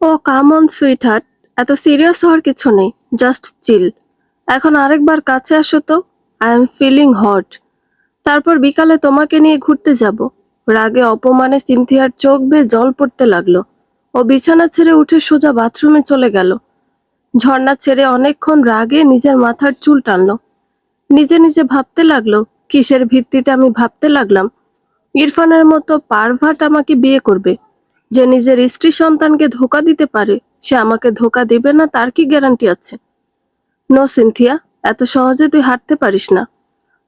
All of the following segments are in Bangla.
O come on sweetheart, এত সিরিয়াস হওয়ার কিছু নেই। Just chill. এখন আরেকবার কাছে আসো তো। I am feeling hot. তারপর বিকালে তোমাকে নিয়ে ঘুরতে যাব। রাগে অপমানে সিনথিয়ার চোখ বেয়ে জল পড়তে লাগলো। ও বিছানা ছেড়ে উঠে সোজা বাথরুমে চলে গেল। ঝর্ণা ছেড়ে অনেকক্ষণ রাগে নিজের মাথার চুল টানলো। নিজে নিজে ভাবতে লাগলো, কিসের ভিত্তিতে আমি ভাবতে লাগলাম ইরফানের মতো পারভাট আমাকে বিয়ে করবে। যে নিজের স্ত্রী সন্তানকে ধোকা দিতে পারে, সে আমাকে ধোকা দেবে না তার কি গ্যারান্টি আছে? নো সিনথিয়া, এত সহজে তুই হাঁটতে পারিস না।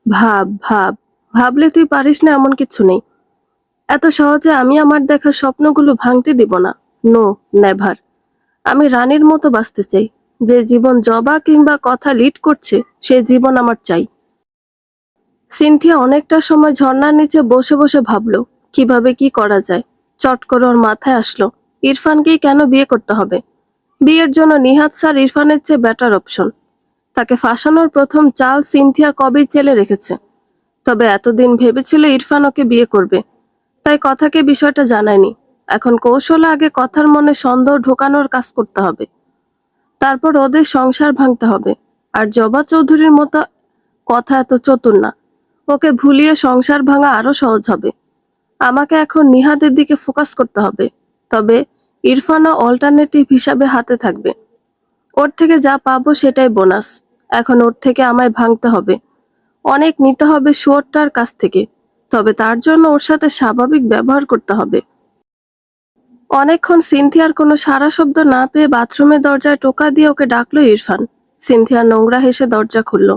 ভাব ভাব, ভাবলে তুই পারিস না এমন কিছু নেই। এত সহজে আমি আমার দেখা স্বপ্নগুলো ভাঙতে দিব না। No, never. আমি রানীর মতো বাঁচতে চাই। যে জীবন জবা কিংবা কথা লিড করছে, সে জীবন আমার চাই। সিনথিয়া অনেকটা সময় ঝর্ণার নিচে বসে বসে ভাবলো কিভাবে কি করা যায়। চট করে ওর মাথায় আসলো, ইরফানকেই কেন বিয়ে করতে হবে? বিয়ের জন্য নিহাত স্যার ইরফানের চেয়ে বেটার অপশন। তাকে ফাঁসানোর প্রথম চাল সিনথিয়া কবেই চেলে রেখেছে। তবে এতদিন ভেবেছিল ইরফান ওকে বিয়ে করবে, তাই কথাকে বিষয়টা জানায়নি। এখন কৌশলে আগে কথার মনে সন্দেহ ঢোকানোর কাজ করতে হবে। তারপর ওদের সংসার ভাঙতে হবে। আর জবা চৌধুরীর মতো কথা এত চতুর না। ওকে ভুলিয়ে সংসার ভাঙা আরো সহজ হবে। আমাকে এখন নিহাতের দিকে ফোকাস করতে হবে। তবে ইরফানও অল্টারনেটিভ হিসাবে হাতে থাকবে। ওর থেকে যা পাবো সেটাই বোনাস। এখন ওর থেকে আমায় ভাঙতে হবে। অনেক নিতে হবে শুয়োরটার কাছ থেকে। তবে তার জন্য ওর সাথে স্বাভাবিক ব্যবহার করতে হবে। অনেকক্ষণ সিনথিয়ার কোনো সাড়া শব্দ না পেয়ে বাথরুমের দরজায় টোকা দিয়ে ওকে ডাকলো ইরফান। সিনথিয়া নোংরা হেসে দরজা খুলল।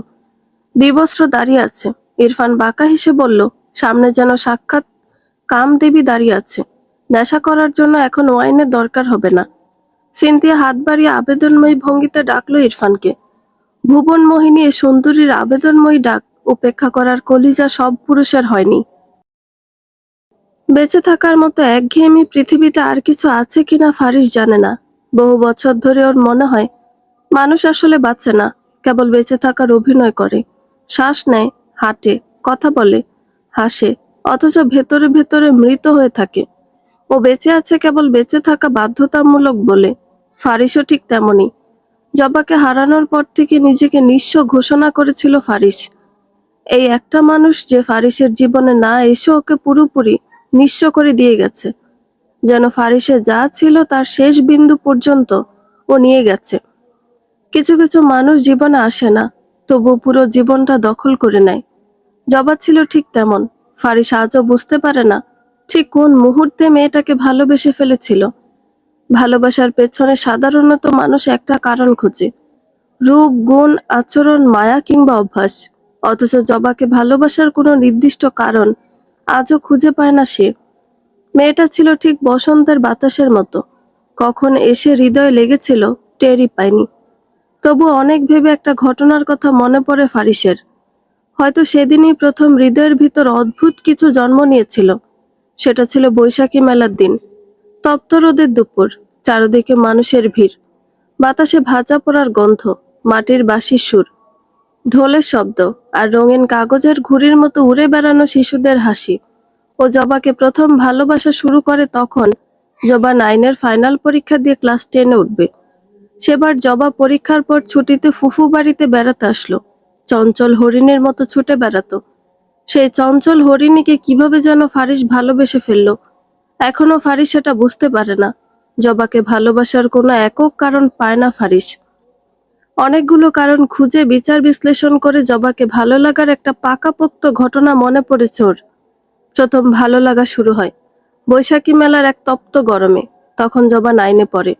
বিবস্ত্র দাঁড়িয়ে আছে। ইরফান বাঁকা হেসে বলল, সামনে যেন সাক্ষাৎ কামদেবী দাঁড়িয়ে আছে। নেশা করার জন্য এখন ওয়াইনের দরকার হবে না। সিনথিয়া হাত বাড়িয়ে আবেদনময়ী ভঙ্গিতে ডাকলো ইরফানকে। ভুবন মোহিনী এ সুন্দরীর আবেদনময়ী ডাক উপেক্ষা করার কলিজা সব পুরুষের হয়নি। বেঁচে থাকার মতো একঘেয়েমি পৃথিবীতে আর কিছু আছে কিনা ফারিস জানে না। বহু বছর ধরে ওর মনে হয় মানুষ আসলে বাঁচে না, কেবল বেঁচে থাকার অভিনয় করে। শ্বাস নেয়, হাঁটে, কথা বলে, হাসে, অথচ ভেতরে ভেতরে মৃত হয়ে থাকে। ও বেঁচে আছে কেবল বেঁচে থাকা বাধ্যতামূলক বলে। ফারিসও ঠিক তেমনই। জবাকে হারানোর পর থেকে নিজেকে নিঃস্ব ঘোষণা করেছিল ফারিস। এই একটা মানুষ যে ফারিসের জীবনে না এসে ওকে পুরোপুরি নিঃস্ব করে দিয়ে গেছে। যেন ফারিসে যা ছিল তার শেষ বিন্দু পর্যন্ত ও নিয়ে গেছে। কিছু কিছু মানুষ জীবনে আসে না, তবু পুরো জীবনটা দখল করে নেয়। জবা ছিল ঠিক তেমন। ফারিস আজও বুঝতে পারে না ঠিক কোন মুহূর্তে মেয়েটাকে ভালোবেসে ফেলেছিল। ভালোবাসার পেছনে সাধারণত মানুষ একটা কারণ খোঁজে: রূপ, গুণ, আচরণ, মায়া কিংবা অভ্যাস। অথচ জবাকে ভালোবাসার কোনো নির্দিষ্ট কারণ আজও খুঁজে পায় না সে। মেয়েটা ছিল ঠিক বসন্তের বাতাসের মতো, কখন এসে হৃদয়ে লেগেছিল টেরই পায়নি। তবু অনেক ভেবে একটা ঘটনার কথা মনে পড়ে ফারিসের। হয়তো সেদিনই প্রথম হৃদয়ের ভিতর অদ্ভুত কিছু জন্ম নিয়েছিল। সেটা ছিল বৈশাখী মেলার দিন। তপ্ত রোদের দুপুর, চারদিকে মানুষের ভিড়, বাতাসে ভাজা পোড়ার গন্ধ, মাটির বাঁশির সুর, ঢোলের শব্দ, আর রঙিন কাগজের ঘুড়ির মতো উড়ে বেড়ানো শিশুদের হাসি। ও জবাকে প্রথম ভালোবাসা শুরু করে তখন। জবা 9-এর ফাইনাল পরীক্ষা দিয়ে ক্লাস 10-এ উঠবে। সেবার জবা পরীক্ষার পর ছুটিতে ফুফু বাড়িতে বেড়াতে আসলো। চঞ্চল হরিণের মতো ছুটে বেড়াতো। সেই চঞ্চল হরিণীকে কিভাবে যেন ফারিস ভালোবেসে ফেললো। এখনো ফারিস সেটা বুঝতে পারে না। জবাকে ভালোবাসার কোনো একক কারণ পায় না ফারিস। অনেকগুলো কারণ খুঁজে বিচার বিশ্লেষণ করে জবাকে ভালো লাগার একটা পাকাপোক্ত ঘটনা মনে পড়েছে ওর। প্রথম ভালো লাগা শুরু হয় বৈশাখী মেলার এক তপ্ত গরমে। তখন জবা 9-এ পড়ে।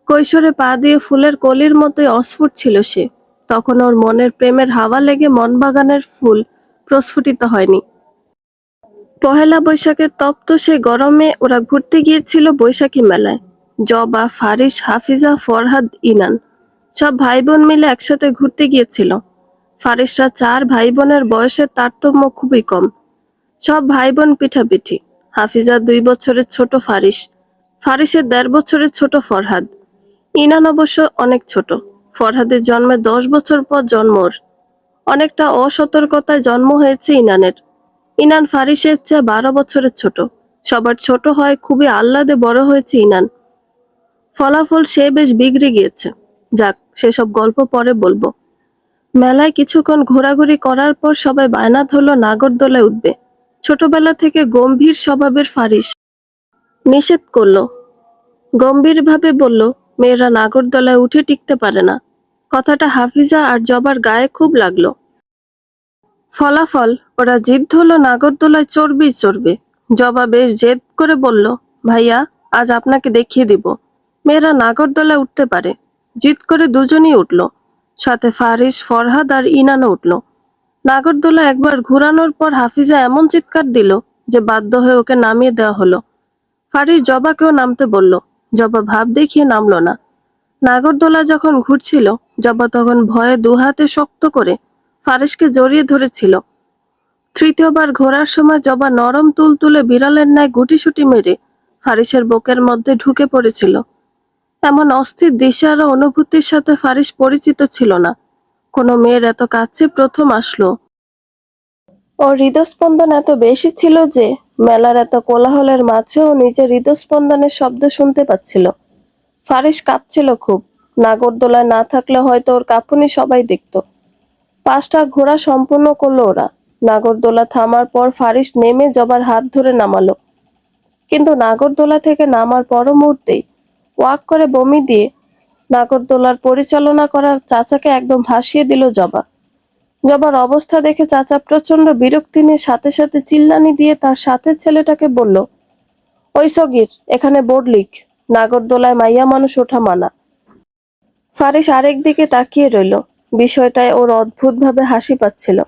কৈশোরে পা দিয়ে ফুলের কলির মতোই অস্ফুট ছিল সে। তখন ওর মনের প্রেমের হাওয়া লেগে মনবাগানের ফুল প্রস্ফুটিত হয়নি। পহেলা বৈশাখের তপ্ত সে গরমে ওরা ঘুরতে গিয়েছিল বৈশাখী মেলায়। জবা, ফারিস, হাফিজা, ফরহাদ, ইনান সব ভাই বোন মিলে একসাথে ঘুরতে গিয়েছিল। ফারিসরা 4 ভাই বোনের বয়সের তারতম্য খুবই কম। সব ভাই বোন পিঠাপিঠি। হাফিজা 2 বছরের ছোট ফারিস, ফারিসের 1.5 বছরের ছোট ফরহাদ। ইনান অবশ্য অনেক ছোট। ফরহাদের জন্মের 10 বছর পর জন্ম ওর। অনেকটা অসতর্কতায় জন্ম হয়েছে ইনানের। ইনান ফারিসের চেয়ে 12 বছরের ছোট। সবার ছোট হয়, খুবই আহ্লাদে বড় হয়েছে ইনান। ফলাফল সে বেশ বিগড়ে গিয়েছে। যাক, সেসব গল্প পরে বলবো। মেলায় কিছুক্ষণ ঘোরাঘুরি করার পর সবাই বায়না ধরলো নাগরদোলায় উঠবে। ছোটবেলা থেকে গম্ভীর স্বভাবের ফারিস নিষেধ করলো, গম্ভীরভাবে বলল, মেয়েরা নাগরদোলায় উঠে টিকতে পারে না। কথাটা হাফিজা আর জবার গায়ে খুব লাগলো। ফলাফল ওরা জিদ ধরলো নাগরদোলায় চড়বেই চড়বে। জবা বেশ জেদ করে বলল, ভাইয়া, আজ আপনাকে দেখিয়ে দিব মেয়েরা নাগরদোলায় উঠতে পারে। জিদ করে দুজনই উঠল, সাথে ফারিস, ফরহাদ আর ইনানও উঠল। নাগরদোলা একবার ঘুরানোর পর হাফিজা এমন চিৎকার দিল যে বাধ্য হয়ে ওকে নামিয়ে দেওয়া হলো। ফারিস জবাকেও নামতে বলল, জবা ভাব দেখিয়ে নামলো না। নাগরদোলা যখন ঘুরছিল, জবা তখন ভয়ে দুহাতে শক্ত করে ফারিসকে জড়িয়ে ধরেছিল। তৃতীয়বার ঘোরার সময় জবা নরম তুলতুলে বিড়ালের ন্যায় গুটিসুটি মেরে ফারিসের বুকের মধ্যে ঢুকে পড়েছিল। এমন অস্থির দিশারা অনুভূতির সাথে ফারিস পরিচিত ছিল না। কোনো মেয়ের এত কাছে প্রথম আসলো। ওর হৃদস্পন্দন এত বেশি ছিল যে মেলার এত কোলাহলের মাঝেও নিজের হৃদস্পন্দনের শব্দ শুনতে পাচ্ছিল। ফারিস কাঁপছিল খুব। নাগরদোলায় না থাকলে হয়তো ওর কাঁপুনি সবাই দেখত। 5টা ঘোড়া সম্পূর্ণ করলো ওরা। নাগরদোলা থামার পর ফারিস নেমে জবার হাত ধরে নামালো। কিন্তু নাগরদোলা থেকে নামার পর মুহূর্তেই ওয়াক করে বমি দিয়ে নাগরদোলার পরিচালনা করা চাচাকে একদম ভাসিয়ে দিল জবা। জবার অবস্থা দেখে চাচা প্রচন্ড বিরক্তি নিয়ে সাথে সাথে চিল্লানি দিয়ে তার সাথের ছেলেটাকে বলল, ওই সগির, এখানে বোর্ড লিখ, নাগরদোলায় মাইয়া মানুষ ওঠা মানা। ফারিস আরেক দিকে তাকিয়ে রইল। বিষয়টায় ওর অদ্ভুতভাবে হাসি পাচ্ছিল,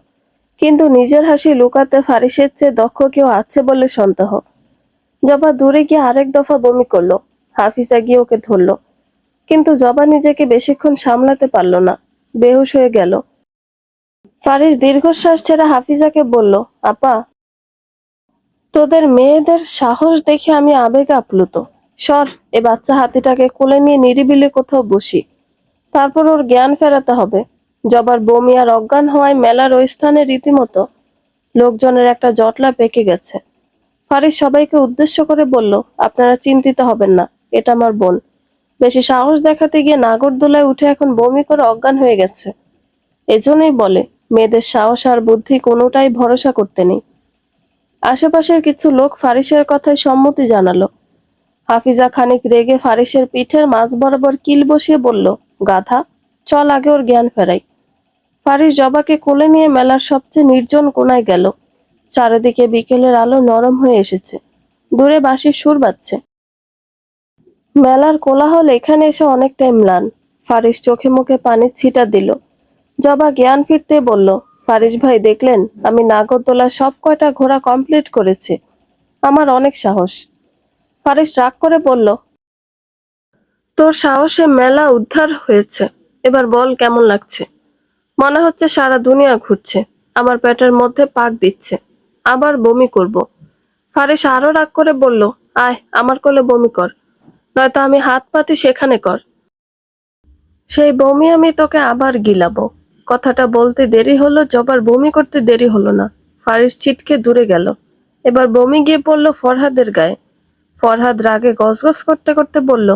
কিন্তু নিজের হাসি লুকাতে ফারিসের চেয়ে দক্ষ কেউ আছে বলে সন্দেহ। জবা দূরে গিয়ে আরেক দফা বমি করলো। হাফিজা গিয়ে ওকে ধরলো, কিন্তু জবা নিজেকে বেশিক্ষণ সামলাতে পারল না, বেহুশ হয়ে গেল। ফারিস দীর্ঘশ্বাস ছেড়ে হাফিজাকে বলল, আপা, তোদের মেয়েদের সাহস দেখে আমি আবেগে আপ্লুত। সর, এ বাচ্চা হাতিটাকে কোলে নিয়ে নিরিবিলি কোথাও বসি, তারপর ওর জ্ঞান ফেরাতে হবে। জবার বমি আর অজ্ঞান হওয়ায় মেলার ওই স্থানে রীতিমতো লোকজনের একটা জটলা পেকে গেছে। ফারিস সবাইকে উদ্দেশ্য করে বলল, আপনারা চিন্তিত হবেন না, এটা আমার বোন। বেশি সাহস দেখাতে গিয়ে নাগরদোলায় উঠে এখন বমি করে অজ্ঞান হয়ে গেছে। এজন্যই বলে, মেয়েদের সাহস আর বুদ্ধি কোনোটাই ভরসা করতে নেই। আশেপাশের কিছু লোক ফারিসের কথায় সম্মতি জানালো। হাফিজা খানিক রেগে ফারিসের পিঠের মাঝ বরাবর কিল বসিয়ে বলল, গাধা, চল আগে ওর জ্ঞান ফেরাই। ফারিস জবাকে কোলে নিয়ে মেলার সবচেয়ে নির্জন কোনায় গেল। চারিদিকে বিকেলের আলো নরম হয়ে এসেছে, দূরে বাঁশির সুর বাজছে। মেলার কোলাহল এখানে এসে অনেকটাই ম্লান। ফারিস চোখে মুখে পানির ছিটা দিল। জবা জ্ঞান ফিরতে বলল, ফারিস ভাই, দেখলেন আমি নাগরদোলার সব কয়টা ঘোড়া কমপ্লিট করেছি। আমার অনেক সাহস। ফারিস রাগ করে বলল, তোর সাহসে মেলা উদ্ধার হয়েছে। এবার বল, কেমন লাগছে? মনে হচ্ছে সারা দুনিয়া ঘুরছে, আমার পেটের মধ্যে পাক দিচ্ছে, আবার বমি করব। ফারিস আরো রাগ করে বলল, আয় আমার কোলে বমি কর, নয়তো আমি হাত পাতি সেখানে কর। সেই বমি আমি তোকে আবার গিলাবো। কথাটা বলতে দেরি হলো, জবার বমি করতে দেরি হলো না। ফারিস ছিটকে দূরে গেল। এবার বমি গিয়ে পড়ল ফরহাদের গায়ে। ফরহাদ রাগে গজগজ করতে করতে বলল,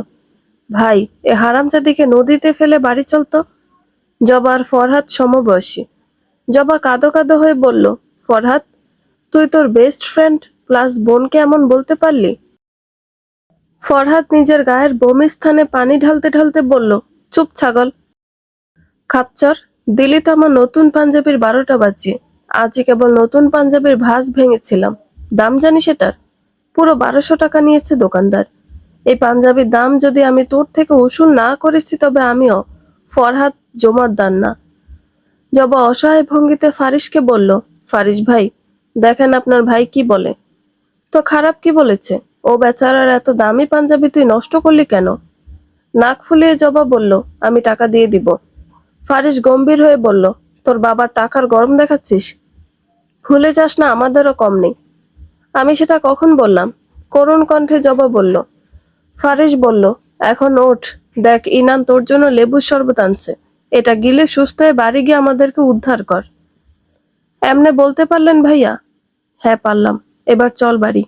ভাই, এ হারামজাদিকে নদীতে ফেলে বাড়ি চলতো। জবা আর ফরহাদ সমবয়সী। জবা কাঁদো কাঁদো হয়ে বলল, ফরহাদ, তুই তোর বেস্ট ফ্রেন্ড প্লাস বোনকে এমন বলতে পারলি? ফরহাদ নিজের গায়ের বমি স্থানে পানি ঢালতে ঢালতে বলল, চুপ ছাগল, খাচ্চর, দিলি তো আমার নতুন পাঞ্জাবির 12টা বাজিয়ে। আজই কেবল নতুন পাঞ্জাবির ভাঁজ ভেঙেছিলাম। দাম জানিস এটার? পুরো 1200 টাকা নিয়েছে দোকানদার। এই পাঞ্জাবির দাম যদি আমি তোর থেকে উসুল না করেছি তবে আমিও ফরহাদ জমাদ্দার না। জবা অসহায় ভঙ্গিতে ফারিসকে বলল, ফারিস ভাই, দেখেন আপনার ভাই কি বলে। তো খারাপ কি বলেছে? ও বেচারার এত দামি পাঞ্জাবি তুই নষ্ট করলি কেন? নাক ফুলিয়ে জবা বলল, আমি টাকা দিয়ে দিব। ফারিস গম্ভীর হয়ে বলল, তোর বাবার টাকার গরম দেখাচ্ছিস? ভুলে যাস না আমাদেরও কম নেই। আমি সেটা কখন বললাম? করুণ কণ্ঠে জবা বলল। ফারিস বলল, এখন ওঠ, দেখ ইনান তোর জন্য লেবুর শরবত আনছে, এটা গিলে সুস্থ হয়ে বাড়ি গিয়ে আমাদেরকে উদ্ধার কর। এমনে বলতে পারলেন ভাইয়া? হ্যাঁ পারলাম। এবার চল বাড়ি।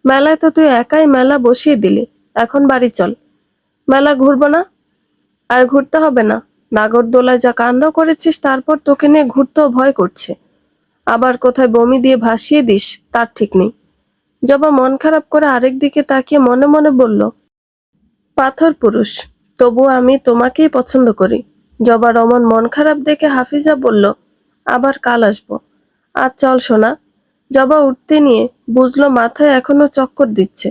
মেলায় তো তুই একাই মেলা বসিয়ে দিলি, এখন বাড়ি চল। মেলা ঘুরবো না? আর ঘুরতে হবে না। নাগরদোলায় যা কাণ্ড করেছিস তারপর তোকে নিয়ে ঘুরতেও ভয় করছে। আবার কোথায় বমি দিয়ে ভাসিয়ে দিস তার ঠিক নেই। জবা মন খারাপ করে আরেক দিকে তাকিয়ে মনে মনে বলল, পাথর পুরুষ, তবু আমি তোমাকেই পছন্দ করি। জবার অমন মন খারাপ দেখে হাফিজা বলল, আবার কাল আসবো। আজ চল সোনা। জবা উঠতে নিয়ে বুঝলো মাথায় এখনো চক্কর দিচ্ছে।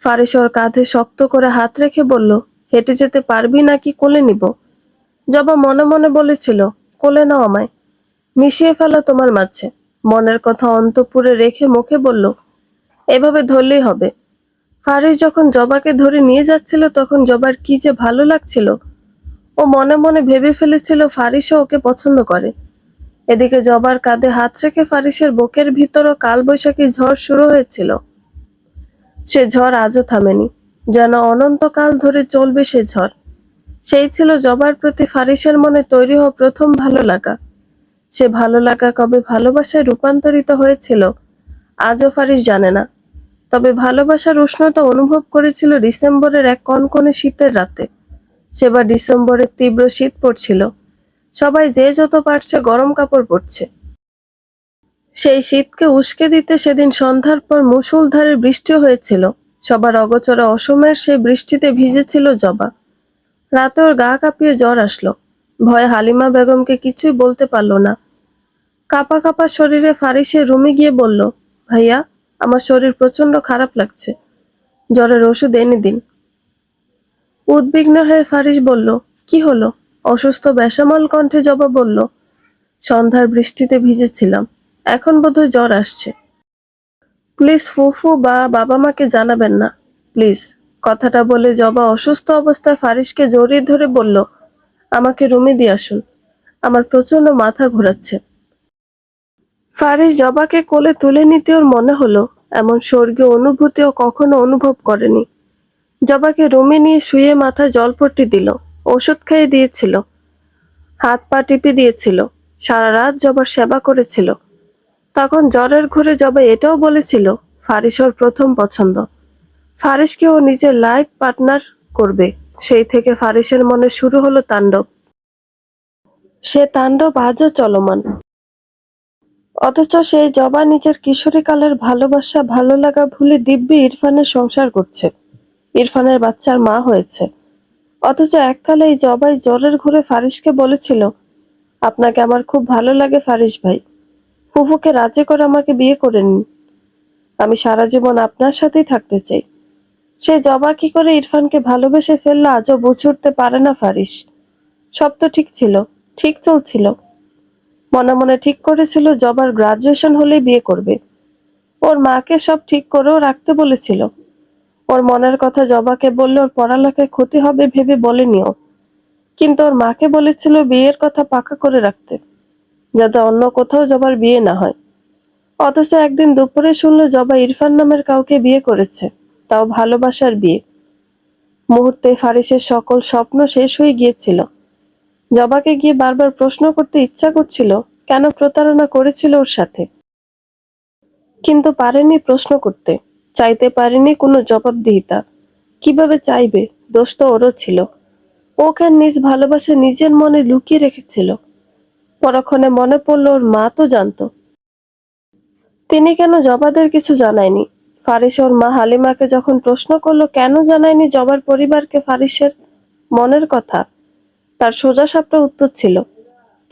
ফারিস ওর কাঁধে শক্ত করে হাত রেখে বলল, হেঁটে যেতে পারবি নাকি কোলে নিব? জবা মনে মনে বলেছিল, কোলে নাও আমায়, মিশিয়ে ফেলো তোমার মাঝে। মনের কথা অন্তঃপুরে রেখে মুখে বলল, এভাবে ধরলেই হবে। ফারিস যখন জবাকে ধরে নিয়ে যাচ্ছিল তখন জবার কি যে ভালো লাগছিল। ও মনে মনে ভেবে ফেলেছিল ফারিসও ওকে পছন্দ করে। এদিকে জবার কাঁধে হাত রেখে ফারিসের বুকের ভিতরও কালবৈশাখী ঝড় শুরু হয়েছিল। সে ঝড় আজও থামেনি, যেন অনন্তকাল ধরে চলবে সে ঝড়। সেই ছিল জবার প্রতি ফারিসের মনে তৈরি হওয়া প্রথম ভালো লাগা। সে ভালো লাগা কবে ভালোবাসায় রূপান্তরিত হয়েছিল আজও ফারিস জানে না। তবে ভালোবাসার উষ্ণতা অনুভব করেছিল ডিসেম্বরের এক কনকনে শীতের রাতে। সেবার ডিসেম্বরের তীব্র শীত পড়ছিল। সবাই যে যত পারছে গরম কাপড় পরছে। সেই শীতকে উস্কে দিতে সেদিন সন্ধ্যার পর মুষলধারে বৃষ্টিও হয়েছিল। সবার অগোচরে অসময়ের সেই বৃষ্টিতে ভিজেছিল জবা। রাতে ওর গা কাঁপিয়ে জ্বর আসলো। ভয়ে হালিমা বেগমকে কিছুই বলতে পারল না। কাঁপা কাঁপা শরীরে ফারিসের রুমে গিয়ে বলল, ভাইয়া, আমার শরীর প্রচন্ড খারাপ লাগছে, জ্বরের ওষুধ এনে দিন। উদ্বিগ্ন হয়ে ফারিস বলল, কি হলো? অসুস্থ বেসামাল কণ্ঠে জবা বলল, সন্ধ্যার বৃষ্টিতে ভিজেছিলাম, এখন বোধহয় জ্বর আসছে। প্লিজ ফুফু বা বাবা মাকে জানাবেন না, প্লিজ। কথাটা বলে জবা অসুস্থ অবস্থায় ফারিসকে জড়িয়ে ধরে বলল, আমাকে রুমে দিয়ে আসুন, আমার প্রচন্ড মাথা ঘোরাচ্ছে। ফারিস জবাকে কোলে তুলে নিতে ওর মনে হলো এমন স্বর্গীয় অনুভূতিও কখনো অনুভব করেনি। জবাকে রুমে নিয়ে শুয়ে মাথায় জলপট্টি দিল, ওষুধ খাইয়ে দিয়েছিল, হাত পা টিপে দিয়েছিল, সারা রাত জবার সেবা করেছিল। তখন জ্বরের ঘোরে জবা এটাও বলেছিল ফারিস ওর প্রথম পছন্দ, ফারিসকে ও নিজের লাইফ পার্টনার করবে। সেই থেকে ফারিসের মনে শুরু হলো তাণ্ডব। সে তাণ্ডব আজও চলমান। অথচ সেই জবা নিজের কিশোরীকালের ভালোবাসা ভালো লাগা ভুলে দিব্যি ইরফানের সংসার করছে, ইরফানের বাচ্চার মা হয়েছে। অথচ এককালে এই জবাই জ্বরের ঘোরে ফারিসকে বলেছিল, আপনাকে আমার খুব ভালো লাগে ফারিস ভাই, ফুফুকে রাজি করে আমাকে বিয়ে করে নিন, আমি সারা জীবন আপনার সাথেই থাকতে চাই। সে জবা কি করে ইরফানকে ভালোবেসে ফেললো আজও বুঝে উঠতে পারে না ফারিস। সব তো ঠিক ছিল, ঠিক চলছিল। মনে মনে ঠিক করেছিল জবার গ্রাজুয়েশন হলেই বিয়ে করবে। ওর মাকে সব ঠিক করেও রাখতে বলেছিল। ওর মনের কথা জবাকে বললে ওর পড়ালেখায় ক্ষতি হবে ভেবে বলেনিও। কিন্তু ওর মাকে বলেছিল বিয়ের কথা পাকা করে রাখতে, যাতে অন্য কোথাও জবার বিয়ে না হয়। অথচ একদিন দুপুরে শুনলো জবা ইরফান নামের কাউকে বিয়ে করেছে, তাও ভালোবাসার বিয়ে। মুহূর্তে ফারিসের সকল স্বপ্ন শেষ হয়ে গিয়েছিল। জবাকে গিয়ে বারবার প্রশ্ন করতে ইচ্ছা করছিল কেন প্রতারণা করেছিল ওর সাথে, কিন্তু পারেনি প্রশ্ন করতে, চাইতে পারেনি কোনো জবাবদিহিতা। কিভাবে চাইবে? দোষ তো ওরও ছিল। ওকে নিজ ভালোবাসা নিজের মনে লুকিয়ে রেখেছিল। পরক্ষণে মনে পড়লো ওর মা তো জানতো। তিনি কেন জবাদের কিছু জানায়নি? ফারিস ওর মা হালিমাকে যখন প্রশ্ন করলো কেন জানায়নি জবার পরিবারকে ফারিসের মনের কথা, তার সোজাসাপটা উত্তর ছিল,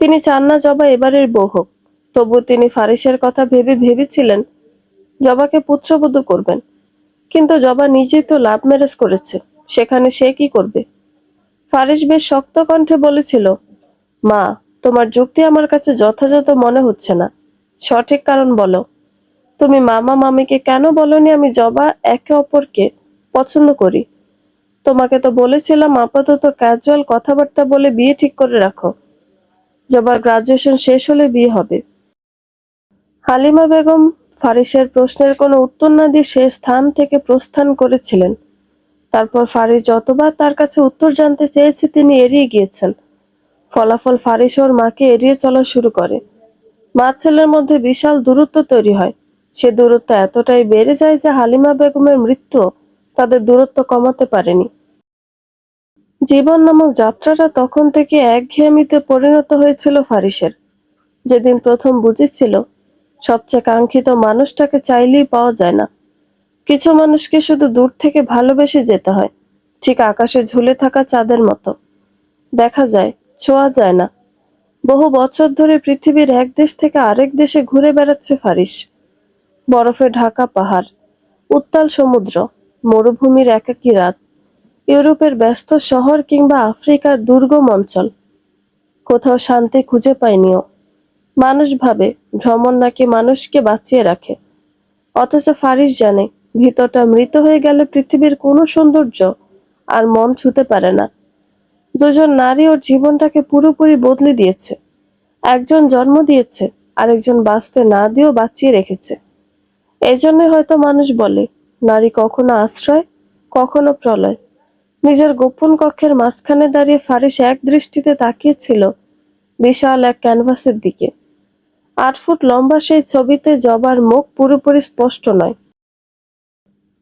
তিনি চান না জবা এবারের বউ হোক। তবু তিনি ফারিসের কথা ভেবে ভেবেছিলেন জবাকে পুত্রবধূ করবেন। কিন্তু জবা নিজেই তো লাভ ম্যারেজ করেছে, সেখানে সে কি করবে? ফারিস বেশ শক্ত কণ্ঠে বলেছিল, মা, তোমার যুক্তি আমার কাছে যথাযথ মনে হচ্ছে না, সঠিক কারণ বলো। তুমি মামা মামিকে কেন বলনি আমি জবা একে অপরকে পছন্দ করি? তোমাকে তো বলেছিলাম আপাতত ক্যাজুয়াল কথাবার্তা বলে বিয়ে ঠিক করে রাখো, জবার গ্রাজুয়েশন শেষ হলে বিয়ে হবে। হালিমা বেগম ফারিসের প্রশ্নের কোনো উত্তর না দিয়ে সে স্থান থেকে প্রস্থান করেছিলেন। তারপর ফারিস যতবার তার কাছে উত্তর জানতে চেয়েছে তিনি এড়িয়ে গিয়েছেন। ফলাফল ফারিস ওর মাকে এড়িয়ে চলা শুরু করে। মা ছেলের মধ্যে বিশাল দূরত্ব তৈরি হয়। সে দূরত্ব এতটাই বেড়ে যায় যে হালিমা বেগমের মৃত্যু তাদের দূরত্ব কমাতে পারেনি। জীবন নামক যাত্রাটা তখন থেকে একঘেয়েমিতে পরিণত হয়েছিল ফারিসের। যেদিন প্রথম বুঝেছিল সবচেয়ে কাঙ্ক্ষিত মানুষটাকে চাইলেই পাওয়া যায় না, কিছু মানুষকে শুধু দূর থেকে ভালোবেসে যেতে হয়, ঠিক আকাশে ঝুলে থাকা চাঁদের মতো। দেখা যায়, ছোঁয়া যায় না। বহু বছর ধরে পৃথিবীর এক দেশ থেকে আরেক দেশে ঘুরে বেড়াচ্ছে ফারিস। বরফে ঢাকা পাহাড়, উত্তাল সমুদ্র, মরুভূমির একাকী রাত, ইউরোপের ব্যস্ত শহর কিংবা আফ্রিকার দুর্গম অঞ্চল, কোথাও শান্তি খুঁজে পায়নিও। মানুষ ভাবে ভ্রমণ নাকি মানুষকে বাঁচিয়ে রাখে, অথচ ফারিস জানে ভিতরটা মৃত হয়ে গেলে পৃথিবীর কোনো সৌন্দর্য আর মন ছুঁতে পারে না। দুজন নারী ওর জীবনটাকে পুরোপুরি বদলে দিয়েছে। একজন জন্ম দিয়েছে, আরেকজন বাঁচতে না দিয়েও বাঁচিয়ে রেখেছে। এজন্যই হয়তো মানুষ বলে, নারী কখনো আশ্রয়, কখনো প্রলয়। নিজের গোপন কক্ষের মাঝখানে দাঁড়িয়ে ফারিস এক দৃষ্টিতে তাকিয়েছিল বিশাল এক ক্যানভাসের দিকে। 8 ফুট লম্বা সেই ছবিতে জবার মুখ পুরোপুরি স্পষ্ট নয়।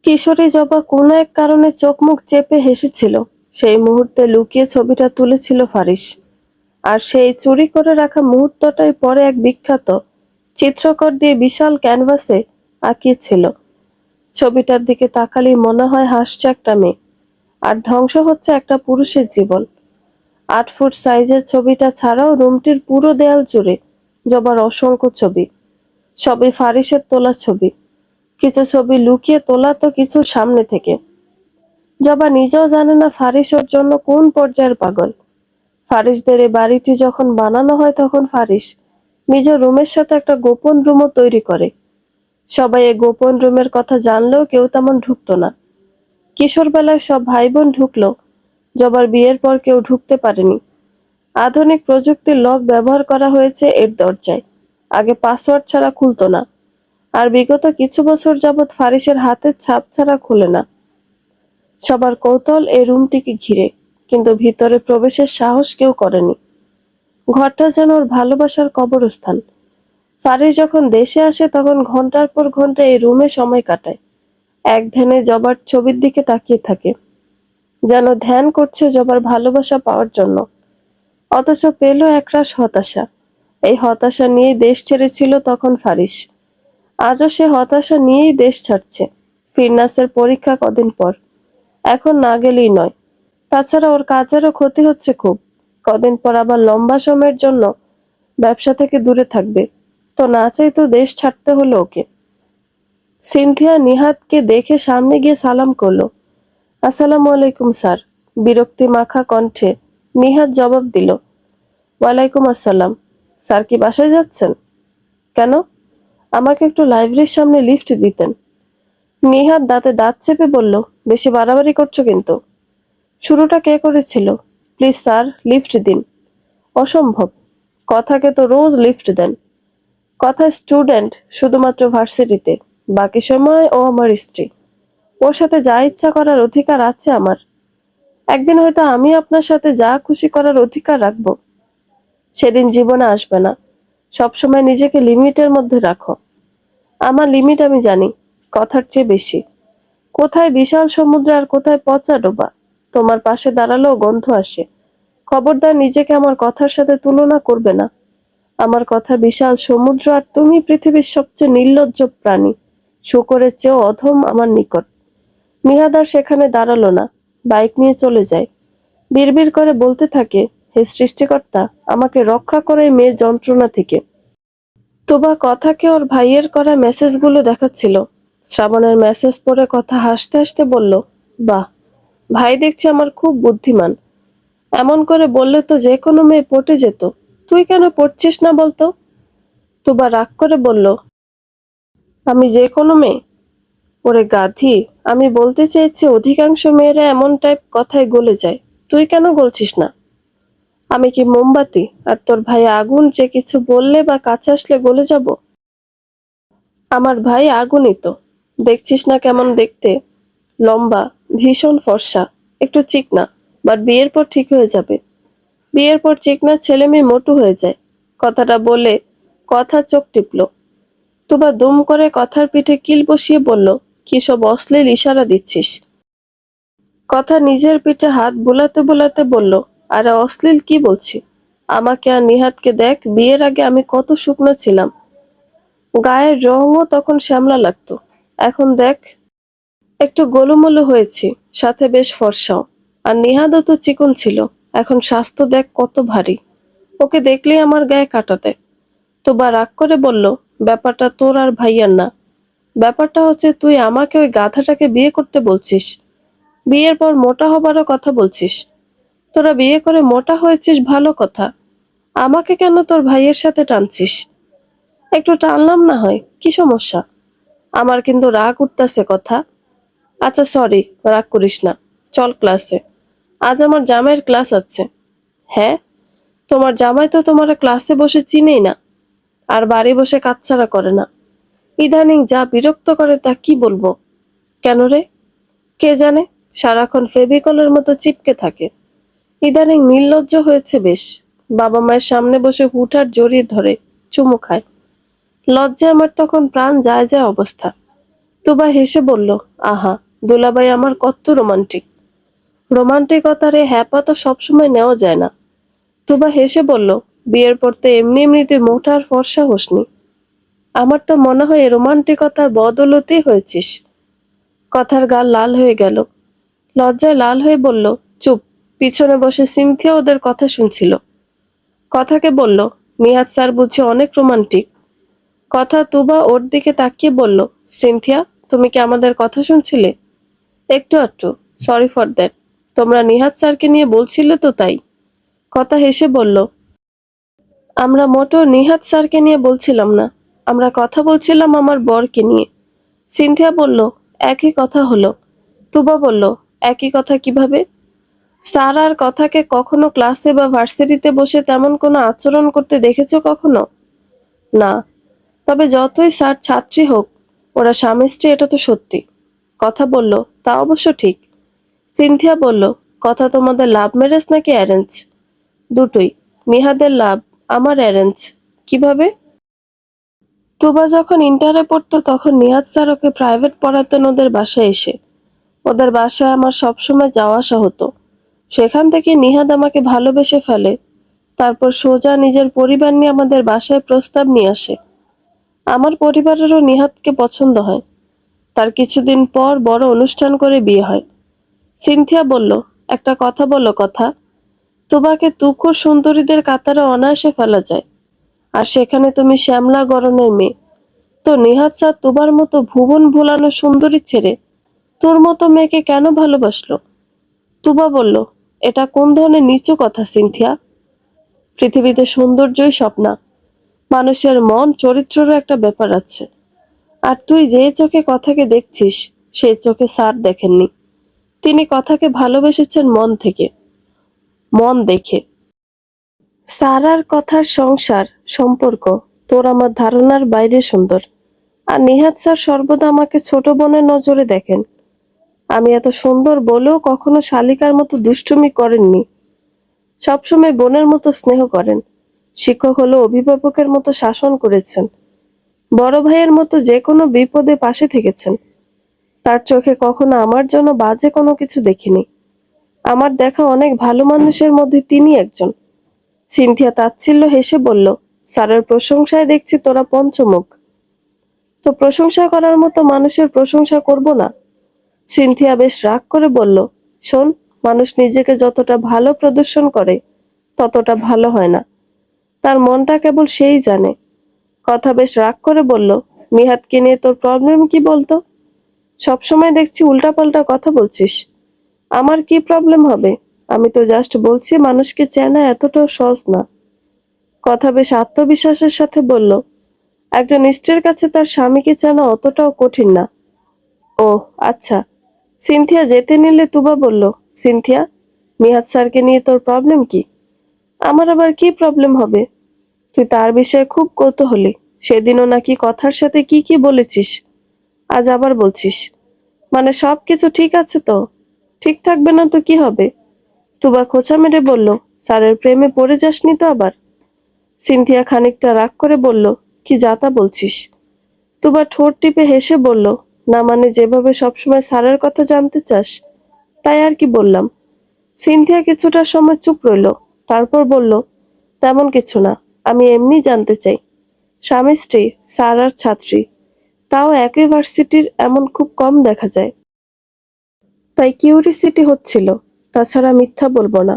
কিশোরী জবা কোনো এক কারণে চোখ মুখ চেপে হেসেছিল। সেই মুহূর্তে লুকিয়ে ছবিটা তুলেছিল ফারিস। আর সেই চুরি করে রাখা মুহূর্তটাই পরে এক বিখ্যাত চিত্রকর দিয়ে বিশাল ক্যানভাসে আঁকিয়েছিল। ছবিটার দিকে তাকালেই মনে হয় হাসছে একটা মেয়ে, আর ধ্বংস হচ্ছে একটা পুরুষের জীবন। 8 ফুট সাইজের ছবিটা ছাড়াও রুমটির পুরো দেয়াল জুড়ে জবার অসংখ্য ছবি, সবই ফারিসের তোলা ছবি। কিছু ছবি লুকিয়ে তোলা, তো কিছু সামনে থেকে। জবা নিজেও জানে না ফারিস ওর জন্য কোন পর্যায়ের পাগল। ফারিসদের এই বাড়িটি যখন বানানো হয় তখন ফারিস নিজের রুমের সাথে একটা গোপন রুমও তৈরি করে। সবাই এই গোপন রুমের কথা জানলেও কেউ তেমন ঢুকতো না। কিশোর বেলায় সব ভাই বোন ঢুকলো, জবার বিয়ের পর কেউ ঢুকতে পারেনি। আধুনিক প্রযুক্তির লক ব্যবহার করা হয়েছে এর দরজায়, আগে পাসওয়ার্ড ছাড়া খুলতো না। আর বিগত কিছু বছর যাবৎ ফারিসের হাতের ছাপ ছাড়া খুলে না। সবার কৌতূহল এই রুমটিকে ঘিরে, কিন্তু ভিতরে প্রবেশের সাহস কেউ করেনি। ঘরটা যেন ওর ভালোবাসার কবরস্থান। ফারিস যখন দেশে আসে তখন ঘন্টার পর ঘন্টা এই রুমে সময় কাটায়। এক ধ্যানে জবার ছবির দিকে তাকিয়ে থাকে, যেন ধ্যান করছে জবার ভালোবাসা পাওয়ার জন্য। অথচ পেল একরাশ হতাশা। এই হতাশা নিয়েই দেশ ছেড়েছিল তখন ফারিস। আজও সে হতাশা নিয়েই দেশ ছাড়ছে। ফিরনাসের পরীক্ষা কদিন পর, এখন না গেলেই নয়। তাছাড়া ওর কাজেরও ক্ষতি হচ্ছে খুব। কদিন পর আবার লম্বা সময়ের জন্য ব্যবসা থেকে দূরে থাকবে। তো না চাইতো দেশ ছাড়তে হলো ওকে। সিনথিয়া নিহাতকে দেখে সামনে গিয়ে সালাম করলো। আসসালামু আলাইকুম স্যার। বিরক্তি মাখা কণ্ঠে নিহাত জবাব দিল, ওয়ালাইকুম আসসালাম। স্যার কি বাসায় যাচ্ছেন? কেন? আমাকে একটু লাইব্রেরির সামনে লিফট দিতেন। নিহাত দাঁতে দাঁত চেপে বলল, বেশি বাড়াবাড়ি করছো কিন্তু। শুরুটা কে করেছিল? প্লিজ স্যার, লিফট দিন। অসম্ভব। কথাকে তো রোজ লিফট দেন। কথা স্টুডেন্ট, শুধুমাত্র ভার্সিটিতে। বাকি সময় ও আমার স্ত্রী। ওর সাথে যা ইচ্ছা করার অধিকার আছে আমার। একদিন হয়তো আমি আপনার সাথে যা খুশি করার অধিকার রাখবো। সেদিন জীবনে আসবে না। সবসময় নিজেকে লিমিটের মধ্যে রাখো। আমার লিমিট আমি জানি, কথার চেয়ে বেশি। কোথায় বিশাল সমুদ্র আর কোথায় পচা ডোবা। তোমার পাশে দাঁড়ালেও গন্ধ আসে। খবরদার নিজেকে আমার কথার সাথে তুলনা করবে না। আমার কথা বিশাল সমুদ্র, আর তুমি পৃথিবীর সবচেয়ে নির্লজ্জ প্রাণী, শূকরের চেয়েও অধম আমার নিকট। নিহাদার সেখানে দাঁড়ালো না, বাইক নিয়ে চলে যায়। বিড়বিড় করে বলতে থাকে, হে সৃষ্টিকর্তা, আমাকে রক্ষা করে এই মেয়ের যন্ত্রণা থেকে। তোবা কথাকে ওর ভাইয়ের করা মেসেজগুলো দেখাচ্ছিল। শ্রাবণের মেসেজ পড়ে কথা হাসতে হাসতে বলল, বাহ, ভাই দেখছি আমার খুব বুদ্ধিমান। এমন করে বললে তো যে কোনো মেয়ে পটে যেত। তুই কেন পড়ছিস না বলতো? তোবা রাগ করে বলল, আমি যে কোনো মেয়ে? ওরে গাধি, আমি বলতে চেয়েছি অধিকাংশ মেয়েরা এমন টাইপ কথায় গলে যায়। তুই কেন বলছিস না? আমি কি মোমবাতি, আর তোর ভাই আগুন যে কিছু বললে বা কাছে আসলে গলে যাব? আমার ভাই আগুনই তো। দেখছিস না কেমন দেখতে? লম্বা, ভীষণ ফর্সা, একটু চিকনা। বাট বিয়ের পর ঠিক হয়ে যাবে। বিয়ের পর চিকনা ছেলে মেয়ে মোটু হয়ে যায়। কথাটা বলে কথা চোখ টিপল। তোবা দুম করে কথার পিঠে কিল বসিয়ে বলল, কি সব অশ্লীল ইশারা দিচ্ছিস? কথা নিজের পিঠে হাত বুলাতে বুলাতে বলল, আরে অশ্লীল কি বলছি? আমাকে আর নিহাতকে দেখ, বিয়ের আগে আমি কত শুকনো ছিলাম, গায়ের রঙও তখন শ্যামলা লাগতো। এখন দেখ, একটু গোলুমোলু হয়েছি, সাথে বেশ ফর্সাও। আর নিহাদও তো চিকন ছিল, এখন স্বাস্থ্য দেখ কত ভারী। ওকে দেখলেই আমার গায়ে কাটা দেয়। তোবা রাগ করে বলল, ব্যাপারটা তোর আর ভাইয়ার না, ব্যাপারটা হচ্ছে তুই আমাকে ওই গাধাটাকে বিয়ে করতে বলছিস, বিয়ের পর মোটা হবারও কথা বলছিস। তোরা বিয়ে করে মোটা হয়েছিস ভালো কথা, আমাকে কেন তোর ভাইয়ের সাথে টানছিস? একটু টানলাম না হয়, কি সমস্যা? আমার কিন্তু রাগ উঠতেছে কথা। আচ্ছা সরি, রাগ করিস না, চল ক্লাসে, আজ আমার জামাইয়ের ক্লাস আছে। হ্যাঁ, তোমার জামাই তো তোমার ক্লাসে বসে চিনেই না, আর বাড়ি বসে কাচ্ছাড়া করে না। ইদানিং যা বিরক্ত করে তা কি বলবো। কেন রে? কে জানে, সারাক্ষণ ফেভিকলের মতো চিপকে থাকে। ইদানিং নির্লজ্জ হয়েছে বেশ, বাবা মায়ের সামনে বসে হুটহাট জড়িয়ে ধরে, চুমু খায়। লজ্জায় আমার তখন প্রাণ যায় যায় অবস্থা। তুবা হেসে বলল, আহা, দুলাভাই আমার কত রোমান্টিক। রোমান্টিকতার এই হ্যাপা তো সবসময় নেওয়া যায় না। তুবা হেসে বলল, বিয়ের পর তো এমনি এমনিতে মোটা আর ফর্সা হোসনি। আমার তো মনে হয় এই রোমান্টিকতার বদৌলতেই হয়েছিস। কথার গাল লাল হয়ে গেল, লজ্জায় লাল হয়ে বলল, চুপ। পিছনে বসে সিনথিয়া ওদের কথা শুনছিল। কথাকে বলল, নিহাত স্যার বুঝি অনেক রোমান্টিক। কথা তুবা ওর দিকে তাকিয়ে বলল, সিনথিয়া, তুমি কি আমাদের কথা শুনছিলে? একটু আধটু, সরি ফর দ্যাট। তোমরা নিহাত স্যারকে নিয়ে বলছিলে তো তাই। কথা হেসে বলল, আমরা মোটেও নিহাত স্যারকে নিয়ে বলছিলাম না, আমরা কথা বলছিলাম আমার বরকে নিয়ে। সিনথিয়া বলল, একই কথা হলো। তুবা বলল, একই কথা কিভাবে? স্যার আর কথাকে কখনো ক্লাসে বা ভার্সিটিতে বসে তেমন কোনো আচরণ করতে দেখেছো কখনো? না। তবে যতই স্যার ছাত্রী হোক, ওরা স্বামী স্ত্রী এটা তো সত্যি। কথা বলল, তা অবশ্য ঠিক। সিনথিয়া বলল, কথা তোমাদের লাভ ম্যারেজ নাকি অ্যারেঞ্জ? দুটোই। নিহাদের লাভ, আমার অ্যারেঞ্জ। কিভাবে? তুবা যখন ইন্টারে পড়তো তখন নিহাদ স্যার ওকে প্রাইভেট পড়াতেন ওদের বাসায় এসে। ওদের বাসায় আমার সবসময় যাওয়া আসা হতো। সেখান থেকে নিহাদ আমাকে ভালোবেসে ফেলে। তারপর সোজা নিজের পরিবার নিয়ে আমাদের বাসায় প্রস্তাব নিয়ে আসে। আমার পরিবারেরও নিহাদকে পছন্দ হয়। তার কিছুদিন পর বড় অনুষ্ঠান করে বিয়ে হয়। সিনথিয়া বলল, একটা কথা বলো কথা, তোমাকে তুখো সুন্দরীদের কাতারে অনায়াসে ফেলা যায়, আর সেখানে তুমি শ্যামলা গড়নের মেয়ে। তো নিহাদ স্যার তোমার মতো ভুবন ভোলানো সুন্দরী ছেড়ে তোর মতো মেয়েকে কেন ভালোবাসলো? তুবা বলল, এটা কোন ধরনের নিচু কথা সিনথিয়া? পৃথিবীতে সৌন্দর্যই সব না, মানুষের মন চরিত্রেরও একটা ব্যাপার আছে। আর তুই যে চোখে কথাকে দেখছিস, সেই চোখে স্যার দেখেননি। তিনি কথাকে ভালোবেসেছেন মন থেকে, মন দেখে। স্যার আর কথার সংসার, সম্পর্ক তোর আমার ধারণার বাইরে সুন্দর। আর নিহাত স্যার সর্বদা আমাকে ছোট বোনের নজরে দেখেন। আমি এত সুন্দর বলেও কখনো শালিকার মতো দুষ্টুমি করেননি। সবসময় বোনের মতো স্নেহ করেন। শিক্ষক হলো অভিভাবকের মতো শাসন করেছেন। বড় ভাইয়ের মতো যে কোনো বিপদে পাশে থেকেছেন। তার চোখে কখনো আমার জন্য বাজে কোনো কিছু দেখিনি। আমার দেখা অনেক ভালো মানুষের মধ্যে তিনি একজন। সিনথিয়া তাচ্ছিল্য হেসে বলল, স্যারের প্রশংসায় দেখছি তোরা পঞ্চমুখ। তো প্রশংসা করার মতো মানুষের প্রশংসা করব না? সিনথিয়া বেশ রাগ করে বলল, শোন, মানুষ নিজেকে যতটা ভালো প্রদর্শন করে ততটা ভালো হয় না। তার মনটা কেবল সেই জানে। কথা বেশ রাগ করে বলল, নিহাতকে নিয়ে তোর প্রবলেম কি বলতো? সবসময় দেখছি উল্টাপাল্টা কথা বলছিস। আমার কি প্রবলেম হবে? আমি তো জাস্ট বলছি মানুষকে চেনা এতটাও সহজ না। কথা বেশ আত্মবিশ্বাসের সাথে বলল, একজন স্ত্রীর কাছে তার স্বামীকে চেনা অতটাও কঠিন না। ও আচ্ছা। সিনথিয়া যেতে নিলে তুবা বলল, সিনথিয়া, নিহাত স্যারকে নিয়ে তোর প্রবলেম কি? আমার আবার কি প্রবলেম হবে? তুই তার বিষয়ে খুব কৌতূহলী। সেদিনও নাকি কথার সাথে কি কি বলেছিস, আজ আবার বলছিস। মানে সবকিছু ঠিক আছে তো? ঠিক থাকবে না তো কি হবে? তুবা খোঁচা মেরে বলল, স্যারের প্রেমে পড়ে যাসনি তো আবার? সিনথিয়া খানিকটা রাগ করে বলল, কি যাতা বলছিস? তুবা ঠোঁট টিপে হেসে বলল, না মানে যেভাবে সবসময় স্যারের কথা জানতে চাস, তাই আর কি বললাম। সিনথিয়া কিছুটা সময় চুপ রইল, তারপর বলল, তেমন কিছু না, আমি এমনি জানতে চাই। স্বামী স্ত্রী, স্যার আর ছাত্রী, তাও একই ভার্সিটির, এমন খুব কম দেখা যায়। তাই কিউরিসিটি হচ্ছিল। তাছাড়া মিথ্যা বলবো না,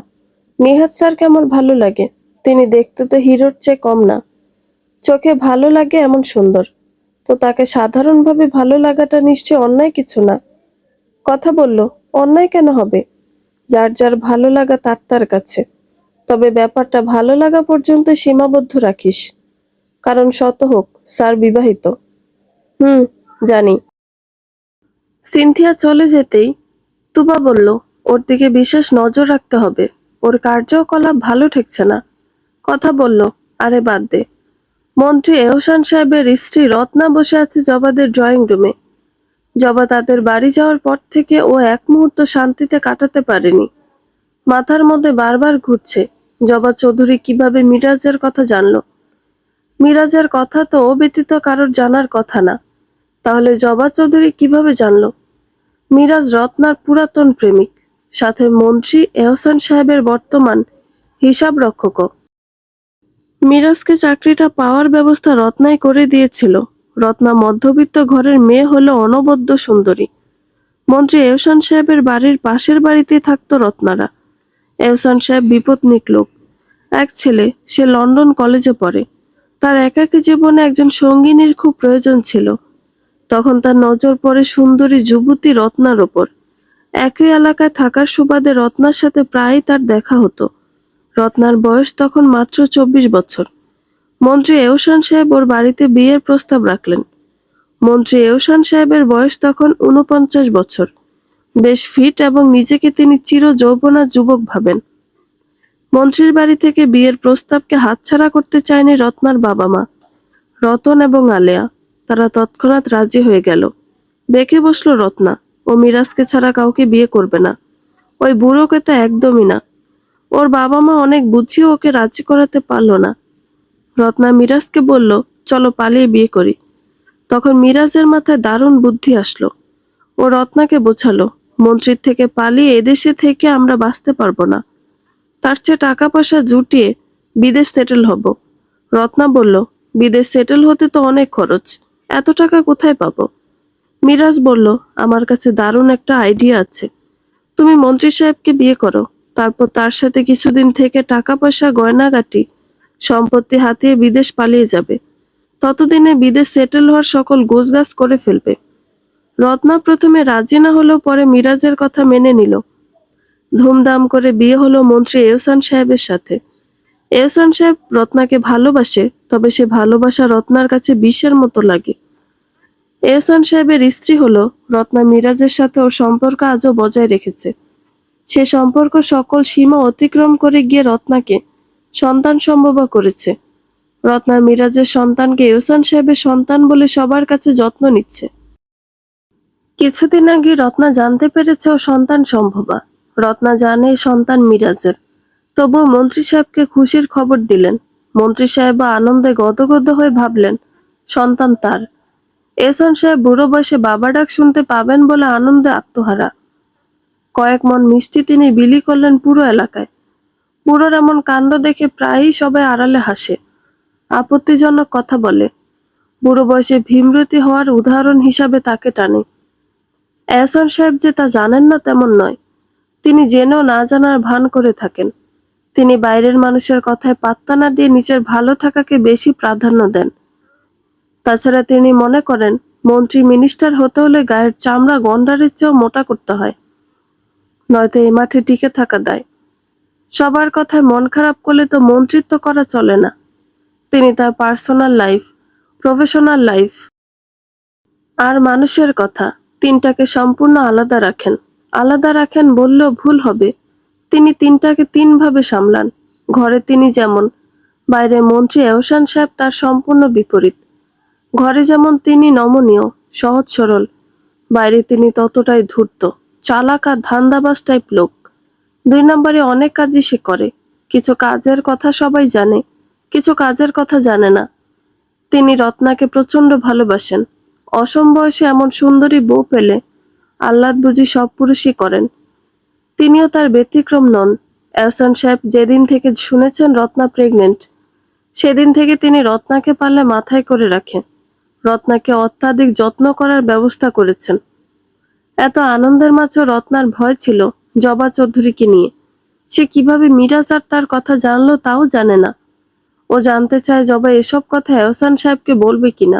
নিহাত স্যারকে আমার ভালো লাগে। তিনি দেখতে তো হিরোর চেয়ে কম না। চোখে ভালো লাগে এমন সুন্দর। তো তাকে সাধারণভাবে ভালো লাগাটা নিশ্চয় অন্যায় কিছু না। কথা বলল, অন্যায় কেন হবে? যার যার ভালো লাগা তার তার কাছে। তবে ব্যাপারটা ভালো লাগা পর্যন্ত সীমাবদ্ধ রাখিস। কারণ শত হোক, স্যার বিবাহিত। হুম, জানি। সিনথিয়া চলে যেতেই তুবা বলল, ওর দিকে বিশেষ নজর রাখতে হবে। ওর কার্যকলাপ ভালো ঠেকছে না। কথা বলল, আরে বাদ দে। মন্ত্রী এহসান সাহেবের স্ত্রী রত্না বসে আছে জবাদের ড্রয়িং রুমে। জবা তাদের বাড়ি যাওয়ার পর থেকে ও এক মুহূর্ত শান্তিতে কাটাতে পারেনি। মাথার মধ্যে বারবার ঘুরছে, জবা চৌধুরী কিভাবে মিরাজের কথা জানলো। মিরাজের কথা তো ও ব্যতীত কারোর জানার কথা না। তাহলে জবা চৌধুরী কিভাবে জানলো? মিরাজ রত্নার পুরাতন প্রেমিক, সাথে মন্ত্রী এহসান সাহেবের বর্তমান হিসাব রক্ষকও। মিরাজকে চাকরিটা পাওয়ার ব্যবস্থা রত্নাই করে দিয়েছিল। রত্না মধ্যবিত্ত ঘরের মেয়ে হলো অনবদ্য সুন্দরী। মন্ত্রী এহসান সাহেবের বাড়ির পাশের বাড়িতে থাকতো রত্নারা। এহসান সাহেব বিপত্নিক লোক। এক ছেলে, সে লন্ডন কলেজে পড়ে। তার একাকী জীবনে একজন সঙ্গিনীর খুব প্রয়োজন ছিল। তখন তার নজর পড়ে সুন্দরী যুবতী রত্নার ওপর। একই এলাকায় থাকার সুবাদে রত্নার সাথে প্রায়ই তার দেখা হতো। রত্নার বয়স তখন মাত্র 24 বছর। মন্ত্রী এহসান সাহেব ওর বাড়িতে বিয়ের প্রস্তাব রাখলেন। মন্ত্রী এহসান সাহেবের বয়স তখন 49 বছর। বেশ ফিট এবং নিজেকে তিনি চির যৌবনা যুবক ভাবেন। মন্ত্রীর বাড়ি থেকে বিয়ের প্রস্তাবকে হাতছাড়া করতে চায়নি রত্নার বাবা মা, রতন এবং আলেয়া। তারা তৎক্ষণাৎ রাজি হয়ে গেল। বেঁকে বসল রত্না, ও মিরাজকে ছাড়া কাউকে বিয়ে করবে না। ওই বুড়োকে তো একদমই না। ওর বাবা মা অনেক বুঝিয়ে ওকে রাজি করাতে পারল না। রত্না মিরাজকে বলল, চলো পালিয়ে বিয়ে করি। তখন মিরাজের মাথায় দারুণ বুদ্ধি আসলো। ও রত্নাকে বোঝালো, মন্ত্রীর থেকে পালিয়ে এদেশে থেকে আমরা বাঁচতে পারবো না। তার চেয়ে টাকা পয়সা জুটিয়ে বিদেশ সেটেল হব। রত্না বলল, বিদেশ সেটেল হতে তো অনেক খরচ, এত টাকা কোথায় পাবো? মিরাজ বলল, আমার কাছে দারুণ একটা আইডিয়া আছে। তুমি মন্ত্রী সাহেবকে বিয়ে করো, তারপর তার সাথে কিছুদিন থেকে টাকা পয়সা গয়নাগাটি সম্পত্তি হাতিয়ে বিদেশ পালিয়ে যাবে। ততদিনে বিদেশ সেটেল হওয়ার সকল গোছগাছ করে ফেলবে। রত্না প্রথমে রাজি না হলেও পরে মিরাজের কথা মেনে নিল। ধুমধাম করে বিয়ে হলো মন্ত্রী এহসান সাহেবের সাথে। এহসান সাহেব রত্নাকে ভালোবাসে, তবে সে ভালোবাসা রত্নার কাছে বিষের মতো লাগে। এহসান সাহেবের স্ত্রী হলো রত্না মিরাজের সাথে ওর সম্পর্ক আজও বজায় রেখেছে। সে সম্পর্ক সকল সীমা অতিক্রম করে গিয়ে রত্নাকে সন্তান সম্ভবা করেছে। রত্না মিরাজের সন্তানকে এহসান সাহেবের সন্তান বলে সবার কাছে যত্ন নিচ্ছে। কিছুদিন আগে রত্না জানতে পেরেছে ও সন্তান সম্ভবা। রত্না জানে সন্তান মিরাজের, তবুও মন্ত্রী সাহেবকে খুশির খবর দিলেন। মন্ত্রী সাহেব আনন্দে গদগদ হয়ে ভাবলেন, সন্তান তার। এহসান সাহেব বুড়ো বয়সে বাবা ডাক শুনতে পাবেন বলে আনন্দে আত্মহারা। কয়েক মণ মিষ্টি তিনি বিলি করলেন পুরো এলাকায়। বুড়োর এমন কাণ্ড দেখে প্রায়ই সবাই আড়ালে হাসে, আপত্তিজনক কথা বলে। বুড়ো বয়সে ভীমরতি হওয়ার উদাহরণ হিসাবে তাকে টানে। এহসান সাহেব যে তা জানেন না তেমন নয়। তিনি জেনেও না জানার ভান করে থাকেন। তিনি বাইরের মানুষের কথায় পাত্তা না দিয়ে নিজের ভালো থাকাকে বেশি প্রাধান্য দেন। তাছাড়া তিনি মনে করেন, মন্ত্রী মিনিস্টার হতে হলে গায়ের চামড়া গন্ডারের চেয়েও মোটা করতে হয়, নয়তো এই মাঠে টিকে থাকা দায়। সবার কথায় মন খারাপ করলে তো মন্ত্রিত্ব করা চলে না। তিনি তার পার্সোনাল লাইফ, প্রফেশনাল লাইফ আর মানুষের কথা, তিনটাকে সম্পূর্ণ আলাদা রাখেন। আলাদা রাখেন বললেও ভুল হবে। তিনি তিনটাকে তিনভাবে সামলান। ঘরে তিনি যেমন, বাইরে মন্ত্রী এহসান সাহেব তার সম্পূর্ণ বিপরীত। ঘরে যেমন তিনি নমনীয়, সহজ সরল, বাইরে তিনি ততটাই ধূর্ত, চালাক আর ধান্দাবাজ টাইপ লোক। 2 নম্বরে অনেক কাজই সে করে। কিছু কাজের কথা সবাই জানে, কিছু কাজের কথা জানে না। তিনি রত্নাকে প্রচন্ড ভালোবাসেন। অসম বয়সে এমন সুন্দরী বউ পেলে আহ্লাদ বুঝি সব পুরুষই করেন। তিনিও তার ব্যতিক্রম নন। এহসান সাহেব যেদিন থেকে শুনেছেন রত্না প্রেগনেন্ট, সেদিন থেকে তিনি রত্নাকে পারলে মাথায় করে রাখেন। রত্নাকে অত্যাধিক যত্ন করার ব্যবস্থা করেছেন। এত আনন্দের মাঝেও রত্নার ভয় ছিল জবা চৌধুরীকে নিয়ে। সে কিভাবে মিরাজ আর তার কথা জানলো তাও জানে না। ও জানতে চায় জবা এসব কথা এহসান সাহেবকে বলবে কিনা।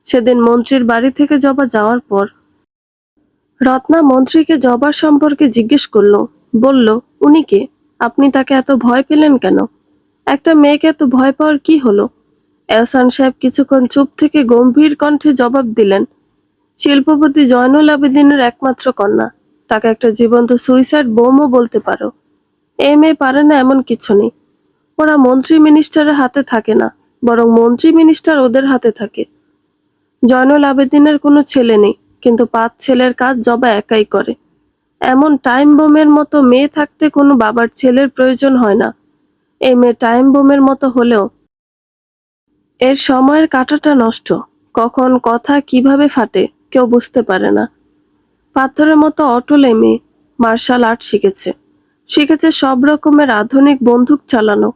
সেদিন মন্ত্রীর বাড়ি থেকে জবা যাওয়ার পর রত্না মন্ত্রীকে জবার সম্পর্কে জিজ্ঞেস করলো। বলল, উনি কে? আপনি তাকে এত ভয় পেলেন কেন? একটা মেয়েকে এত ভয় পাওয়ার কি হলো? এহসান সাহেব কিছুক্ষণ চুপ থেকে গম্ভীর কণ্ঠে জবাব দিলেন, শিল্পপতি জয়নুল আবেদিনের একমাত্র কন্যা। তাকে একটা জীবন্ত সুইসাইড বোমও বলতে পারো। এই মেয়ে পারে না এমন কিছু নেই। ওরা মন্ত্রী মিনিস্টারের হাতে থাকে না, বরং মন্ত্রী মিনিস্টার ওদের হাতে থাকে। জয়নুল আবেদিনের কোনো ছেলে নেই, কিন্তু 5 ছেলের কাজ জবা একাই করে। এমন টাইম বোমের মতো মেয়ে থাকতে কোনো বাবার ছেলের প্রয়োজন হয় না। এই মেয়ে টাইম বোমের মতো হলেও এর সময়ের কাঁটাটা নষ্ট। কখন কথা কিভাবে ফাটে কেউ বুঝতে পারে না। পাথরের মতো অটল এই মেয়ে। মার্শাল আর্ট শিখেছে। শিখেছে সব রকমের আধুনিক বন্দুক চালানো।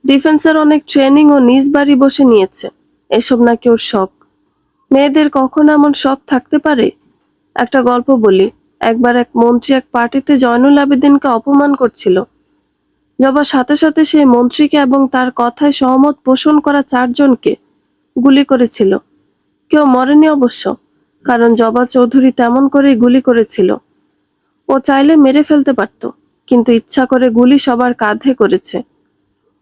ডিফেন্সের অনেক ট্রেনিং ও নিজ বাড়ি বসে নিয়েছে। এসব নাকি ওর শখ। মেয়েদের কখন এমন শখ থাকতে পারে? একটা গল্প বলি। একবার এক মন্ত্রী এক পার্টিতে জয়নুল আবেদিনকে অপমান করছিল। জবা সাথে সাথে সেই মন্ত্রীকে এবং তার কথায় সহমত পোষণ করা 4 জনকে গুলি করেছিল। কেউ মরেনি অবশ্য, কারণ জবা চৌধুরী তেমন করেই গুলি করেছিল। ও চাইলে মেরে ফেলতে পারত, কিন্তু ইচ্ছা করে গুলি সবার কাঁধে করেছে।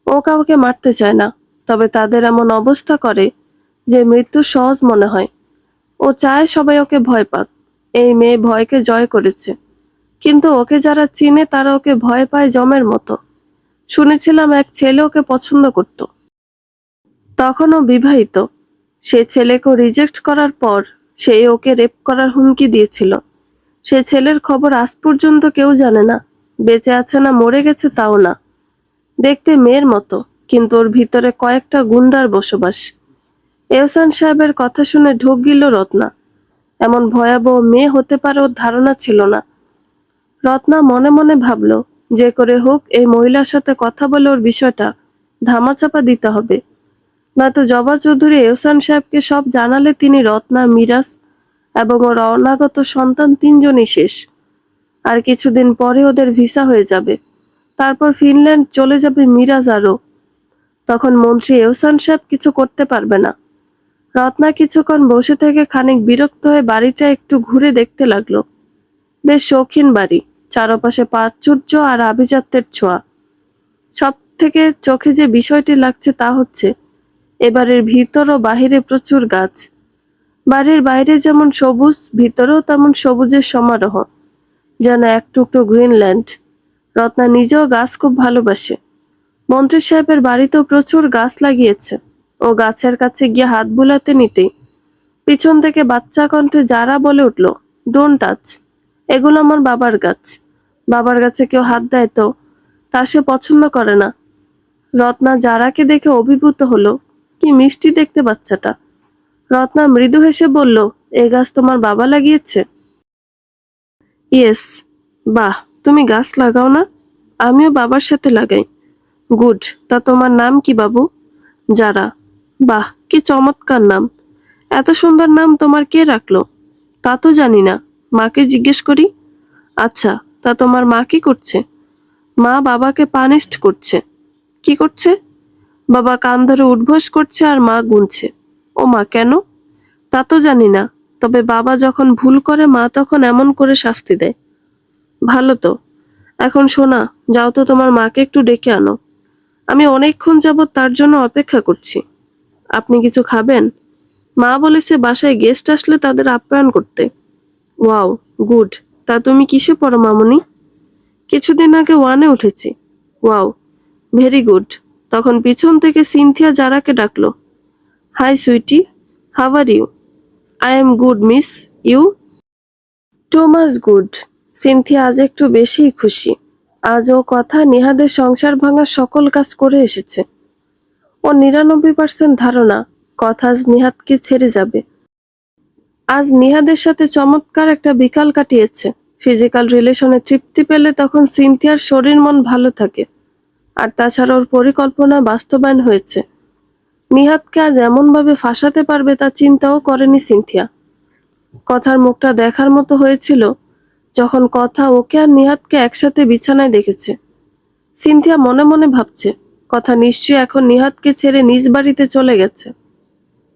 ও কাউকে মারতে চায় না, তবে তাদের এমন অবস্থা করে যে মৃত্যু সহজ মনে হয়। ও চায় সবাই ওকে ভয় পাক। এই মেয়ে ভয়কে জয় করেছে, কিন্তু ওকে যারা চিনে তারা ওকে ভয় পায় জমের মতো। শুনেছিলাম এক ছেলে ওকে পছন্দ করত। তখনও বিবাহিত। সে ছেলেকে রিজেক্ট করার পর সে ওকে রেপ করার হুমকি দিয়েছিল। সে ছেলের খবর আজ পর্যন্ত কেউ জানে না। বেঁচে আছে না মরে গেছে তাও না। দেখতে মেয়ের মতো, কিন্তু ওর ভিতরে কয়েকটা গুন্ডার বসবাস। এহসান সাহেবের কথা শুনে ঢোক গিলল রত্না। এমন ভয়াবহ মেয়ে হতে পারে ওর ধারণা ছিল না। রত্না মনে মনে ভাবল, যে করে হোক এই মহিলার সাথে কথা বলে ওর বিষয়টা ধামাচাপা দিতে হবে। নয়তো জবা চৌধুরী এহসান সাহেবকে সব জানালে তিনি, রত্না, মিরাজ এবং ওর অনাগত সন্তান 3 জনই শেষ। আর কিছুদিন পরে ওদের ভিসা হয়ে যাবে। তারপর ফিনল্যান্ড চলে যাবে মিরাজ আরও। তখন মন্ত্রী এহসান সাহেব কিছু করতে পারবে না। রত্না কিছুক্ষণ বসে থেকে খানিক বিরক্ত হয়ে বাড়িটা একটু ঘুরে দেখতে লাগলো। বেশ শৌখিন বাড়ি, চারপাশে প্রাচুর্য আর আভিজাত্যের ছোঁয়া। সব থেকে চোখে যে বিষয়টি লাগছে তা হচ্ছে এবারের ভিতর ও বাহিরে প্রচুর গাছ। বাড়ির বাইরে যেমন সবুজ, ভিতরেও তেমন সবুজের সমারোহ, যেন এক টুকরো গ্রিনল্যান্ড। রত্না নিজেও গাছ খুব ভালোবাসে। মন্ত্রী সাহেবের বাড়িতেও প্রচুর গাছ লাগিয়েছে। ও গাছের কাছে গিয়ে হাত বুলাতে নিতেই পিছন থেকে বাচ্চা কণ্ঠে যারা বলে উঠল, ডোন্ট টাচ, এগুলো আমার বাবার গাছ। বাবার গাছে কেউ হাত দেয় তো তা সে পছন্দ করে না। রত্না যারাকে দেখে অভিভূত হলো। কি মিষ্টি দেখতে বাচ্চাটা। রত্না মৃদু হেসে বলল, এই গাছ তোমার বাবা লাগিয়েছে? ইয়েস। বাহ, তুমি গাছ লাগাও না? আমিও বাবার সাথে লাগাই। গুড। তা তোমার নাম কি বাবু? যারা। বাহ, কি চমৎকার নাম। এত সুন্দর নাম তোমার কে রাখলো? তা তো জানি না, মাকে জিজ্ঞেস করি। আচ্ছা, তা তোমার মা কি করছে? মা বাবাকে পানিশড করছে। কি করছে? বাবা কান ধরে উঠবোস করছে আর মা গুনছে। ও মা, কেন? তা তো জানি না, তবে বাবা যখন ভুল করে মা তখন এমন করে শাস্তি দেয়। ভালো তো। এখন শোনা, যাও তো তোমার মাকে একটু ডেকে আনো। আমি অনেকক্ষণ যাবৎ তার জন্য অপেক্ষা করছি। আপনি কিছু খাবেন? মা বলেছে বাসায় গেস্ট আসলে তাদের আপ্যায়ন করতে। Wow, good. তা তুমি কিসে পড়ো মামুনি? কিছুদিন আগে 1-এ উঠেছি। Wow, very good. তখন পিছন থেকে সিনথিয়া যারাকে ডাকলো, hi sweetie, how are you? I am good miss, you? Too much good. Cynthia আজ একটু বেশিই খুশি। আজ ও কথা নিহাদের সংসার ভাঙার সকল কাজ করে এসেছে। ও 99% ধারণা কথা আজ নিহাদকে ছেড়ে যাবে। আজ নিহাদের সাথে চমৎকার একটা বিকাল কাটিয়েছে। ফিজিক্যাল রিলেশনে তৃপ্তি পেলে তখন সিনথিয়ার শরীর মন ভালো থাকে। আর তাছাড়া ওর পরিকল্পনা বাস্তবায়ন হয়েছে। নিহাতকে আজ এমনভাবে ফাঁসাতে পারবে তা চিন্তাও করেনি সিনথিয়া। কথার মুখটা দেখার মতো হয়েছিল যখন কথা ওকে আর নিহাতকে একসাথে বিছানায় দেখেছে। সিনথিয়া মনে মনে ভাবছে, কথা নিশ্চয়ই এখন নিহাতকে ছেড়ে নিজ বাড়িতে চলে গেছে।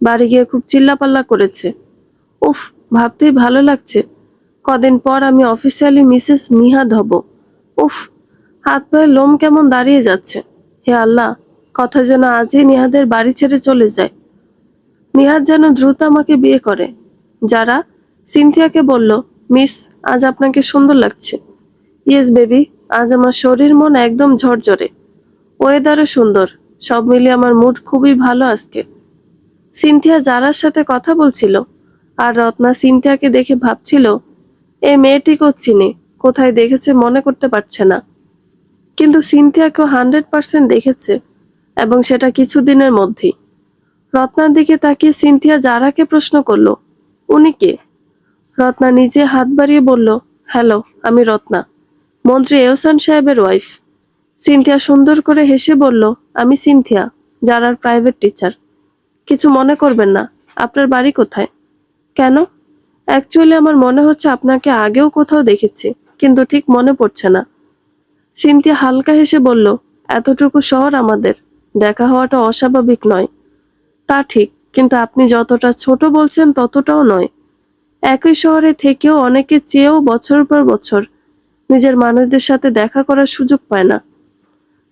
বাড়ি গিয়ে খুব চিল্লাপাল্লা করেছে। উফ, ভাবতেই ভালো লাগছে কদিন পর আমি অফিসিয়ালি মিসেস নিহাত হব। উফ, হাত পায়ের লোম কেমন দাঁড়িয়ে যাচ্ছে। হে আল্লাহ, কথা যেন আজই নিহাদের বাড়ি ছেড়ে চলে যায়। নিহাত যেন দ্রুত আমাকে বিয়ে করে। যারা সিনথিয়াকে বলল, মিস, আজ আপনাকে সুন্দর লাগছে। ইয়েস বেবি, আজ আমার শরীর মন একদম ঝরঝরে। ওয়েদারও সুন্দর, সব মিলিয়ে আমার মুড খুবই ভালো আজকে। সিনথিয়া যারার সাথে কথা বলছিল আর রত্না সিনথিয়াকে দেখে ভাবছিল, এই মেয়েটি চিনে, কোথায় দেখেছে মনে করতে পারছে না। কিন্তু সিনথিয়াকেও 100% দেখেছে, এবং সেটা কিছুদিনের মধ্যেই। রত্নার দিকে তাকিয়ে সিনথিয়া যারাকে প্রশ্ন করল, উনি কে? রত্না নিজে হাত বাড়িয়ে বলল, হ্যালো, আমি রত্না, মন্ত্রী এহসান সাহেবের ওয়াইফ। সিনথিয়া সুন্দর করে হেসে বলল, আমি সিনথিয়া, যারার প্রাইভেট টিচার। কিছু মনে করবেন না, আপনার বাড়ি কোথায়? কেন? অ্যাকচুয়ালি আমার মনে হচ্ছে আপনাকে আগেও কোথাও দেখেছি, কিন্তু ঠিক মনে পড়ছে না। সিনথিয়া হালকা হেসে বলল, এতটুকু শহর আমাদের, দেখা হওয়াটা অস্বাভাবিক নয়। তা ঠিক, কিন্তু আপনি যতটা ছোট বলছেন ততটাও নয়। একই শহরে থেকেও অনেকে চেয়েও বছর পর বছর নিজের মানুষদের সাথে দেখা করার সুযোগ পায় না।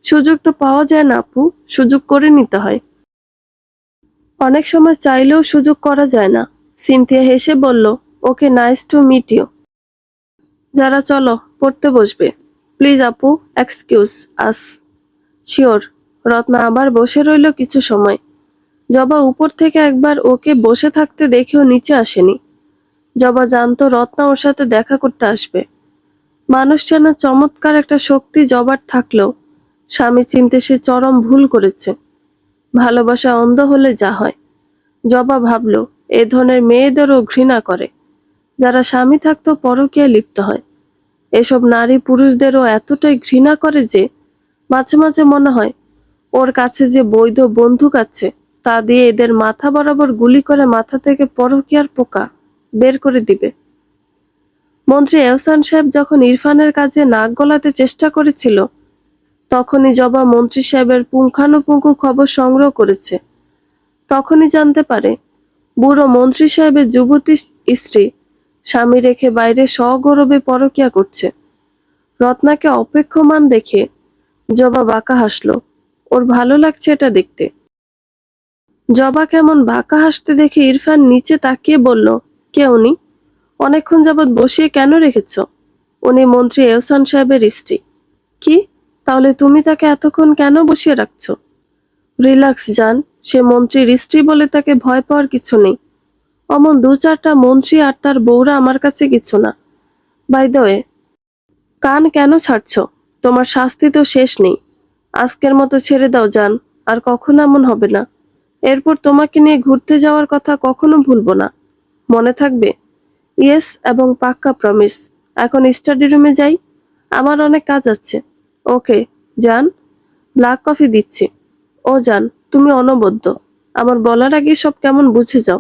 সুযোগ তো পাওয়া যায় না আপু, সুযোগ করে নিতে হয়। অনেক সময় চাইলেও সুযোগ করা যায় না। সিনথিয়া হেসে বলল, ওকে, নাইস টু মিট ইউ। যারা চলো, পড়তে বসবে। প্লিজ আপু, এক্সকিউজ আস। শিওর। রত্না আবার বসে রইল কিছু সময়। জবা উপর থেকে একবার ওকে বসে থাকতে দেখেও নিচে আসেনি। জবা জানতো রত্না ওর সাথে দেখা করতে আসবে। মানুষ চেনা চমৎকার একটা শক্তি জবার থাকলেও স্বামী চিনতে সে চরম ভুল করেছে। ভালোবাসা অন্ধ হলে যা হয়। জবা ভাবল, এ ধরনের মেয়েদেরও ঘৃণা করে যারা স্বামী থাকতেও পরকীয়ায় লিপ্ত হয়। এসব নারী পুরুষদেরও এতটাই ঘৃণা করে যে মাঝে মাঝে মনে হয় ওর কাছে যে বৈধ বন্দুক আছে তা দিয়ে এদের মাথা বরাবর গুলি করে মাথা থেকে পরকীয়ার পোকা বের করে দিবে। মন্ত্রী এহসান সাহেব যখন ইরফানের কাজে নাক গলাতে চেষ্টা করেছিল, তখনই জবা মন্ত্রী সাহেবের পুঙ্খানুপুঙ্খ খবর সংগ্রহ করেছে। তখনই জানতে পারে বুড়ো মন্ত্রী সাহেবের যুবতী স্ত্রী স্বামী রেখে বাইরে সগৌরবে পরকীয়া করছে। রত্নাকে অপেক্ষমান দেখে জবা বাঁকা হাসলো। ওর ভালো লাগছে এটা দেখতে। জবা কেমন বাঁকা হাসতে দেখে ইরফান নিচে তাকিয়ে বলল, কে উনি? অনেকক্ষণ যাবৎ বসিয়ে কেন রেখেছ? উনি মন্ত্রী এহসান সাহেবের স্ত্রী। কি? তাহলে তুমি তাকে এতক্ষণ কেন বসিয়ে রাখছো? রিল্যাক্স জান, সে মন্ত্রীর স্ত্রী বলে তাকে ভয় পাওয়ার কিছু নেই। অমন 2-4টা মন্ত্রী আর তার বউরা আমার কাছে কিছু না। বাই দ্য ওয়ে, কান কেন ছাড়ছ? তোমার শাস্তি তো শেষ নেই। আজকের মতো ছেড়ে দাও জান, আর কখনো এমন হবে না। এরপর তোমাকে নিয়ে ঘুরতে যাওয়ার কথা কখনো ভুলবো না, মনে থাকবে? ইয়েস, এবং পাক্কা প্রমিস। এখন স্টাডি রুমে যাই, আমার অনেক কাজ আছে। ওকে জান, ব্ল্যাক কফি দিচ্ছি। ও জান, তুমি অনবদ্য। আমার বলার আগে সব কেমন বুঝে যাও।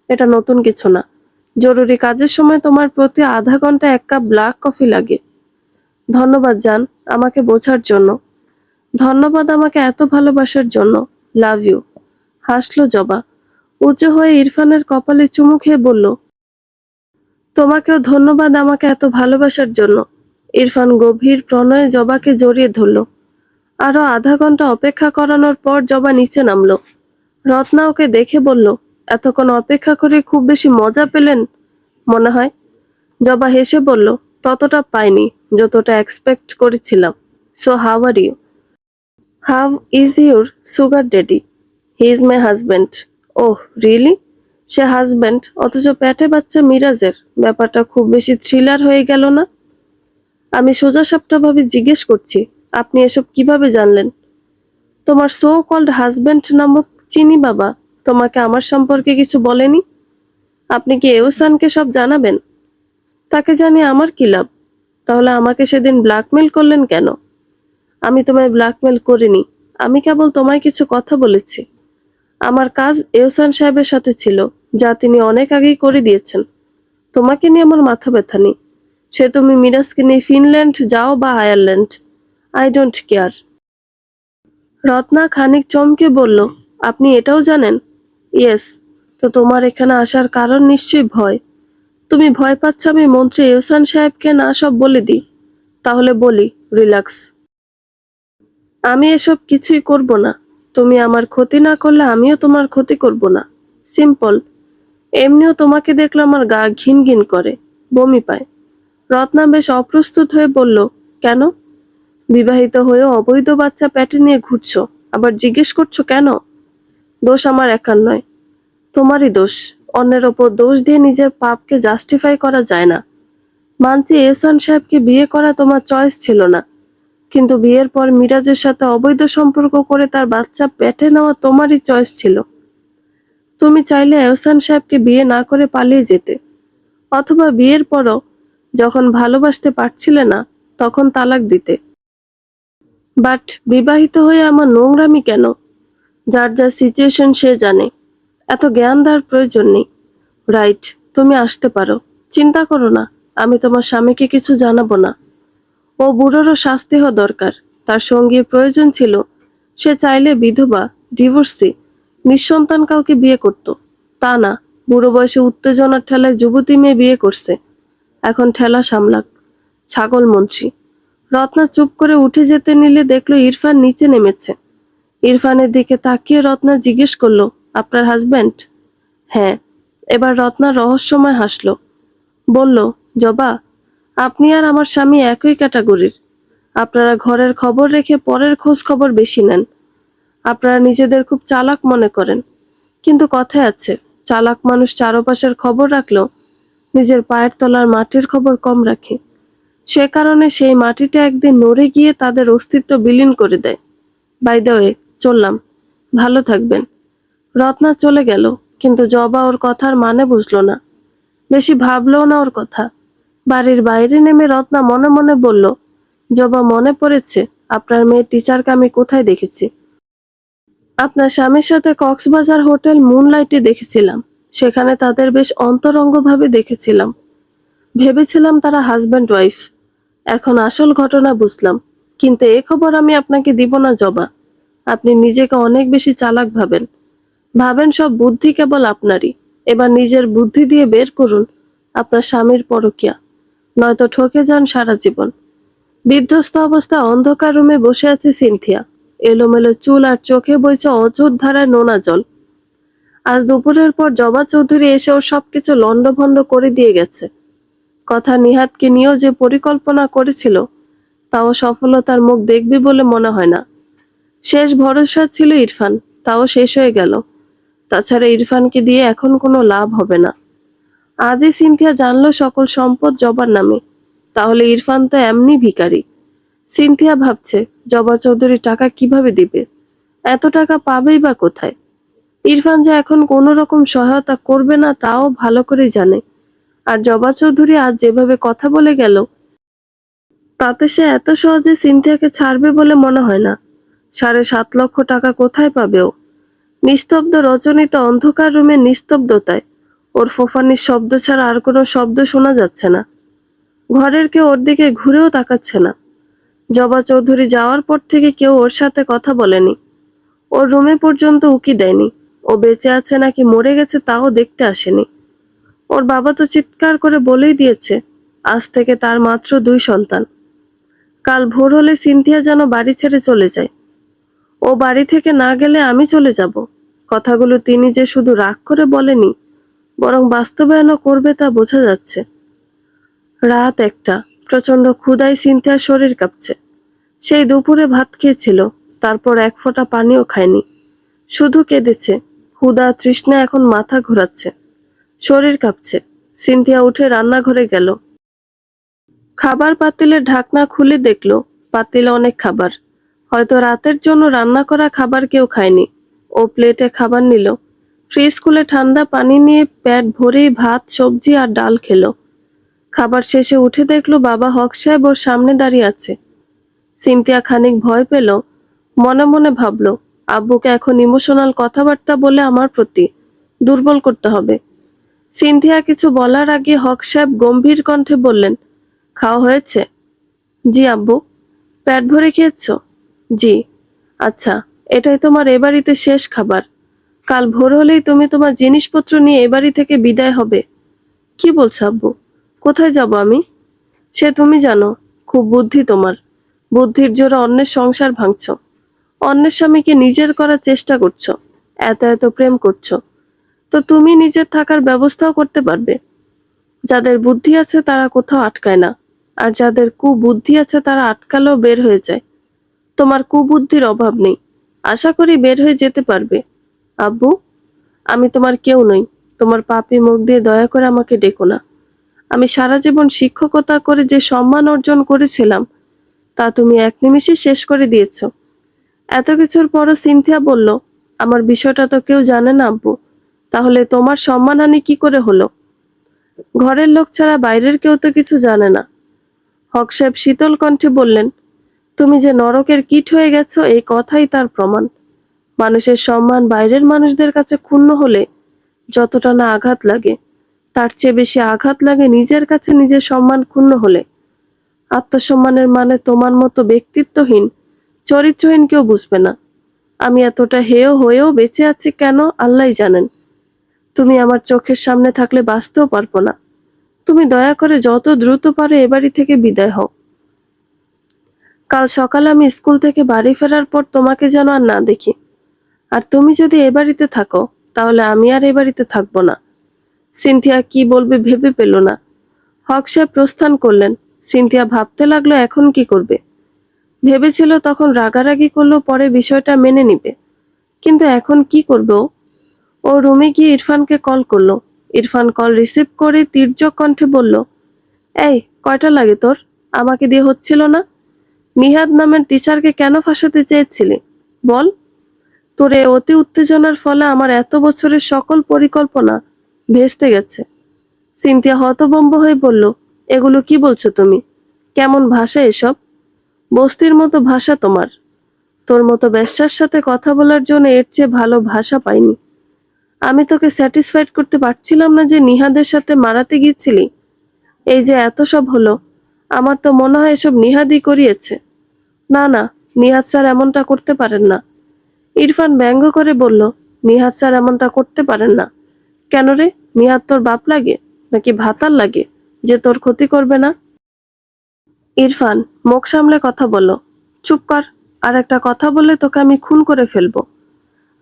এটা নতুন কিছু না। জরুরি কাজের সময় তোমার প্রতি আধা ঘন্টা 1 কাপ ব্ল্যাক কফি লাগে। ধন্যবাদ জান, আমাকে বোঝার জন্য। ধন্যবাদ আমাকে এত ভালোবাসার জন্য। Love you. হাসলো জবা। উঁচু হয়ে ইরফানের কপালে চুমু খেয়ে বলল, তোমাকেও ধন্যবাদ আমাকে এত ভালোবাসার জন্য। ইরফান গভীর প্রণয়ে জবাকে জড়িয়ে ধরল। আরো আধা ঘন্টা অপেক্ষা করানোর পর জবা নিচে নামলো। রত্না ওকে দেখে বলল, এতক্ষণ অপেক্ষা করে খুব বেশি মজা পেলেন মনে হয়। জবা হেসে বলল, ততটা পাইনি যতটা এক্সপেক্ট করেছিলাম। So how are you? How is your sugar daddy? He is my husband. Oh really? সে হাজব্যান্ড, অথচ পেটে বাচ্চা মিরাজের। ব্যাপারটা খুব বেশি থ্রিলার হয়ে গেল না? আমি সোজাসাপটাভাবে জিজ্ঞেস করছি, আপনি এসব কিভাবে জানলেন? তোমার সো কল্ড হাজব্যান্ড নামক চিনি বাবা তোমাকে আমার সম্পর্কে কিছু বলেনি? আপনি কি এহসানকে সব জানাবেন? তাকে জানিয়ে আমার কি লাভ? তাহলে আমাকে সেদিন ব্ল্যাকমেল করলেন কেন? আমি তোমায় ব্ল্যাকমেল করিনি। আমি কেবল তোমায় কিছু কথা বলেছি। আমার কাজ এহসান সাহেবের সাথে ছিল, যা তিনি অনেক আগেই করে দিয়েছেন। তোমাকে নিয়ে আমার মাথা ব্যথা নেই। সে তুমি মিরাজকে নিয়ে ফিনল্যান্ড যাও বা Ireland, I don't care. Ratna খানিক চমকে বলল, আপনি এটাও জানেন? ইয়েস। তো তোমার এখানে আসার কারণ নিশ্চয়ই ভয়। তুমি ভয় পাচ্ছ আমি মন্ত্রী এহসান সাহেবকে না সব বলে দিই? তাহলে বলি, রিল্যাক্স। আমি এসব কিছুই করব না। তুমি আমার ক্ষতি না করলে আমিও তোমার ক্ষতি করব না। সিম্পল। এমনিও তোমাকে দেখলে আমার গা ঘিন ঘিন করে, বমি পায়। রত্না বেশ অপ্রস্তুত হয়ে বলল, কেন? বিবাহিত হয়েও অবৈধ বাচ্চা পেটে নিয়ে ঘুরছো, আবার জিজ্ঞেস করছো কেন? দোষ আমার একার নয়, তোমারই দোষ। অন্যের ওপর দোষ দিয়ে নিজের পাপকে জাস্টিফাই করা যায় না। মানছি এহসান সাহেবকে বিয়ে করা তোমার চয়েস ছিল না, কিন্তু বিয়ের পর মিরাজের সাথে অবৈধ সম্পর্ক করে তার বাচ্চা পেটে নেওয়া তোমারই চয়েস ছিল। তুমি চাইলে এহসান সাহেবকে বিয়ে না করে পালিয়ে যেতে, অথবা বিয়ের পরও যখন ভালোবাসতে পারছিলে না তখন তালাক দিতে। বাট বিবাহিত হয়ে আমার নোংরামি কেন? যার যা সিচুয়েশন সে জানে। এত জ্ঞান দেওয়ার প্রয়োজন নেই। রাইট, তুমি আসতে পারো। চিন্তা করো না, আমি তোমার স্বামীকে কিছু জানাবো না। ও বুড়োরও শাস্তি হওয়া দরকার। তার সঙ্গীর প্রয়োজন ছিল। সে চাইলে বিধবা, ডিভোর্সি, নিঃসন্তান কাউকে বিয়ে করত। তা না, বুড়ো বয়সে উত্তেজনার ঠেলায় যুবতী মেয়ে বিয়ে করছে। এখন ঠেলা সামলাক, ছাগল মন্ত্রী। রত্না চুপ করে উঠে যেতে নিলে দেখলো ইরফান নিচে নেমেছে। ইরফানের দিকে তাকিয়ে রত্না জিজ্ঞেস করলো, আপনার হাজবেন্ড? হ্যাঁ। এবার রত্না রহস্যময় হাসলো। বলল, জবা, আপনি আর আমার স্বামী একই ক্যাটাগরির। আপনারা ঘরের খবর রেখে পরের খোঁজ খবর বেশি নেন। আপনারা নিজেদের খুব চালাক মনে করেন, কিন্তু কথায় আছে, চালাক মানুষ চারপাশের খবর রাখলেও নিজের পায়ের তলার মাটির খবর কম রাখে। সে কারণে সেই মাটিটা একদিন নড়ে গিয়ে তাদের অস্তিত্ব বিলীন করে দেয়। বাই দ্য ওয়ে, চললাম। ভালো থাকবেন। রত্না চলে গেল, কিন্তু জবা ওর কথার মানে বুঝলো না। বেশি ভাবলেও না ওর কথা। বাড়ির বাইরে নেমে রত্না মনে মনে বলল, জবা, মনে পড়েছে আপনার মেয়ের টিচারকে আমি কোথায় দেখেছি? আপনার স্বামীর সাথে কক্সবাজার হোটেল মুনলাইটে দেখেছিলাম। সেখানে তাদের বেশ অন্তরঙ্গভাবে দেখেছিলাম। ভেবেছিলাম তারা হাজব্যান্ড ওয়াইফ। এখন আসল ঘটনা বুঝলাম। কিন্তু এ খবর আমি আপনাকে দিব না জবা। আপনি নিজেকে অনেক বেশি চালাক ভাবেন। ভাবেন সব বুদ্ধি কেবল আপনারই। এবার নিজের বুদ্ধি দিয়ে বের করুন আপনার স্বামীর পরকীয়া, নয়তো ঠকে যান সারা জীবন। বিধ্বস্ত অবস্থায় অন্ধকার রুমে বসে আছে সিনথিয়া। এলোমেলো চুল আর চোখে বইছে অঝোর ধারায় নোনা জল। আজ দুপুরের পর জবা চৌধুরী এসে ওর সবকিছু লন্ডভন্ড করে দিয়ে গেছে। কথা নিহাতকে নিয়েও যে পরিকল্পনা করেছিল, তাও সফলতার মুখ দেখবে বলে মনে হয় না। শেষ ভরসা ছিল ইরফান, তাও শেষ হয়ে গেল। তাছাড়া ইরফানকে দিয়ে এখন কোনো লাভ হবে না। আজই সিনথিয়া জানলো সকল সম্পদ জবার নামে। তাহলে ইরফান তো এমনি ভিখারি। সিনথিয়া ভাবছে, জবা চৌধুরী টাকা কিভাবে দিবে? এত টাকা পাবেই বা কোথায়? ইরফান যে এখন কোনো রকম সহায়তা করবে না তাও ভালো করে জানে। আর জবা চৌধুরী আজ যেভাবে কথা বলে গেল, তাতে সে এত সহজে সিনথিয়াকে ছাড়বে বলে মনে হয় না। 7.5 লক্ষ টাকা কোথায় পাবে ও? নিস্তব্ধ রজনীতে অন্ধকার রুমের নিস্তব্ধতায় ওর ফোফানির শব্দ ছাড়া আর কোনো শব্দ শোনা যাচ্ছে না। ঘরের কেউ ওর দিকে ঘুরেও তাকাচ্ছে না। জবা চৌধুরী যাওয়ার পর থেকে কেউ ওর সাথে কথা বলেনি। ওর রুমে পর্যন্ত উকি দেয়নি। ও বেঁচে আছে নাকি মরে গেছে তাও দেখতে আসেনি। ওর বাবা তো চিৎকার করে বলেই দিয়েছে, আজ থেকে তার মাত্র 2 সন্তান। কাল ভোর হলে সিনথিয়া যেন বাড়ি ছেড়ে চলে যায়। ও বাড়ি থেকে না গেলে আমি চলে যাব। কথাগুলো তিনি যে শুধু রাগ করে বলেনি, বরং বাস্তবায়নও করবে তা বোঝা যাচ্ছে। রাত 1টা। প্রচন্ড ক্ষুধায় সিনথিয়ার শরীর কাঁপছে। সেই দুপুরে ভাত খেয়েছিল, তারপর এক ফোঁটা পানিও খায়নি। শুধু কেঁদেছে। ক্ষুধা তৃষ্ণা এখন মাথা ঘোরাচ্ছে, শরীর কাঁপছে। সিনথিয়া উঠে রান্নাঘরে গেল। খাবার পাতিলের ঢাকনা খুলে দেখলো পাতিলে অনেক খাবার। হয়তো রাতের জন্য রান্না করা খাবার কেউ খায়নি। ও প্লেটে খাবার নিল। ফ্রিজ খুলে ঠান্ডা পানি নিয়ে পেট ভরেই ভাত, সবজি আর ডাল খেলো। খাবার শেষে উঠে দেখলো বাবা হক সাহেব ওর সামনে দাঁড়িয়ে আছে। সিনথিয়া খানিক ভয় পেল, মনে মনে ভাবলো আব্বুকে এখন ইমোশনাল কথাবার্তা বলে আমার প্রতি দুর্বল করতে হবে। সিনথিয়া কিছু বলার আগে হক সাহেব গম্ভীর কণ্ঠে বললেন, খাওয়া হয়েছে? জি আব্বু। পেট ভরে খেয়েছো? জি। আচ্ছা, এটাই তোমার এ বাড়িতে শেষ খাবার। কাল ভোর হলেই তুমি তোমার জিনিসপত্র নিয়ে এ বাড়ি থেকে বিদায় হবে। কি বলছো আব্বু? কোথায় যাব আমি? সে তুমি জানো। খুব বুদ্ধি তোমার। বুদ্ধির জোরে অন্যের সংসার ভাঙছো, অন্যের স্বামীকে নিজের করার চেষ্টা করছো, এত এত প্রেম করছো, তো তুমি নিজের থাকার ব্যবস্থাও করতে পারবে। যাদের বুদ্ধি আছে তারা কোথাও আটকায় না, আর যাদের কুবুদ্ধি আছে তারা আটকালেও বের হয়ে যায়। তোমার কুবুদ্ধির অভাব নেই, আশা করি বের হয়ে যেতে পারবে। আব্বু, আমি তোমার কেউ নই। তোমার পাপী মুখ দিয়ে দয়া করে আমাকে ডেকো না। আমি সারা জীবন শিক্ষকতা করে যে সম্মান অর্জন করেছিলাম তা তুমি এক নিমিষে শেষ করে দিয়েছ। এত কিছুর পরও সিনথিয়া বলল, আমার বিষয়টা তো কেউ জানে না আব্বু। তাহলে তোমার সম্মানহানি কি করে হলো? ঘরের লোক ছাড়া বাইরের কেউ তো কিছু জানে না। হক সাহেব শীতল কণ্ঠে বললেন, তুমি যে নরকের কীট হয়ে গেছো এই কথাই তার প্রমাণ। মানুষের সম্মান বাইরের মানুষদের কাছে ক্ষুণ্ণ হলে যতটা না আঘাত লাগে, তার চেয়ে বেশি আঘাত লাগে নিজের কাছে নিজের সম্মান ক্ষুণ্ণ হলে। আত্মসম্মানের মানে তোমার মতো ব্যক্তিত্বহীন, চরিত্রহীন কেউ বুঝবে না। আমি এতটা হেয় হয়েও বেঁচে আছি কেন আল্লাহই জানেন। তুমি আমার চোখের সামনে থাকলে বাঁচতেও পারবো না। তুমি দয়া করে যত দ্রুত পারো এ বাড়ি থেকে বিদায় হও। কাল সকালে আমি স্কুল থেকে বাড়ি ফেরার পর তোমাকে যেন আর না দেখি। আর তুমি যদি এ বাড়িতে থাকো তাহলে আমি আর এ বাড়িতে থাকবো না। সিনথিয়া কি বলবে ভেবে পেল না। হক সাহেব প্রস্থান করলেন। সিনথিয়া ভাবতে লাগলো এখন কি করবে। ভেবেছিল তখন রাগারাগি করলো, পরে বিষয়টা মেনে নিবে, কিন্তু এখন কি করবে ও? ও রুমে গিয়ে ইরফানকে কল করলো। ইরফান কল রিসিভ করে তীর্যক কণ্ঠে বলল, এই কয়টা লাগে তোর? আমাকে দিয়ে হচ্ছিল না? নিহাদ নামের টিচারকে কেন ফাঁসাতে চেয়েছিলি বল? তোর এই অতি উত্তেজনার ফলে আমার এত বছরের সকল পরিকল্পনা ভেস্তে গেছে। সিনথিয়া হতভম্ব হয়ে বলল, এগুলো কি বলছো তুমি? কেমন ভাষা এসব? বস্তির মতো ভাষা তোমার। তোর মতো বেশ্যার সাথে কথা বলার জন্য এর চেয়ে ভালো ভাষা পাইনি। আমি তোকে স্যাটিসফাইড করতে পারছিলাম না যে নিহাদের সাথে মারাতে গিয়েছিলি। এই যে এত সব হলো, আমার তো মনে হয় এসব নিহাদই করিয়েছে। না না, নিহাদ স্যার এমনটা করতে পারেন না। ইরফান ব্যঙ্গ করে বলল, নিহাদ স্যার এমনটা করতে পারেন না কেন রে? নিহাদ তোর বাপ লাগে নাকি ভাতার লাগে যে তোর ক্ষতি করবে না? ইরফান, মুখ সামলে কথা বলো। চুপ কর। আর একটা কথা বললে তোকে আমি খুন করে ফেলবো।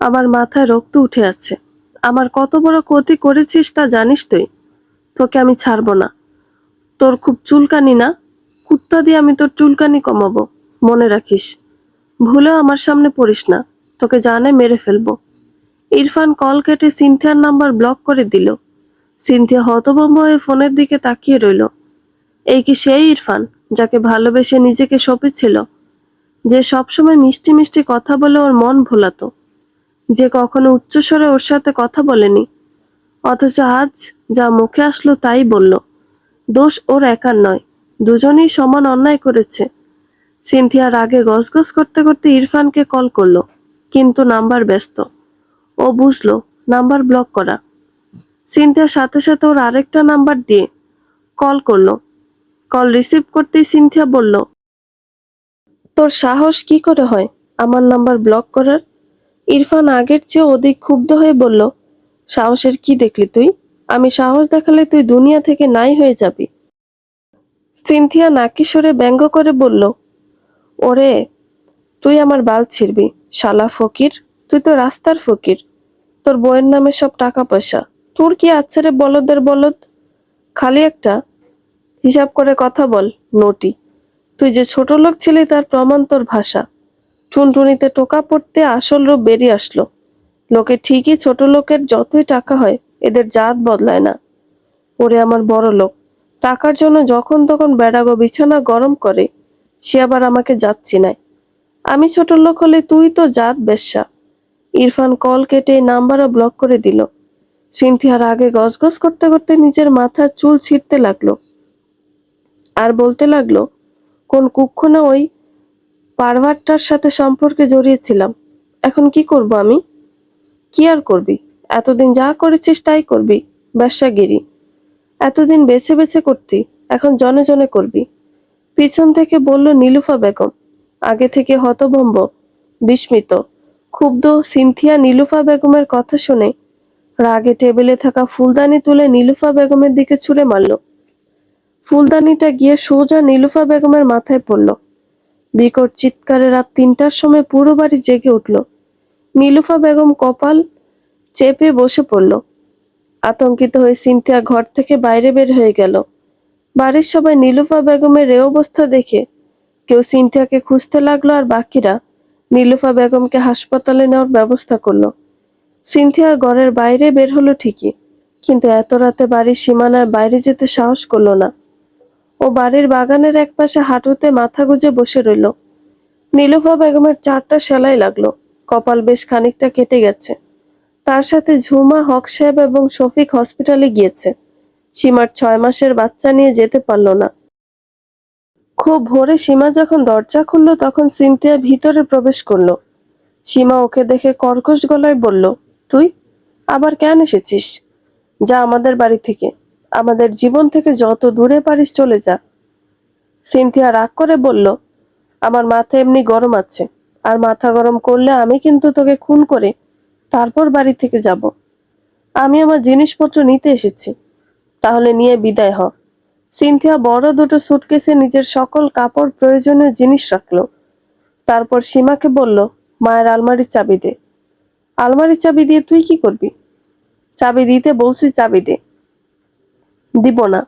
আমার মাথায় রক্ত উঠে আছে। আমার কত বড় ক্ষতি করেছিস তা জানিস তুই? তোকে আমি ছাড়বো না। তোর খুব চুলকানি না? কুত্তা দিয়ে আমি তোর চুলকানি কমাবো, মনে রাখিস। ভুলেও আমার সামনে পড়িস না, তোকে জানে মেরে ফেলবো। ইরফান কল কেটে সিনথিয়ার নাম্বার ব্লক করে দিল। সিনথিয়া হতভম্ব হয়ে ফোনের দিকে তাকিয়ে রইল। এই কি সেই ইরফান যাকে ভালোবেসে নিজেকে সঁপেছিল, যে সবসময় মিষ্টি মিষ্টি কথা বলে ওর মন ভোলাতো, যে কখনো উচ্চস্বরে ওর সাথে কথা বলেনি, অথচ আজ যা মুখে আসলো তাই বলল। দোষ ওর একার নয়, দুজনেই সমান অন্যায় করেছে। সিনথিয়া রাগে গসগস করতে করতে ইরফানকে কল করলো, কিন্তু নাম্বার ব্যস্ত। ও বুঝলো নাম্বার ব্লক করা। সিনথিয়ার সাথে সাথে ওর আরেকটা নাম্বার দিয়ে কল করলো। কল রিসিভ করতেই সিনথিয়া বলল, তোর সাহস কি করে হয় আমার নাম্বার ব্লক করার? ইরফান আগের চেয়ে অধিক ক্ষুব্ধ হয়ে বলল, সাহসের কি দেখলি তুই? আমি সাহস দেখালে তুই দুনিয়া থেকে নাই হয়ে যাবি। সিনথিয়া নাকি সরে ব্যঙ্গ করে বলল, ওরে, তুই আমার বাল ছিড়বি শালা ফকির। তুই তো রাস্তার ফকির। তোর বউয়ের নামে সব টাকা পয়সা তোর কি আছে রে বলদের বলদ? খালি একটা হিসাব করে কথা বল নটি। তুই যে ছোট লোক ছিলি তার প্রমাণ তোর ভাষা। টুনটুনিতে টোকা পড়তে আসল রূপ বেরিয়ে আসলো। লোকে ঠিকই ছোট লোকের যতই টাকা হয় এদের জাত বদলায় না। ওরে আমার বড় লোক, টাকার জন্য যখন তখন বেড়াগো বিছানা গরম করে, সে আবার আমাকে জাত চিনায়। আমি ছোট লোক হলে তুই তো জাত বেশ্যা। ইরফান কল কেটে নাম্বারও ব্লক করে দিল। সিনথিয়ার আগে গসগস করতে করতে নিজের মাথার চুল ছিঁড়তে লাগলো। আর বলতে লাগলো, কোন কুক্ষণে ওই পারভারটার সাথে সম্পর্কে জড়িয়েছিলাম। এখন কি করব আমি? কি আর করবি? এতদিন যা করেছিস তাই করবি। ব্যবসাগিরি এতদিন বেছে বেছে করতি, এখন জনে জনে করবি। পিছন থেকে বলল নীলুফা বেগম। আগে থেকে হতভম্ব, বিস্মিত, ক্ষুব্ধ সিনথিয়া নীলুফা বেগমের কথা শুনে রাগে টেবিলে থাকা ফুলদানি তুলে নীলুফা বেগমের দিকে ছুঁড়ে মারল। ফুলদানিটা গিয়ে সোজা নীলুফা বেগমের মাথায় পড়ল। বিকট চিৎকারে রাত ৩টার সময় পুরো বাড়ি জেগে উঠল। নীলুফা বেগম কপাল চেপে বসে পড়ল। আতঙ্কিত হয়ে সিনথিয়া ঘর থেকে বাইরে বের হয়ে গেল। বাড়ির সবাই নীলুফা বেগমের এ অবস্থা দেখে কেউ সিনথিয়াকে খুঁজতে লাগলো, আর বাকিরা নীলুফা বেগমকে হাসপাতালে নেওয়ার ব্যবস্থা করলো। সিনথিয়া ঘরের বাইরে বের হলো ঠিকই, কিন্তু এত রাতে বাড়ির সীমানার বাইরে যেতে সাহস করলো না। ও বাড়ির বাগানের একপাশে হাঁটুতে মাথা গুজে বসে রইল। নীলুফা বেগমের 4টা সেলাই লাগলো, কপাল বেশ খানিকটা কেটে গেছে। তার সাথে ঝুমা, হক সাহেব এবং শফিক হসপিটালে গিয়েছে। সীমার 6 মাসের বাচ্চা নিয়ে যেতে পারল না। খুব ভোরে সীমা যখন দরজা খুলল তখন সিনথিয়া ভিতরে প্রবেশ করলো। সীমা ওকে দেখে কর্কশ গলায় বলল, তুই আবার কেন এসেছিস? যা আমাদের বাড়ি থেকে, আমাদের জীবন থেকে যত দূরে পারিস চলে যা। সিনথিয়া রাগ করে বলল, আমার মাথা এমনি গরম আছে, আর মাথা গরম করলে আমি কিন্তু তোকে খুন করে তারপর বাড়ি থেকে যাব। আমি আমার জিনিসপত্র নিতে এসেছি, তাহলে নিয়ে বিদায় হ। সিনথিয়া বড় দুটো সুটকেসে নিজের সকল কাপড় প্রয়োজনীয় জিনিস রাখলো। তারপর সীমাকে বলল, মায়ের আলমারির চাবি দে। আলমারির চাবি দিয়ে তুই কি করবি? চাবি দিতে বলছি, চাবি দে। দিব না।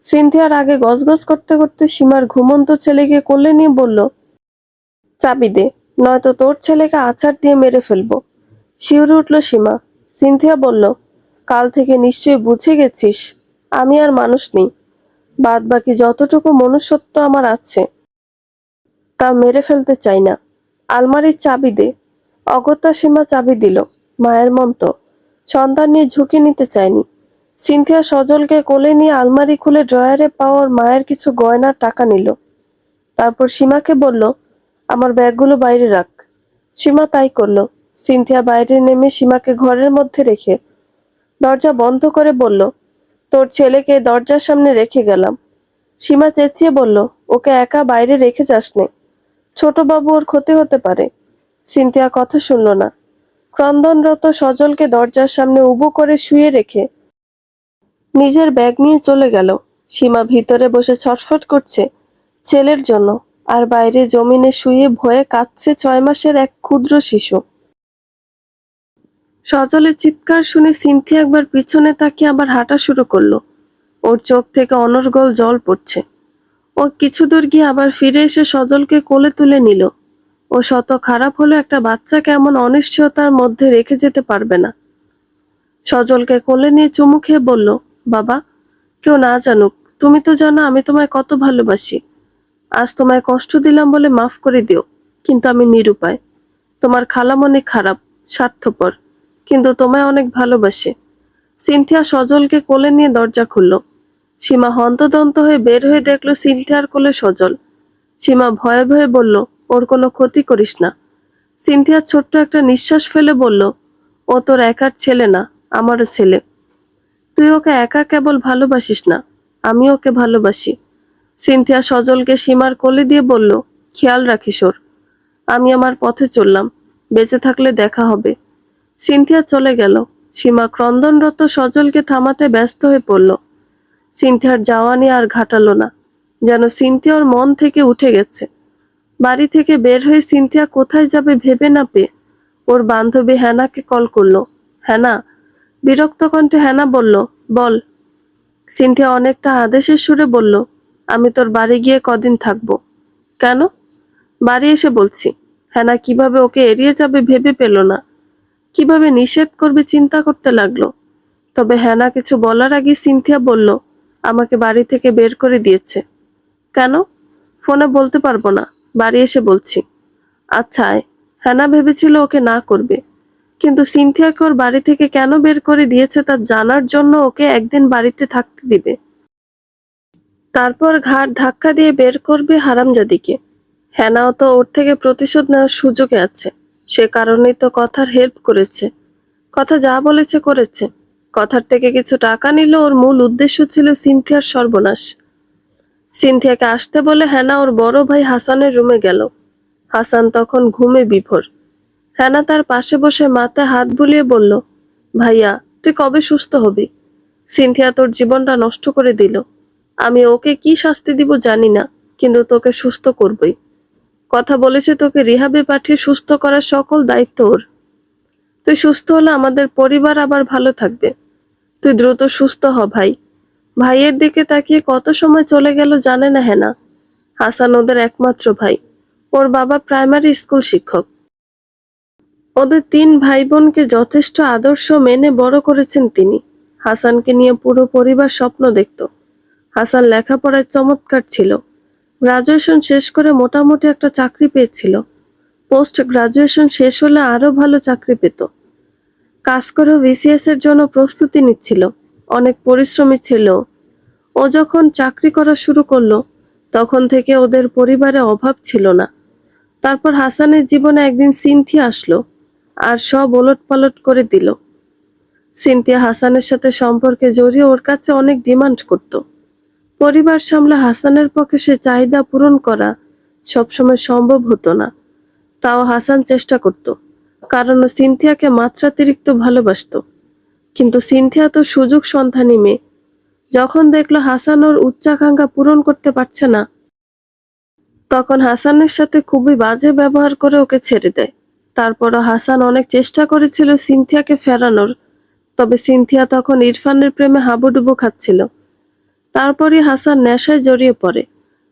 সিনথিয়ার আগে গজগজ করতে করতে সীমার ঘুমন্ত ছেলেকে কোলে নিয়ে বলল, চাবি দে, নয়তো তোর ছেলেকে আছাড় দিয়ে মেরে ফেলবো। শিউরে উঠল সীমা। সিনথিয়া বলল, কাল থেকে নিশ্চয়ই বুঝে গেছিস আমি আর মানুষ নেই। বাদ বাকি যতটুকু মনুষ্যত্ব আমার আছে তা মেরে ফেলতে চাই না। আলমারির চাবি দে। অগত্যা সীমা চাবি দিল। মায়ের মন তো সন্তান নিয়ে ঝুঁকি নিতে চায়নি। সিনথিয়া সজলকে কোলে নিয়ে আলমারি খুলে ড্রয়ারে পাওয়ার মায়ের কিছু গয়নার টাকা নিল। তারপর সীমাকে বলল, আমার ব্যাগগুলো বাইরে রাখ। সীমা তাই করলো। সিনথিয়া বাইরে নেমে সীমাকে ঘরের মধ্যে রেখে দরজা বন্ধ করে বলল, তোর ছেলেকে দরজার সামনে রেখে গেলাম। সীমা চেঁচিয়ে বলল, ওকে একা বাইরে রেখে যাস নে, ছোট বাবু, ওর ক্ষতি হতে পারে। সিনথিয়া কথা শুনল না। ক্রন্দনরত সজলকে দরজার সামনে উবু করে শুয়ে রেখে নিজের ব্যাগ নিয়ে চলে গেল। সীমা ভিতরে বসে ছটফট করছে ছেলের জন্য, আর বাইরে জমিনে শুয়ে ভয়ে কাঁদছে 6 মাসের এক ক্ষুদ্র শিশু। সজলের চিৎকার শুনে সিনথিয়া একবার পিছনে তাকিয়ে আবার হাঁটা শুরু করলো। ওর চোখ থেকে অনর্গল জল পড়ছে। ও কিছু দূর গিয়ে আবার ফিরে এসে সজলকে কোলে তুলে নিল। ও শত খারাপ হলে একটা বাচ্চাকে এমন অনিশ্চয়তার মধ্যে রেখে যেতে পারবে না। সজলকে কোলে নিয়ে চুমু খেয়ে বলল, বাবা, কেউ না জানুক, তুমি তো জানো আমি তোমায় কত ভালোবাসি। আজ তোমায় কষ্ট দিলাম বলে মাফ করে দিও, কিন্তু আমি নিরুপায়। তোমার খালাম অনেক খারাপ, স্বার্থপর, কিন্তু তোমায় অনেক ভালোবাসে। সিনথিয়া সজলকে কোলে নিয়ে দরজা খুলল। সীমা হন্তদন্ত হয়ে বের হয়ে দেখলো সিনথিয়ার কোলে সজল। সীমা ভয়ে ভয়ে বলল, ওর কোনো ক্ষতি করিস না। সিনথিয়া ছোট্ট একটা নিঃশ্বাস ফেলে বলল, ও তোর একার ছেলে না, আমারও ছেলে। তুই ওকে একা কেবল ভালোবাসিস না, আমি ওকে ভালোবাসি। সিনথিয়া সজলকে সীমার কোলে দিয়ে বলল, খেয়াল রাখিস ওর। আমি আমার পথে চললাম, বেঁচে থাকলে দেখা হবে। সিনথিয়া চলে গেল। সীমা ক্রন্দনরত সজলকে থামাতে ব্যস্ত হয়ে পড়ল। সিনথিয়ার যাওয়া নিয়ে আর ঘাটালো না, যেন সিনথিয়ার মন থেকে উঠে গেছে। বাড়ি থেকে বের হয়ে সিনথিয়া কোথায় যাবে ভেবে না পেয়ে ওর বান্ধবী হ্যানাকে কল করলো। হ্যানা, বিরক্ত কণ্ঠে হ্যানা বলল, বল। সিনথিয়া অনেকটা আদেশের সুরে বলল, আমি তোর বাড়ি গিয়ে কদিন থাকবো। কেন? বাড়ি এসে বলছি। হ্যানা কিভাবে ওকে এড়িয়ে যাবে ভেবে পেল না, কিভাবে নিষেধ করবে চিন্তা করতে লাগলো। তবে হ্যানা কিছু বলার আগে সিনথিয়া বলল, আমাকে বাড়ি থেকে বের করে দিয়েছে। কেন? ফোনে বলতে পারবো না, বাড়ি এসে বলছি। আচ্ছা আয়। হ্যানা ভেবেছিল ওকে না করবে, কিন্তু সিনথিয়াকে ওর বাড়ি থেকে কেন বের করে দিয়েছে তা জানার জন্য ওকে একদিন বাড়িতে থাকতে দিবে। তারপর ঘাড় ধাক্কা দিয়ে বের করবে হারামজাদিকে। হ্যানাও তো ওর থেকে প্রতিশোধ নেওয়ার সুযোগে আছে। সে কারণেই তো কথার হেল্প করেছে। কথা যা বলেছে করেছে। কথার থেকে কিছু টাকা নিল, ওর মূল উদ্দেশ্য ছিল সিনথিয়ার সর্বনাশ। সিনথিয়াকে আসতে বলে হ্যানা ওর বড় ভাই হাসানের রুমে গেল। হাসান তখন ঘুমে বিভোর। হ্যানা তার পাশে বসে মাথায় হাত বুলিয়ে বলল, ভাইয়া তুই কবে সুস্থ হবি? সিনথিয়া তোর জীবনটা নষ্ট করে দিল। আমি ওকে কি শাস্তি দিব জানি না, কিন্তু তোকে সুস্থ করবই। কথা বলেছে তোকে রিহাবে পাঠিয়ে সুস্থ করার সকল দায়িত্ব ওর। তুই সুস্থ হলে আমাদের পরিবার আবার ভালো থাকবে। তুই দ্রুত সুস্থ হ ভাই। ভাইয়ের দিকে তাকিয়ে কত সময় চলে গেল জানে না হ্যানা। হাসান ওদের একমাত্র ভাই। ওর বাবা প্রাইমারি স্কুল শিক্ষক। ওদের 3 ভাই বোনকে যথেষ্ট আদর্শ মেনে বড় করেছেন তিনি। হাসানকে নিয়ে পুরো পরিবার স্বপ্ন দেখত। হাসান লেখাপড়ায় চমৎকার ছিল। গ্রাজুয়েশন শেষ করে মোটামুটি একটা চাকরি পেয়েছিল। পোস্ট গ্রাজুয়েশন শেষ হলে আরো ভালো চাকরি পেত। কাজ করে ভিসিএস এর জন্য প্রস্তুতি নিচ্ছিল। অনেক পরিশ্রমী ছিল। ও যখন চাকরি করা শুরু করলো, তখন থেকে ওদের পরিবারে অভাব ছিল না। তারপর হাসানের জীবনে একদিন সিনথিয়া আসলো, আর সব ওলটপালট করে দিল। সিনথিয়া হাসানের সাথে সম্পর্কে জড়িয়ে ওর কাছে অনেক ডিমান্ড করত। পরিবার সামলে হাসানের পক্ষে সে চাহিদা পূরণ করা সবসময় সম্ভব হতো না। তাও হাসান চেষ্টা করত, কারণ ও সিনথিয়াকে মাত্রাতিরিক্ত ভালোবাসতো। কিন্তু সিনথিয়া তো সুযোগ সন্ধানী মেয়ে। যখন দেখলো হাসান ওর উচ্চাকাঙ্ক্ষা পূরণ করতে পারছে না, তখন হাসানের সাথে খুবই বাজে ব্যবহার করে ওকে ছেড়ে দেয়। তারপরও হাসান অনেক চেষ্টা করেছিল সিনথিয়াকে ফেরানোর, তবে সিনথিয়া তখন ইরফানের প্রেমে হাবুডুবু খাচ্ছিল। তারপরই হাসান নেশায় জড়িয়ে পড়ে।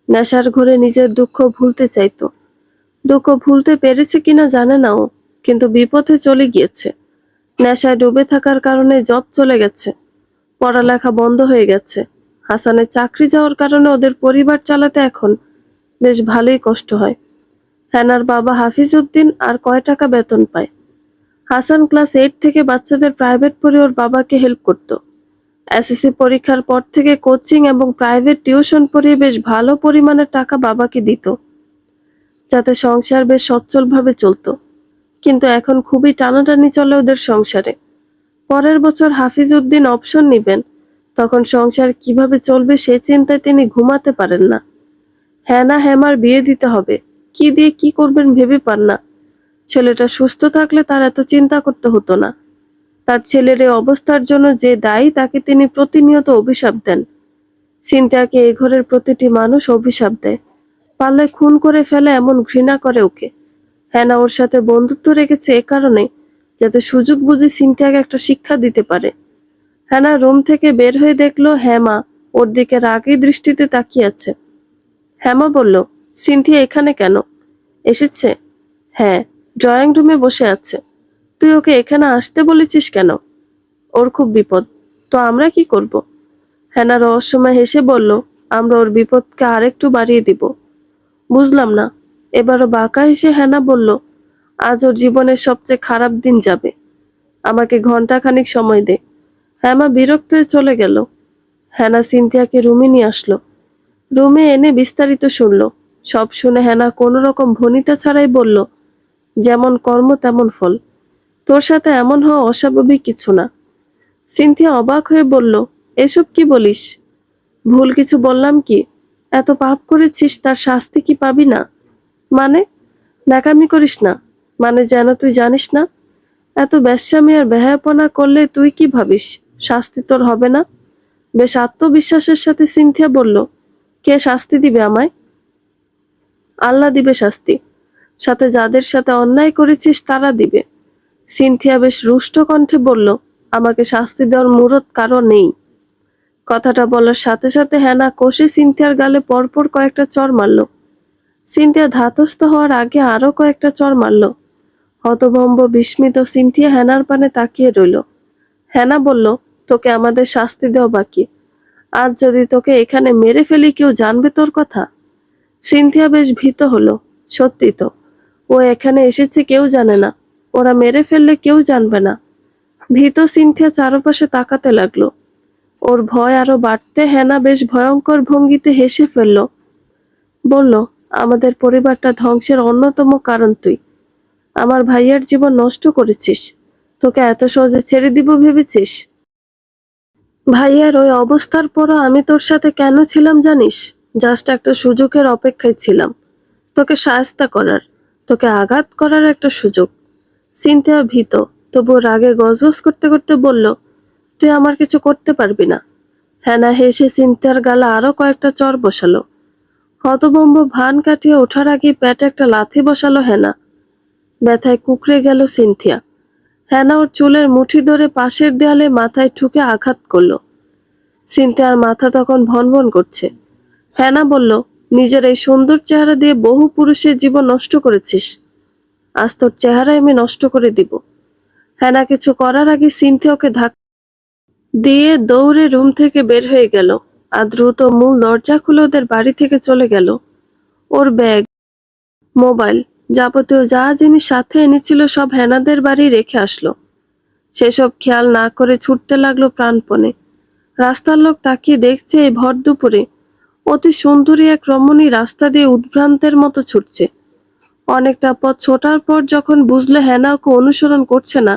নেশার ঘরে নিজের দুঃখ ভুলতে চাইতো। দুঃখ ভুলতে পেরেছে কিনা জানে না ও, কিন্তু বিপথে চলে গিয়েছে। নেশায় ডুবে থাকার কারণে জব চলে গেছে, পড়ালেখা বন্ধ হয়ে গেছে। হাসানের চাকরি যাওয়ার কারণে ওদের পরিবার চালাতে এখন বেশ ভালোই কষ্ট হয়। হ্যানার বাবা হাফিজ উদ্দিন আর কয় টাকা বেতন পায়। হাসান ক্লাস 8 থেকে বাচ্চাদের প্রাইভেট পড়ে ওর বাবাকে হেল্প করত। এসএসসি পরীক্ষার পর থেকে কোচিং এবং প্রাইভেট টিউশন পড়িয়ে বেশ ভালো পরিমাণের টাকা বাবাকে দিত, যাতে সংসার বেশ সচ্ছলভাবে চলতো। কিন্তু এখন খুবই টানাটানি চলে ওদের সংসারে। পরের বছর হাফিজ উদ্দিন অপশন নিবেন, তখন সংসার কিভাবে চলবে সে চিন্তায় তিনি ঘুমাতে পারেন না। হ্যানা হেমার বিয়ে দিতে হবে, কি দিয়ে কি করবেন ভেবে পান না। ছেলেটা সুস্থ থাকলে তার এত চিন্তা করতে হতো না। তার ছেলের এই অবস্থার জন্য যে দায়ী তাকে তিনি প্রতিনিয়ত অভিশাপ দেন। সিনথিয়াকে এই ঘরের প্রতিটি মানুষ অভিশাপ দেয়। পারলে খুন করে ফেলে, এমন ঘৃণা করে ওকে। হ্যানা ওর সাথে বন্ধুত্ব রেখেছে এ কারণে, যাতে সুযোগ বুঝে সিনথিয়াকে একটা শিক্ষা দিতে পারে। হ্যানা রুম থেকে বের হয়ে দেখলো হেমা ওর দিকে রাগী দৃষ্টিতে তাকিয়ে আছে। হেমা বলল, সিনথিয়া এখানে কেন? এসেছে? হ্যাঁ, ড্রয়িং রুমে বসে আছে। তুই ওকে এখানে আসতে বলেছিস কেন? ওর খুব বিপদ। তো আমরা কি করব? হ্যানা রহস্যময় হেসে বলল, আমরা ওর বিপদকে আরেকটু বাড়িয়ে দিব। বুঝলাম না। এবারও বাঁকা হেসে হ্যানা বলল, আজ ওর জীবনের সবচেয়ে খারাপ দিন যাবে। আমাকে ঘন্টাখানিক সময় দে। হেমা বিরক্ত হয়ে চলে গেল। হ্যানা সিনথিয়াকে রুমে নিয়ে আসলো। রুমে এনে বিস্তারিত শুনল। সব শুনে হ্যানা কোনো রকম ভনিতা ছাড়াই বলল, যেমন কর্ম তেমন ফল। তোর সাথে এমন হওয়া অস্বাভাবিক কিছু না। সিনথিয়া অবাক হয়ে বলল, এসব কি বলিস? ভুল কিছু বললাম কি? এত পাপ করেছিস, তার শাস্তি কি পাবি না? মানে? ন্যাকামি করিস না। মানে যেন তুই জানিস না? এত বেশ্যামি আর বেহায়াপনা করলে তুই কি ভাবিস শাস্তি তোর হবে না? বেশ আত্মবিশ্বাসের সাথে সিনথিয়া বলল, কে শাস্তি দিবে আমায়? আল্লাহ দিবে শাস্তি। সাথে যাদের সাথে অন্যায় করেছিস তারা দিবে। সিনথিয়া বেশ রুষ্ট কণ্ঠে বলল, আমাকে শাস্তি দেওয়ার মুরত কারো নেই। কথাটা বলার সাথে সাথে হ্যানা কষে সিনথিয়ার গালে পরপর কয়েকটা চড় মারল। সিনথিয়া ধাতস্থ হওয়ার আগে আরো কয়েকটা চড় মারল। হতভম্ব বিস্মিত সিনথিয়া হ্যানার পানে তাকিয়ে রইল। হ্যানা বলল, তোকে আমাদের শাস্তি দেওয়া বাকি। আজ যদি তোকে এখানে মেরে ফেলি, কেউ জানবে তোর কথা? সিনথিয়া বেশ ভীত হলো। সত্যি তো, ও এখানে এসেছে কেউ জানে না। ওরা মেরে ফেললে কেউ জানবে না। ভীত সিনথিয়া চারপাশে তাকাতে লাগলো। ওর ভয় আরো বাড়তে হেনা বেশ ভয়ঙ্কর ভঙ্গিতে হেসে ফেলল। বলল, আমাদের পরিবারটা ধ্বংসের অন্যতম কারণ তুই। আমার ভাইয়ের জীবন নষ্ট করেছিস। তোকে এত সহজে ছেড়ে দিব ভেবেছিস? ভাইয়ার ওই অবস্থার পরও আমি তোর সাথে কেন ছিলাম জানিস? জাস্ট একটা সুযোগের অপেক্ষায় ছিলাম। তোকে শায়েস্তা করার, তোকে আঘাত করার একটা সুযোগ। সিনথিয়া ভীত, তবুও রাগে গজগজ করতে করতে বলল, তুই আমার কিছু করতে পারবি না। হেনা হেসে সিনথিয়ার গালে আরো কয়েকটা চড় বসালো। হতভম্ব ভান কাটিয়ে ওঠার আগে পেটে একটা লাথি বসালো হেনা। ব্যথায় কুঁকড়ে গেল সিনথিয়া। হেনা ওর চুলের মুঠি ধরে পাশের দেয়ালে মাথায় ঠুকে আঘাত করলো। সিনথিয়ার মাথা তখন ভনভন করছে। হেনা বলল, নিজের এই সুন্দর চেহারা দিয়ে বহু পুরুষের জীবন নষ্ট করেছিস। আজ তোর চেহারাই আমি নষ্ট করে দিব। হেনা কিছু করার আগে সিনথিয়া ওকে ধাক্কা দিয়ে দৌড়ে রুম থেকে বের হয়ে গেল। আর দ্রুত মূল দরজা খুলে ওদের বাড়ি থেকে চলে গেল। ওর ব্যাগ, মোবাইল, যাবতীয় যা জিনিস সাথে এনেছিল সব হেনাদের বাড়ি রেখে আসলো। সেসব খেয়াল না করে ছুটতে লাগলো প্রাণপণে। রাস্তার লোক তাকিয়ে দেখছে এই ভর দুপুরে অতি সুন্দরী এক রমণী রাস্তা দিয়ে উদ্ভ্রান্তের মতো ছুটছে। অনেকটা পথ ছোটার পর যখন বুঝলো হেনা ওকে অনুসরণ করছে না,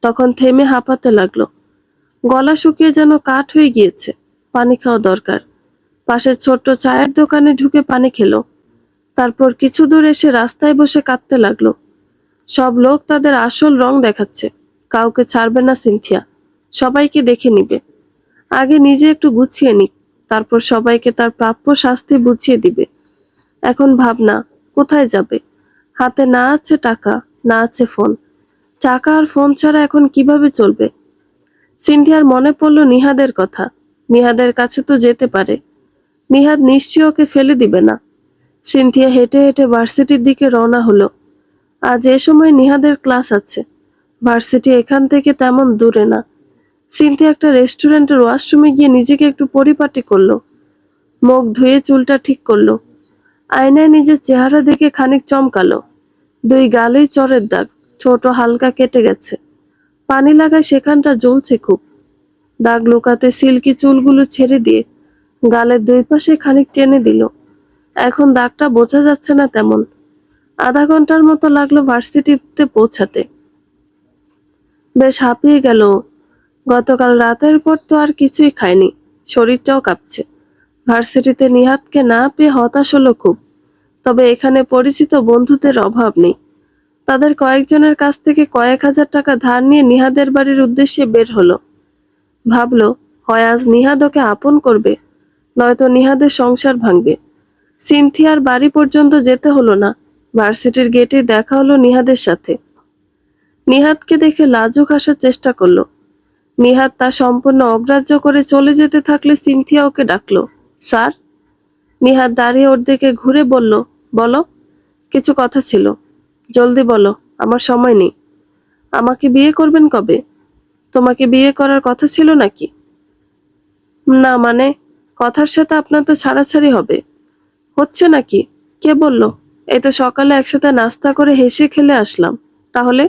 তখন থেমে হাঁপাতে লাগলো। গলা শুকিয়ে যেন কাঠ হয়ে গিয়েছে। পানি খাওয়া দরকার। পাশের ছোট্ট চায়ের দোকানে ঢুকে পানি খেলো। তারপর কিছু দূর এসে রাস্তায় বসে কাঁদতে লাগলো। সব লোক তাদের আসল রং দেখাচ্ছে। কাউকে ছাড়বে না সিনথিয়া। সবাইকে দেখে নিবে। আগে নিজে একটু গুছিয়ে নিক, তারপর সবাইকে তার প্রাপ্য শাস্তি বুঝিয়ে দিবে। এখন ভাবনা, কোথায় যাবে? হাতে না আছে টাকা, না আছে ফোন। টাকা আর ফোন ছাড়া এখন কিভাবে চলবে? সিনথিয়ার মনে পড়ল নিহাদের কথা। নিহাদের কাছে তো যেতে পারে। নিহাদ নিশ্চয়ই ওকে ফেলে দিবে না। সিনথিয়া হেঁটে হেঁটে ভার্সিটির দিকে রওনা হলো। আজ এ সময় নিহাদের ক্লাস আছে। ভার্সিটি এখান থেকে তেমন দূরে না। সিনথিয়া একটা রেস্টুরেন্টের ওয়াশরুমে গিয়ে নিজেকে একটু পরিপাটি করলো। মুখ ধুয়ে চুলটা ঠিক করলো। আয়নায় নিজের চেহারা দেখে খানিক চমকালো। দুই গালেই চরের দাগ, ছোট হালকা কেটে গেছে। পানি লাগায় সেখানটা জ্বলছে খুব। দাগ লুকাতে সিল্কি চুলগুলো ছেড়ে দিয়ে গালের দুই পাশে খানিক টেনে দিল। এখন দাগটা বোঝা যাচ্ছে না তেমন। আধা ঘন্টার মতো লাগলো ভার্সিটিতে পৌঁছাতে। বেশ হাঁপিয়ে গেল ও। গতকাল রাতের পর তো আর কিছুই খায়নি। শরীরটাও কাঁপছে। ভার্সিটিতে নিহাদকে না পেয়ে হতাশ হলো খুব। তবে এখানে পরিচিত বন্ধুদের অভাব নেই। তাদের কয়েকজনের কাছ থেকে কয়েক হাজার টাকা ধার নিয়ে নিহাদের বাড়ির উদ্দেশ্যে বের হলো। ভাবলো, হয় আজ নিহাদ ওকে আপন করবে, নয়তো নিহাদের সংসার ভাঙবে। সিনথিয়ার বাড়ি পর্যন্ত যেতে হলো না। ভার্সিটির গেটে দেখা হলো নিহাদের সাথে। নিহাদকে দেখে লাজুক হাসার চেষ্টা করলো। নিহাদ তা সম্পূর্ণ অগ্রাহ্য করে চলে যেতে থাকলে সিনথিয়া ওকে ডাকলো, স্যার। নিহাদ দাঁড়িয়ে ওর দিকে ঘুরে বলল, বলো। কিছু কথা ছিল। জলদি বলো, আমার সময় নেই। আমাকে বিয়ে করবেন কবে? তোমাকে বিয়ে করার কথা ছিল নাকি? না মানে, কথার সাথে আপনার তো ছাড়াছাড়ি হবে। হচ্ছে নাকি? কে বলল? এই তো সকালে একসাথে নাস্তা করে হেসে খেলে আসলাম। তাহলে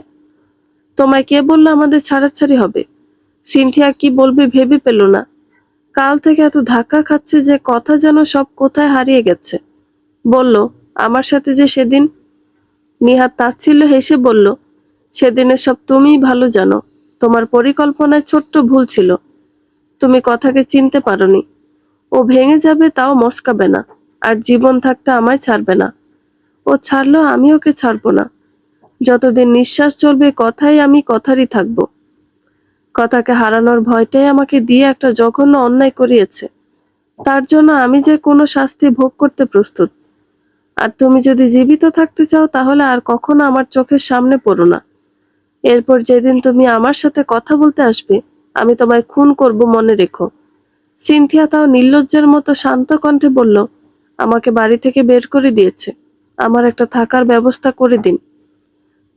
তোমায় কে বললো আমাদের ছাড়াছাড়ি হবে? সিনথিয়া কি বলবে ভেবে পেল না। কাল থেকে এত ধাক্কা খাচ্ছে যে কথা যেন সব কোথায় হারিয়ে গেছে। বলল, আমার সাথে যে সেদিন। নিহাত তাচ্ছিল্য হেসে বলল, সেদিনের সব তুমিই ভালো জানো। তোমার পরিকল্পনায় ছোট্ট ভুল ছিল। তুমি কথাকে চিনতে পারোনি। ও ভেঙে যাবে তাও মস্কাবে না। আর জীবন থাকতে আমায় ছাড়বে না। ও ছাড়লো আমি ওকে ছাড়বো না। যতদিন নিঃশ্বাস চলবে কথাই আমি কথারই থাকবো। কথাকে হারানোর ভয়টাই আমাকে দিয়ে একটা জঘন্য অন্যায় করিয়েছে। তার জন্য আমি যে কোনো শাস্তি ভোগ করতে প্রস্তুত। আর তুমি যদি জীবিত থাকতে চাও তাহলে আর কখনো আমার চোখের সামনে পড়ো না। এরপর যেদিন তুমি আমার সাথে কথা বলতে আসবে, আমি তোমায় খুন করব, মনে রেখো। সিনথিয়া তাও নির্লজ্জের মতো শান্ত কণ্ঠে বলল, আমাকে বাড়ি থেকে বের করে দিয়েছে। আমার একটা থাকার ব্যবস্থা করে দিন।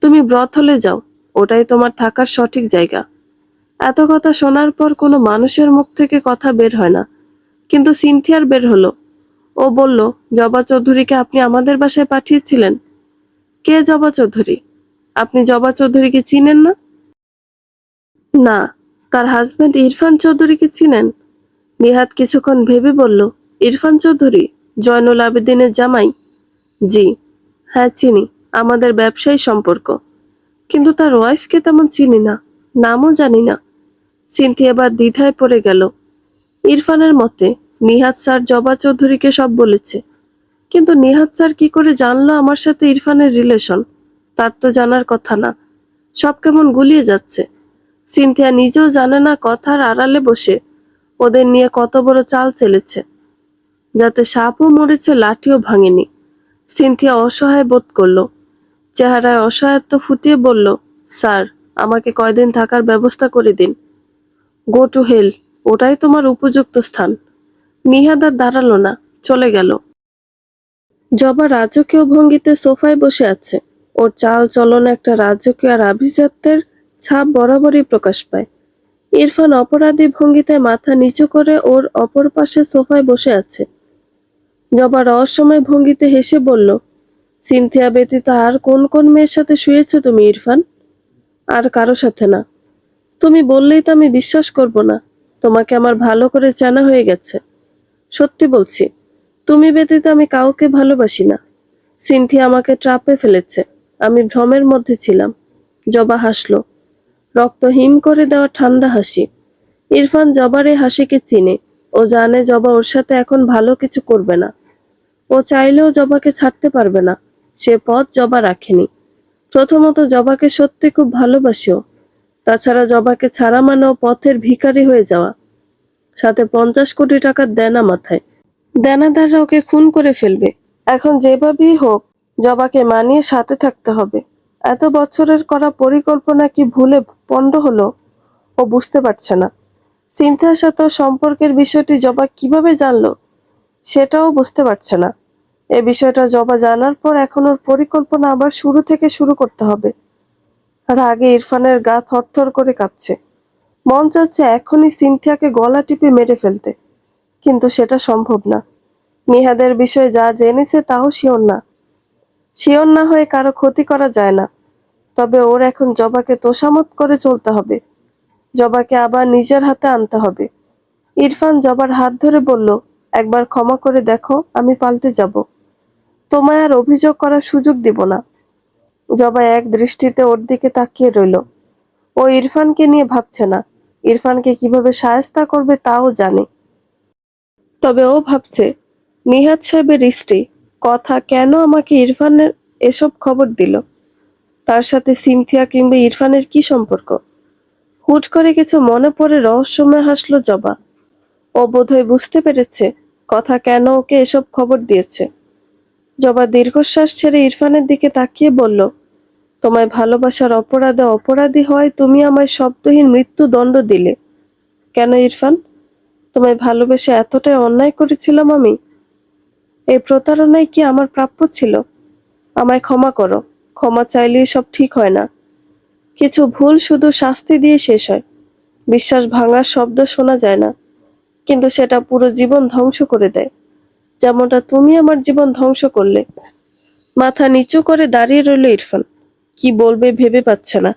তুমি ব্রত হলে যাও, ওটাই তোমার থাকার সঠিক জায়গা। এত কথা শোনার পর কোনো মানুষের মুখ থেকে কথা বের হয় না, কিন্তু সিনথিয়ার বের হলো। ও বলল, জবা চৌধুরীকে আপনি আমাদের বাসায় পাঠিয়েছিলেন? কে জবা চৌধুরী? আপনি জবা চৌধুরীকে চিনেন না? না। তার হাজবেন্ড ইরফান চৌধুরীকে চিনেন? নিহাত কিছুক্ষণ ভেবে বলল, ইরফান চৌধুরী, জয়নুল আবেদিনের জামাই? জি। হ্যাঁ চিনি, আমাদের ব্যবসায়ী সম্পর্ক। কিন্তু তার ওয়াইফকে তেমন চিনি না, নামও জানি না। সিনথিয়া এবার দ্বিধায় পড়ে গেল। ইরফানের মতে নিহাত স্যার জবা চৌধুরীকে সব বলেছে, কিন্তু নিহাত স্যার কি করে জানলো আমার সাথে ইরফানের রিলেশন? তার তো জানার কথা না। সব কেমন গুলিয়ে যাচ্ছে। সিনথিয়া নিজেও জানে না কথার আড়ালে বসে ওদের নিয়ে কত বড় চাল চেলেছে, যাতে সাপও মরেছে, লাঠিও ভাঙেনি। সিনথিয়া অসহায় বোধ করল। চেহারায় অসহায়ত্ব ফুটিয়ে বলল, স্যার, আমাকে কয়দিন থাকার ব্যবস্থা করে দিন। গো টু হেল, ওটাই তোমার উপযুক্ত স্থান। নিহাত আর দাঁড়ালো না, চলে গেল। জবা রাজকীয় ভঙ্গিতে সোফায় বসে আছে। ওর চাল চলনে একটা রাজকীয় আর আভিজাত্যের ছাপ বরাবরই প্রকাশ পায়। ইরফান অপরাধী ভঙ্গিতে মাথা নিচু করে ওর অপর পাশে সোফায় বসে আছে। জবা রহস্যময় ভঙ্গিতে হেসে বলল, সিনথিয়া ব্যতীত আর কোন কোন মেয়ের সাথে শুয়েছো তুমি ইরফান? আর কারো সাথে না। তুমি বললেই তো আমি বিশ্বাস করব না। তোমাকে আমার ভালো করে জানা হয়ে গেছে। সত্যি বলছি, তুমি ব্যতীত আমি কাউকে ভালোবাসি না। সিনথিয়া আমাকে ট্রাপে ফেলেছে, আমি ভ্রমের মধ্যে ছিলাম। জবা হাসলো, রক্ত হিম করে দেওয়া ঠান্ডা হাসি। ইরফান জবার এই হাসিকে চিনে। ও জানে জবা ওর সাথে এখন ভালো কিছু করবে না। ও চাইলেও জবাকে ছাড়তে পারবে না। সে পথ জবা রাখেনি। প্রথমত জবাকে সত্যি খুব ভালোবাসেও। তাছাড়া জবাকে ছাড়া মানে ও পথের ভিখারি হয়ে যাওয়া, সাথে 50 কোটি টাকার দেনা মাথায়। দেনাদাররা ওকে খুন করে ফেলবে। এখন যেভাবেই হোক জবাকে মানিয়ে সাথে থাকতে হবে। এত বছরের করা পরিকল্পনা কি ভুলে পণ্ড হলো, ও বুঝতে পারছে না। সিনথিয়ার সাথে ওর সম্পর্কের বিষয়টি জবা কিভাবে জানলো, সেটাও বুঝতে পারছে না। এই বিষয়টা জবা জানার পর এখন ওর পরিকল্পনা আবার শুরু থেকে শুরু করতে হবে। আর আগে ইরফানের গা থরথর করে কাঁপছে। মন চাচ্ছে এখনই সিনথিয়াকে গলা টিপে মেরে ফেলতে, কিন্তু সেটা সম্ভব না। নিহাদের বিষয়ে যা জেনেছে তাও শিওর না। শিওর না হয়ে কারো ক্ষতি করা যায় না। তবে ওর এখন জবাকে তোষামত করে চলতে হবে। জবাকে আবার নিজের হাতে আনতে হবে। ইরফান জবার হাত ধরে বলল, একবার ক্ষমা করে দেখো, আমি পাল্টে যাব। তোমায় আর অভিযোগ করার সুযোগ দিব না। জবা এক দৃষ্টিতে ওর দিকে তাকিয়ে রইল। ও ইরফানকে নিয়ে ভাবছে না, ইরফানকে কিভাবে শায়েস্তা করবে তাও জানে। তবে ও ভাবছে, নিহাত সাহেবের স্ত্রী কথা কেন আমাকে ইরফানের এসব খবর দিল? তার সাথে সিনথিয়া কিংবা ইরফানের কি সম্পর্ক? হুট করে কিছু মনে পড়ে রহস্যময় হাসলো জবা। ও বোধহয় বুঝতে পেরেছে কথা কেন ওকে এসব খবর দিয়েছে। জবা দীর্ঘশ্বাস ছেড়ে ইরফানের দিকে তাকিয়ে বলল, তোমায় ভালোবাসার অপরাধে অপরাধী হয় তুমি আমায় শব্দহীন মৃত্যু দণ্ড দিলে। কেন ইরফান? তোমায় ভালোবেসে এতটাই অন্যায় করেছিলাম আমি? এই প্রতারণায় কি আমার প্রাপ্য ছিল? আমায় ক্ষমা করো। ক্ষমা চাইলেই সব ঠিক হয় না। কিছু ভুল শুধু শাস্তি দিয়ে শেষ হয়। বিশ্বাস ভাঙার শব্দ শোনা যায় না, কিন্তু সেটা পুরো জীবন ধ্বংস করে দেয়। যেমনটা তুমি আমার জীবন ধ্বংস করলে। মাথা নিচু করে দাঁড়িয়ে রইল ইরফান। কি বলবে ভেবে পাচ্ছে না।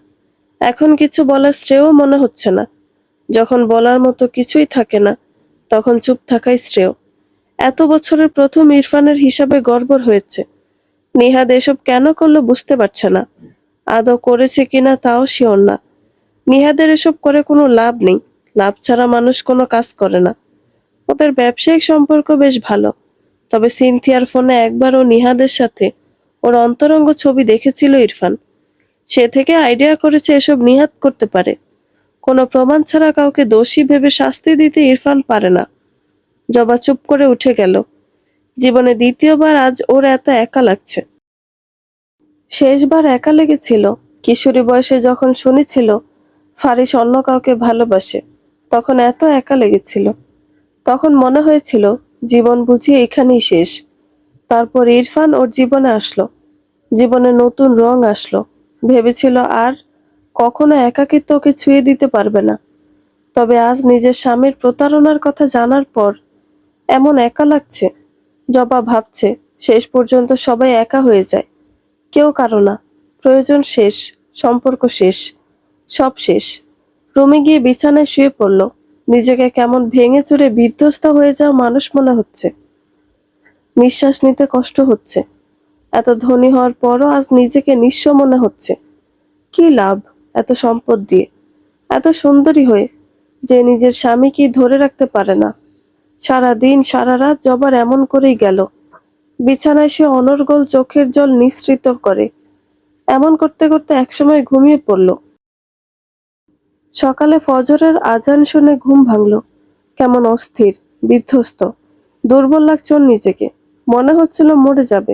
এখন কিছু বলার শ্রেয় মনে হচ্ছে না। যখন বলার মতো কিছুই থাকে না, তখন চুপ থাকাই শ্রেয়। এত বছরের প্রথম ইরফানের হিসাবে গড়বড় হয়েছে। নিহাদ এসব কেন করলো বুঝতে পারছে না। আদৌ করেছে কিনা তাও শিওর না। নিহাদের এসব করে কোনো লাভ নেই। লাভ ছাড়া মানুষ কোনো কাজ করে না। ওদের ব্যবসায়িক সম্পর্ক বেশ ভালো। তবে সিনথিয়ার ফোনে একবারও নিহাদের সাথে ওর অন্তরঙ্গ ছবি দেখেছিল ইরফান। সে থেকে আইডিয়া করেছে এসব নিহাদ করতে পারে। কোনো প্রমাণ ছাড়া কাউকে দোষী ভেবে শাস্তি দিতে ইরফান পারে না। জবা চুপ করে উঠে গেল। জীবনে দ্বিতীয়বার আজ ওর এত একা লাগছে। শেষবার একা লেগেছিল কিশোরী বয়সে যখন শুনেছিল ফারিস অন্য কাউকে ভালোবাসে। তখন এত একা লেগেছিল। তখন মনে হয়েছিল জীবন বুঝি এখানেই শেষ। তারপর ইরফান ওর জীবনে আসলো। জীবনে নতুন রং আসলো। ভেবেছিল আর কখনো একাকিত্ব ওকে ছুঁয়ে দিতে পারবে না। তবে আজ নিজের স্বামীর প্রতারণার কথা জানার পর এমন একা লাগছে। জবা ভাবছে শেষ পর্যন্ত সবাই একা হয়ে যায়। কেউ কারো না। প্রয়োজন শেষ, সম্পর্ক শেষ, সব শেষ। রুমে গিয়ে বিছানায় শুয়ে পড়ল। নিজেকে কেমন ভেঙে চুরে বিধ্বস্ত হয়ে যাওয়া মানুষ মনে হচ্ছে। নিঃশ্বাস নিতে কষ্ট হচ্ছে। এত ধনী হওয়ার পরও আজ নিজেকে নিঃস্ব মনে হচ্ছে। কি লাভ এত সম্পদ দিয়ে, এত সুন্দরী হয়ে, যে নিজের স্বামীকে ধরে রাখতে পারে না। সারা দিন সারা রাত জবার এমন করেই গেল। বিছানায় সে অনর্গল চোখের জল নিঃসৃত করে। এমন করতে করতে একসময় ঘুমিয়ে পড়ল। সকালে ফজরের আজান শুনে ঘুম ভাঙল। কেমন অস্থির, বিধ্বস্ত, দুর্বল লাগছে ওর নিজেকে। মনে হচ্ছিল মরে যাবে,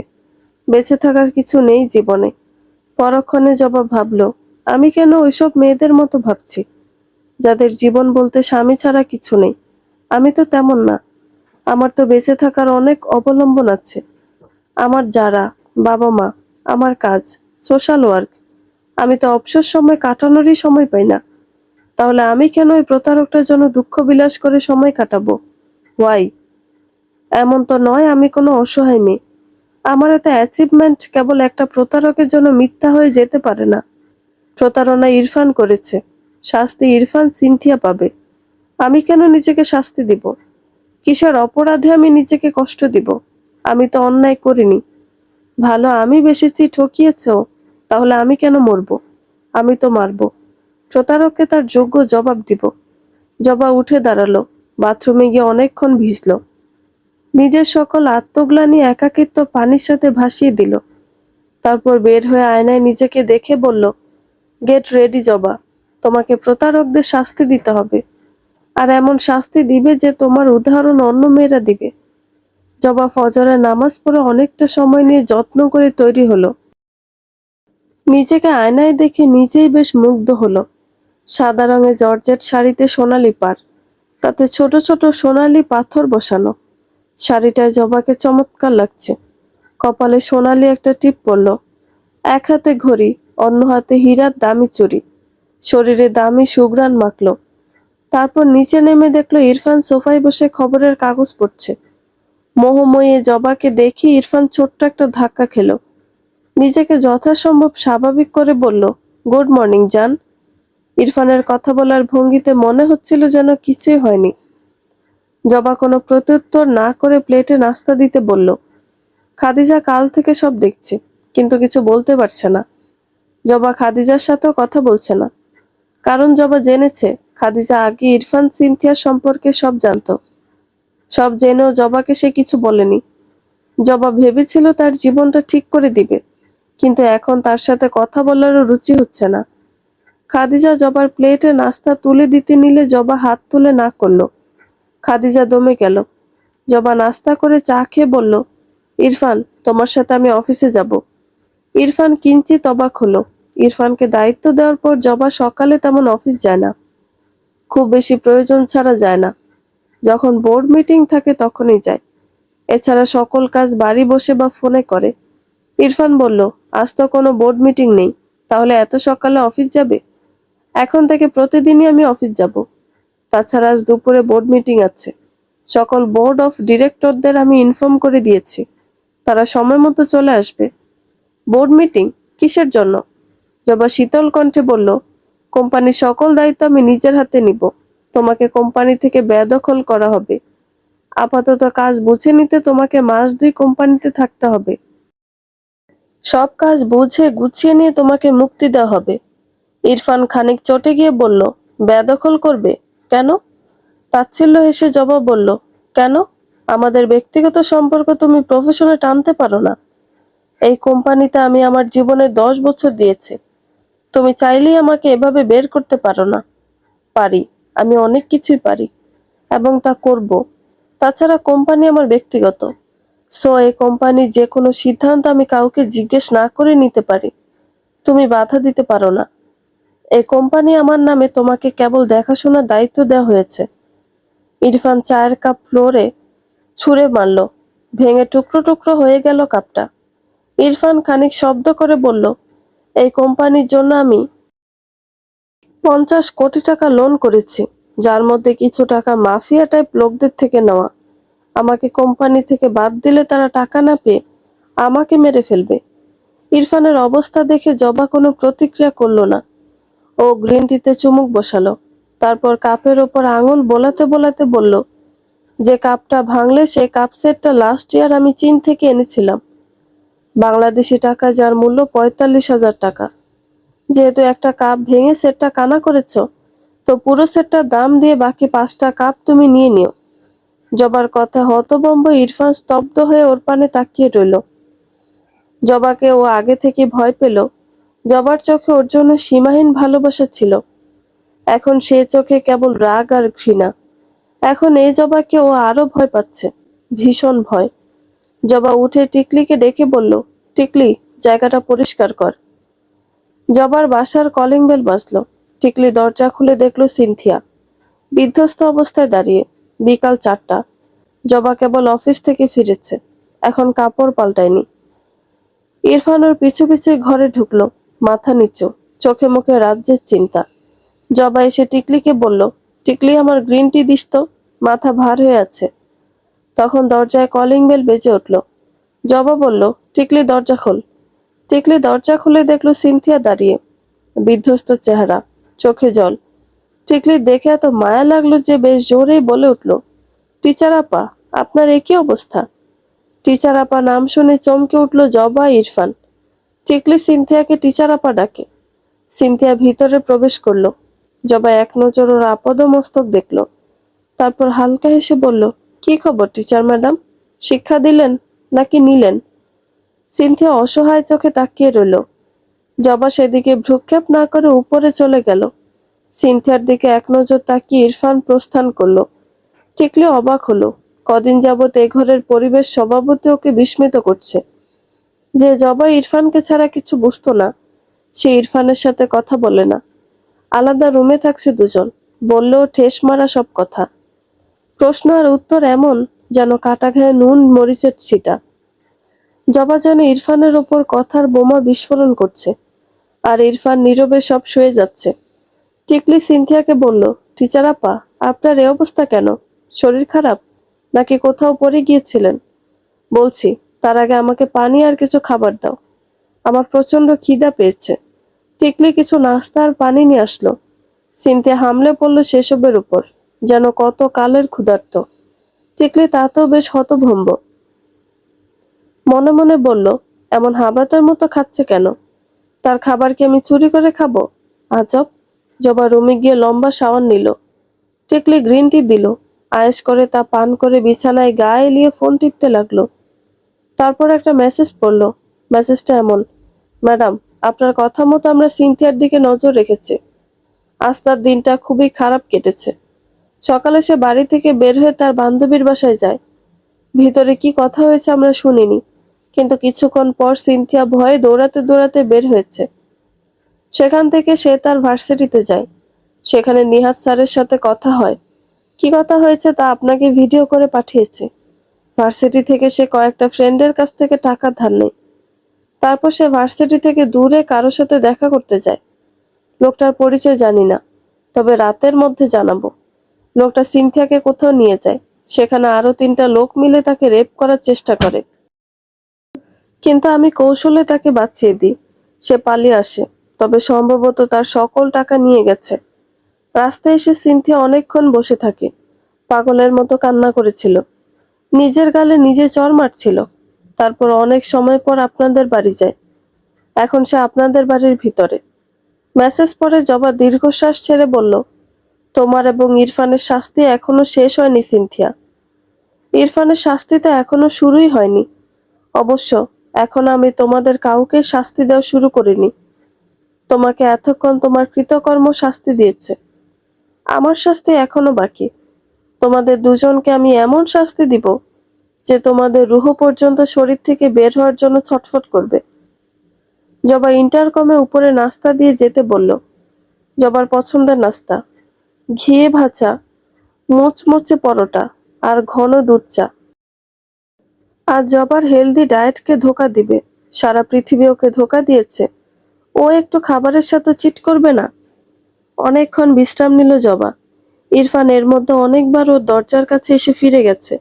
বেঁচে থাকার কিছু নেই জীবনে। পরক্ষণে জবা ভাবল, আমি কেন ওইসব মেয়েদের মতো ভাবছি, যাদের জীবন বলতে স্বামী ছাড়া কিছু নেই। আমি তো তেমন না। আমার তো বেঁচে থাকার অনেক অবলম্বন আছে। আমার যারা, বাবা মা, আমার কাজ, সোশ্যাল ওয়ার্ক। আমি তো অবসর সময় কাটানোরই সময় পাই না। তাহলে আমি কেন ওই প্রতারকটার জন্য দুঃখ বিলাস করে সময় কাটাবো? ওয়াই? এমন তো নয় আমি কোনো অসহায় মেয়ে। আমার এত অ্যাচিভমেন্ট কেবল একটা প্রতারকের জন্য মিথ্যা হয়ে যেতে পারে না। প্রতারণা ইরফান করেছে, শাস্তি ইরফান সিনথিয়া পাবে। আমি কেন নিজেকে শাস্তি দিব? কিসের অপরাধে আমি নিজেকে কষ্ট দিব? আমি তো অন্যায় করিনি। ভালো আমি বেসেছি, ঠকিয়েছেও, তাহলে আমি কেন মরবো? আমি তো মারবো। প্রতারককে তার যোগ্য জবাব দিব। জবা উঠে দাঁড়ালো, বাথরুমে গিয়ে অনেকক্ষণ ভিজল। নিজের সকল আত্মগ্লানি একাকিত্ব পানির সাথে ভাসিয়ে দিল। তারপর বের হয়ে আয়নায় নিজেকে দেখে বলল, গেট রেডি জবা, তোমাকে প্রতারকদের শাস্তি দিতে হবে। আর এমন শাস্তি দিবে যে তোমার উদাহরণ অন্য মেয়েরা দিবে। জবা ফজরের নামাজ পড়ে অনেকটা সময় নিয়ে যত্ন করে তৈরি হলো। নিজেকে আয়নায় দেখে নিজেই বেশ মুগ্ধ হলো। সাদা রঙের জর্জেট শাড়িতে সোনালি পাড়, তাতে ছোট ছোট সোনালি পাথর বসানো। শাড়িটায় জবাকে চমৎকার লাগছে। কপালে সোনালি একটা টিপ পরল। এক হাতে ঘড়ি, অন্য হাতে হীরার দামি চুড়ি। শরীরে দামি সুঘ্রাণ মাখল। তারপর নিচে নেমে দেখলো ইরফান সোফায় বসে খবরের কাগজ পড়ছে। মোহময়ী জবাকে দেখে ইরফান ছোট্ট একটা ধাক্কা খেল। নিজেকে যথাসম্ভব স্বাভাবিক করে বলল, গুড মর্নিং জান। ইরফানের কথা বলার ভঙ্গিতে মনে হচ্ছিল যেন কিছুই হয়নি। জবা কোনো প্রত্যুত্তর না করে প্লেটে নাস্তা দিতে বলল। খাদিজা কাল থেকে সব দেখছে, কিন্তু কিছু বলতে পারছে না। জবা খাদিজার সাথেও কথা বলছে না, কারণ জবা জেনেছে খাদিজা আগে ইরফান সিনথিয়া সম্পর্কে সব জানতো। সব জেনেও জবাকে সে কিছু বলেনি। জবা ভেবেছিল তার জীবনটা ঠিক করে দিবে, কিন্তু এখন তার সাথে কথা বলারও রুচি হচ্ছে না। খাদিজা জবার প্লেটে নাস্তা তুলে দিতে নিলে জবা হাত তুলে না করলো। খাদিজা দমে গেল। জবা নাস্তা করে চা খেয়ে বলল, ইরফান, তোমার সাথে আমি অফিসে যাব। ইরফান কিঞ্চিত অবাক হলো। ইরফানকে দায়িত্ব দেওয়ার পর জবা সকালে তেমন অফিস যায় না। খুব বেশি প্রয়োজন ছাড়া যায় না। যখন বোর্ড মিটিং থাকে তখনই যায়। এছাড়া সকল কাজ বাড়ি বসে বা ফোনে করে। ইরফান বলল, আজ তো কোনো বোর্ড মিটিং নেই, তাহলে এত সকালে অফিস যাবে? এখন থেকে প্রতিদিনই আমি অফিস যাব। তাছাড়া আজ দুপুরে বোর্ড মিটিং আছে। সকল বোর্ড অফ ডিরেক্টরদের আমি ইনফর্ম করে দিয়েছি, তারা সময় মতো চলে আসবে। বোর্ড মিটিং কিসের জন্য? জবা শীতল কণ্ঠে বলল, কোম্পানির সকল দায়িত্ব আমি নিজের হাতে নিব। তোমাকে কোম্পানি থেকে বেদখল করা হবে। আপাতত কাজ বুঝে নিতে তোমাকে মাস 2 কোম্পানিতে থাকতে হবে। সব কাজ বুঝে গুছিয়ে নিয়ে তোমাকে মুক্তি দেওয়া হবে। ইরফান খানিক চটে গিয়ে বলল, বেদখল করবে? কেন? তাচ্ছিল্য হেসে জবাব বলল, কেন? আমাদের ব্যক্তিগত সম্পর্ক তুমি প্রফেশনে টানতে পারো না? এই কোম্পানিতে আমি আমার জীবনে 10 বছর দিয়েছি। তুমি চাইলেই আমাকে এভাবে বের করতে পারো না। পারি, আমি অনেক কিছুই পারি, এবং তা করব। তাছাড়া কোম্পানি আমার ব্যক্তিগত। সো এই কোম্পানির যে কোনো সিদ্ধান্ত আমি কাউকে জিজ্ঞেস না করে নিতে পারি। তুমি বাধা দিতে পারো না। এই কোম্পানি আমার নামে, তোমাকে কেবল দেখাশোনার দায়িত্ব দেওয়া হয়েছে। ইরফান চায়ের কাপ ফ্লোরে ছুঁড়ে মারল। ভেঙে টুকরো টুকরো হয়ে গেল কাপটা। ইরফান খানিক শব্দ করে বলল, এই কোম্পানির জন্য আমি 50 কোটি টাকা লোন করেছি, যার মধ্যে কিছু টাকা মাফিয়া টাইপ লোকদের থেকে নেওয়া। আমাকে কোম্পানি থেকে বাদ দিলে তারা টাকা না পেয়ে আমাকে মেরে ফেলবে। ইরফানের অবস্থা দেখে জবা কোনো প্রতিক্রিয়া করলো না। ও গ্রিন টিতে চুমুক বসালো। তারপর কাপের ওপর আঙুল বোলাতে বোলাতে বলল, যে কাপটা ভাঙলে সে কাপ সেটটা লাস্ট ইয়ার আমি চীন থেকে এনেছিলাম, বাংলাদেশি টাকা যার মূল্য 45,000 টাকা। যেহেতু একটা কাপ ভেঙে সেটটা কানা করেছ, তো পুরো সেটটার দাম দিয়ে বাকি 5টা কাপ তুমি নিয়ে নিও। জবার কথা হতভম্ব ইরফান স্তব্ধ হয়ে ওর পানে তাকিয়ে রইল। জবাকে ও আগে থেকে ভয় পেল। জবার চোখে ওর জন্য সীমাহীন ভালোবাসা ছিল। এখন সে চোখে কেবল রাগ আর ঘৃণা। এখন এই জবাকে ও আরো ভয় পাচ্ছে, ভীষণ ভয়। জবা উঠে টিকলিকে ডেকে বলল, টিকলি, জায়গাটা পরিষ্কার কর। জবার বাসার কলিং বেল বাজলো। টিকলি দরজা খুলে দেখলো সিনথিয়া বিধ্বস্ত অবস্থায় দাঁড়িয়ে। বিকাল 4টা। জবা কেবল অফিস থেকে ফিরেছে, এখন কাপড় পাল্টায়নি। ইরফান ওর পিছু পিছু ঘরে ঢুকলো, মাথা নিচু, চোখে মুখে রাজ্যের চিন্তা। জবা এসে টিকলিকে বলল, টিকলি, আমার গ্রিন টি দিস তো, মাথা ভার হয়ে আছে। তখন দরজায় কলিং বেল বেজে উঠল। জবা বলল, টিকলি, দরজা খোল। টিকলি দরজা খুলে দেখলো সিনথিয়া দাঁড়িয়ে, বিধ্বস্ত চেহারা, চোখে জল। টিকলির দেখে এত মায়া লাগলো যে বেশ জোরেই বলে উঠল, টিচার আপা, আপনার একই অবস্থা। টিচার আপা নাম শুনে চমকে উঠল জবা, ইরফান। টিকলি সিনথিয়াকে টিচার আপা ডাকে। সিনথিয়া ভিতরে প্রবেশ করলো। জবা এক নজর ওর আপাদমস্তক দেখল, তারপর হালকা হেসে বলল, কি খবর টিচার ম্যাডাম? শিক্ষা দিলেন নাকি নিলেন? সিনথিয়া অসহায় চোখে তাকিয়ে রইল। জবা সেদিকে ভ্রুক্ষেপ না করে উপরে চলে গেল। সিনথিয়ার দিকে এক নজর তাকিয়ে ইরফান প্রস্থান করলো। টিকলি অবাক হলো। কদিন যাবৎ এ ঘরের পরিবেশ স্বভাবতই ওকে বিস্মিত করছে। যে জবা ইরফানকে ছাড়া কিছু বুঝতো না, সে ইরফানের সাথে কথা বলে না। আলাদা রুমে থাকছে দুজন, বললেও ঠেস মারা সব কথা। প্রশ্ন আর উত্তর এমন যেন কাটা ঘায়ে নুন মরিচের ছিটা। জবা যেন ইরফানের ওপর কথার বোমা বিস্ফোরণ করছে, আর ইরফান নীরবে সব সয়ে যাচ্ছে। টিকলি সিনথিয়াকে বলল, টিচার আপা, আপনার এ অবস্থা কেন? শরীর খারাপ নাকি কোথাও পড়ে গিয়েছিলেন? বলছি, তার আগে আমাকে পানি আর কিছু খাবার দাও, আমার প্রচন্ড খিদা পেয়েছে। টিকলি কিছু নাস্তা আর পানি নিয়ে আসলো। সিনথিয়া হামলে পড়ল সেসবের উপর, যেন কত কালের ক্ষুধার্ত। টিকলি তাতেও বেশ হতভম্ব। মনে মনে বলল, এমন হাবাতের মতো খাচ্ছে কেন? তার খাবার কি আমি চুরি করে খাবো? আজব। জবা রুমে গিয়ে লম্বা শাওয়ার নিল। টিকলি গ্রিন টি দিল। আয়েশ করে তা পান করে বিছানায় গা এলিয়ে ফোন টিপতে লাগলো। তারপর একটা মেসেজ পড়লো। মেসেজটা এমন, ম্যাডাম, আপনার কথা মতো আমরা সিনথিয়ার দিকে নজর রেখেছি। আজ তার দিনটা খুবই খারাপ কেটেছে। সকালে সে বাড়ি থেকে বের হয়ে তার বান্ধবীর বাসায় যায়। ভিতরে কি কথা হয়েছে আমরা শুনিনি, কিন্তু কিছুক্ষণ পর সিনথিয়া ভয়ে দৌড়াতে দৌড়াতে বের হয়েছে। সেখান থেকে সে তার ভার্সিটিতে যায়। সেখানে নিহাত স্যারের সাথে কথা হয়। কি কথা হয়েছে তা আপনাকে ভিডিও করে পাঠিয়েছে। ভার্সিটি থেকে সে কয়েকটা ফ্রেন্ডের কাছ থেকে টাকা ধার নেয়। তারপর সে ভার্সিটি থেকে দূরে কারো সাথে দেখা করতে যায়। লোকটার পরিচয় জানি না, তবে রাতের মধ্যে জানাবো। লোকটা সিনথিয়াকে কোথাও নিয়ে যায়। সেখানে আরো 3টা লোক মিলে তাকে রেপ করার চেষ্টা করে, কিন্তু আমি কৌশলে তাকে বাঁচিয়ে দিই। সে পালিয়ে আসে, তবে সম্ভবত তার সকল টাকা নিয়ে গেছে। রাস্তায় এসে সিনথিয়া অনেকক্ষণ বসে থাকে, পাগলের মতো কান্না করেছিল, নিজের গালে নিজে চড় মারছিল। তারপর অনেক সময় পর আপনাদের বাড়ি যায়। এখন সে আপনাদের বাড়ির ভিতরে। মেসেজ পড়ে জবা দীর্ঘশ্বাস ছেড়ে বলল, তোমার এবং ইরফানের শাস্তি এখনো শেষ হয়নি সিনথিয়া। ইরফানের শাস্তি তো এখনো শুরুই হয়নি। অবশ্য এখন আমি তোমাদের কাউকে শাস্তি দেওয়া শুরু করিনি। তোমাকে এতক্ষণ তোমার কৃতকর্ম শাস্তি দিয়েছে, আমার শাস্তি এখনো বাকি। তোমাদের দুজনকে আমি এমন শাস্তি দিব যে তোমাদের রুহ পর্যন্ত শরীর থেকে বের হওয়ার জন্য ছটফট করবে। জবা ইন্টারকমে উপরে নাস্তা দিয়ে যেতে বলল। জবার পছন্দের নাস্তা, ঘিয়ে ভাজা, মুচমুচে পরোটা আর ঘন দুধ চা। আজ জবার হেলদি ডায়েটকে ধোকা দিবে। সারা পৃথিবী ওকে ধোকা দিয়েছে, ও একটু খাবারের সাথে চিট করবে না? অনেকক্ষণ বিশ্রাম নিল জবা। ইরফান এর মধ্যে অনেকবার ওর দরজার কাছে এসে ফিরে গেছে।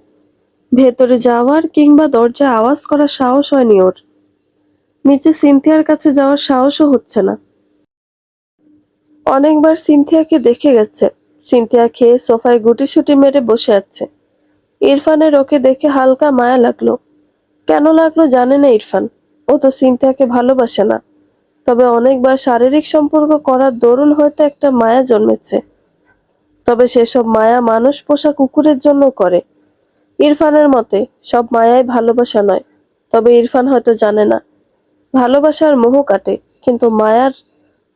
ভেতরে যাওয়ার কিংবা দরজায় আওয়াজ করার সাহস হয়নি ওর। নিচে সিনথিয়ার কাছে যাওয়ার সাহসও হচ্ছে না। অনেকবার সিনথিয়াকে দেখে গেছে, সিনথিয়া খেয়ে সোফায় গুটিসুটি মেরে বসে আছে। ইরফানের ওকে দেখে হালকা মায়া লাগলো। কেন লাগলো জানে না ইরফান। ও তো সিনথিয়াকে ভালোবাসে না, তবে অনেকবার শারীরিক সম্পর্ক করার দরুন হয়তো একটা মায়া জন্মেছে। তবে সেসব মায়া মানুষ পোষা কুকুরের জন্য করে। ইরফানের মতে সব মায়াই ভালোবাসা নয়। তবে ইরফান হয়তো জানে না, ভালোবাসার মোহ কাটে, কিন্তু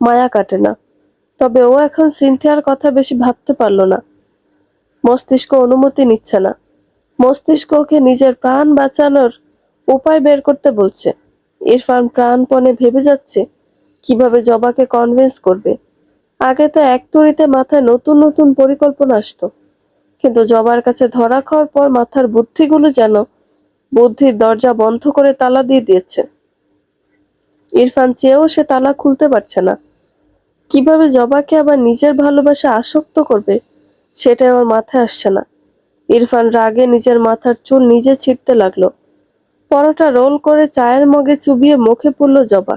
মায়া কাটে না। তবে ও এখন সিনথিয়ার কথা বেশি ভাবতে পারল না। মস্তিষ্ক অনুমতি নিচ্ছে না। মস্তিষ্ক ওকে নিজের প্রাণ বাঁচানোর উপায় বের করতে বলছে। ইরফান প্রাণপণে ভেবে যাচ্ছে কিভাবে জবাকে কনভিন্স করবে। আগে তো এক তুড়িতে মাথায় নতুন নতুন পরিকল্পনা আসতো, কিন্তু জবার কাছে ধরা খাওয়ার পর মাথার বুদ্ধিগুলো যেন বুদ্ধির দরজা বন্ধ করে তালা দিয়ে দিয়েছে। ইরফান চেয়েও সে তালা খুলতে পারছে না। কিভাবে জবাকে আবার নিজের ভালোবাসা আসক্ত করবে সেটাই ওর মাথায় আসছে না। ইরফান রাগে নিজের মাথার চুল নিজে ছিঁড়তে লাগলো। পরোটা রোল করে চায়ের মগে চুবিয়ে মুখে পুরল জবা।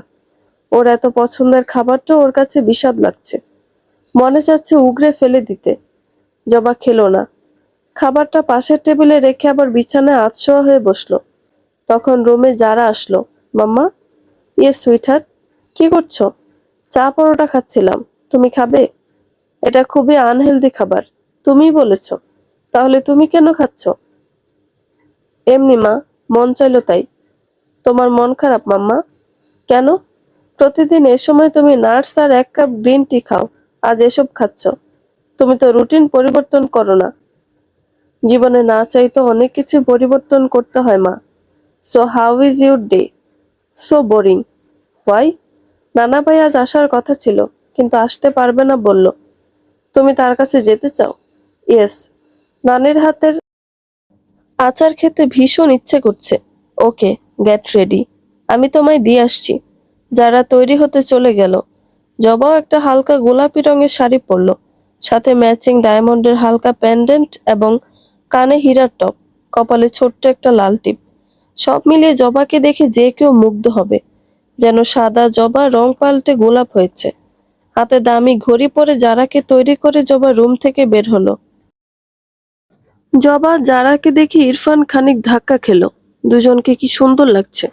ওর এত পছন্দের খাবারটা ওর কাছে বিষাদ লাগছে। মনে চাচ্ছে উগরে ফেলে দিতে। জবা খেলো না। খাবারটা পাশের টেবিলে রেখে আবার বিছানায় আতশোয়া হয়ে বসলো। তখন রুমে যারা আসলো। মাম্মা। ইয়ে সুইটহার্ট, কি করছো? চা পরোটা খাচ্ছিলাম। তুমি খাবে? এটা খুবই আনহেলদি খাবার। তুমিই বলেছ। তাহলে তুমি কেন খাচ্ছ? এমনি মা, মন চাইলো তাই। তোমার মন খারাপ মাম্মা? কেন? প্রতিদিন এ সময় তুমি নাটস আর 1 কাপ গ্রিন টি খাও, আজ এসব খাচ্ছ। তুমি তো রুটিন পরিবর্তন করো না। জীবনে না চাইতো অনেক কিছু পরিবর্তন করতে হয় মা। So how is your day? So boring. Why? নানা ভাই আজ আসার কথা ছিল, কিন্তু আসতে পারবে না বলল। তুমি তার কাছে যেতে চাও? ইয়েস। নানির হাতের আচার খেতে ভীষণ ইচ্ছে করছে। ওকে, গেট রেডি। আমি তোমায় দিয়ে আসছি। যারা তৈরি হতে চলে গেল। জবাও একটা হালকা গোলাপি রঙের শাড়ি পরল, সাথে ম্যাচিং ডায়মন্ডের হালকা প্যান্ডেন্ট এবং কানে হীরার টপ, কপালে ছোট্ট একটা লাল টিপ। সব মিলিয়ে জবাকে দেখে যে কেউ মুগ্ধ হবে। যেন সাদা জবা রং পাল্টে গোলাপ হয়েছে। হাতে দামি ঘড়ি পরে যারাকে তৈরি করে জবা রুম থেকে বের হলো। জবা যারাকে দেখে ইরফান খানিক ধাক্কা খেল। দুজনকে কি সুন্দর লাগছে,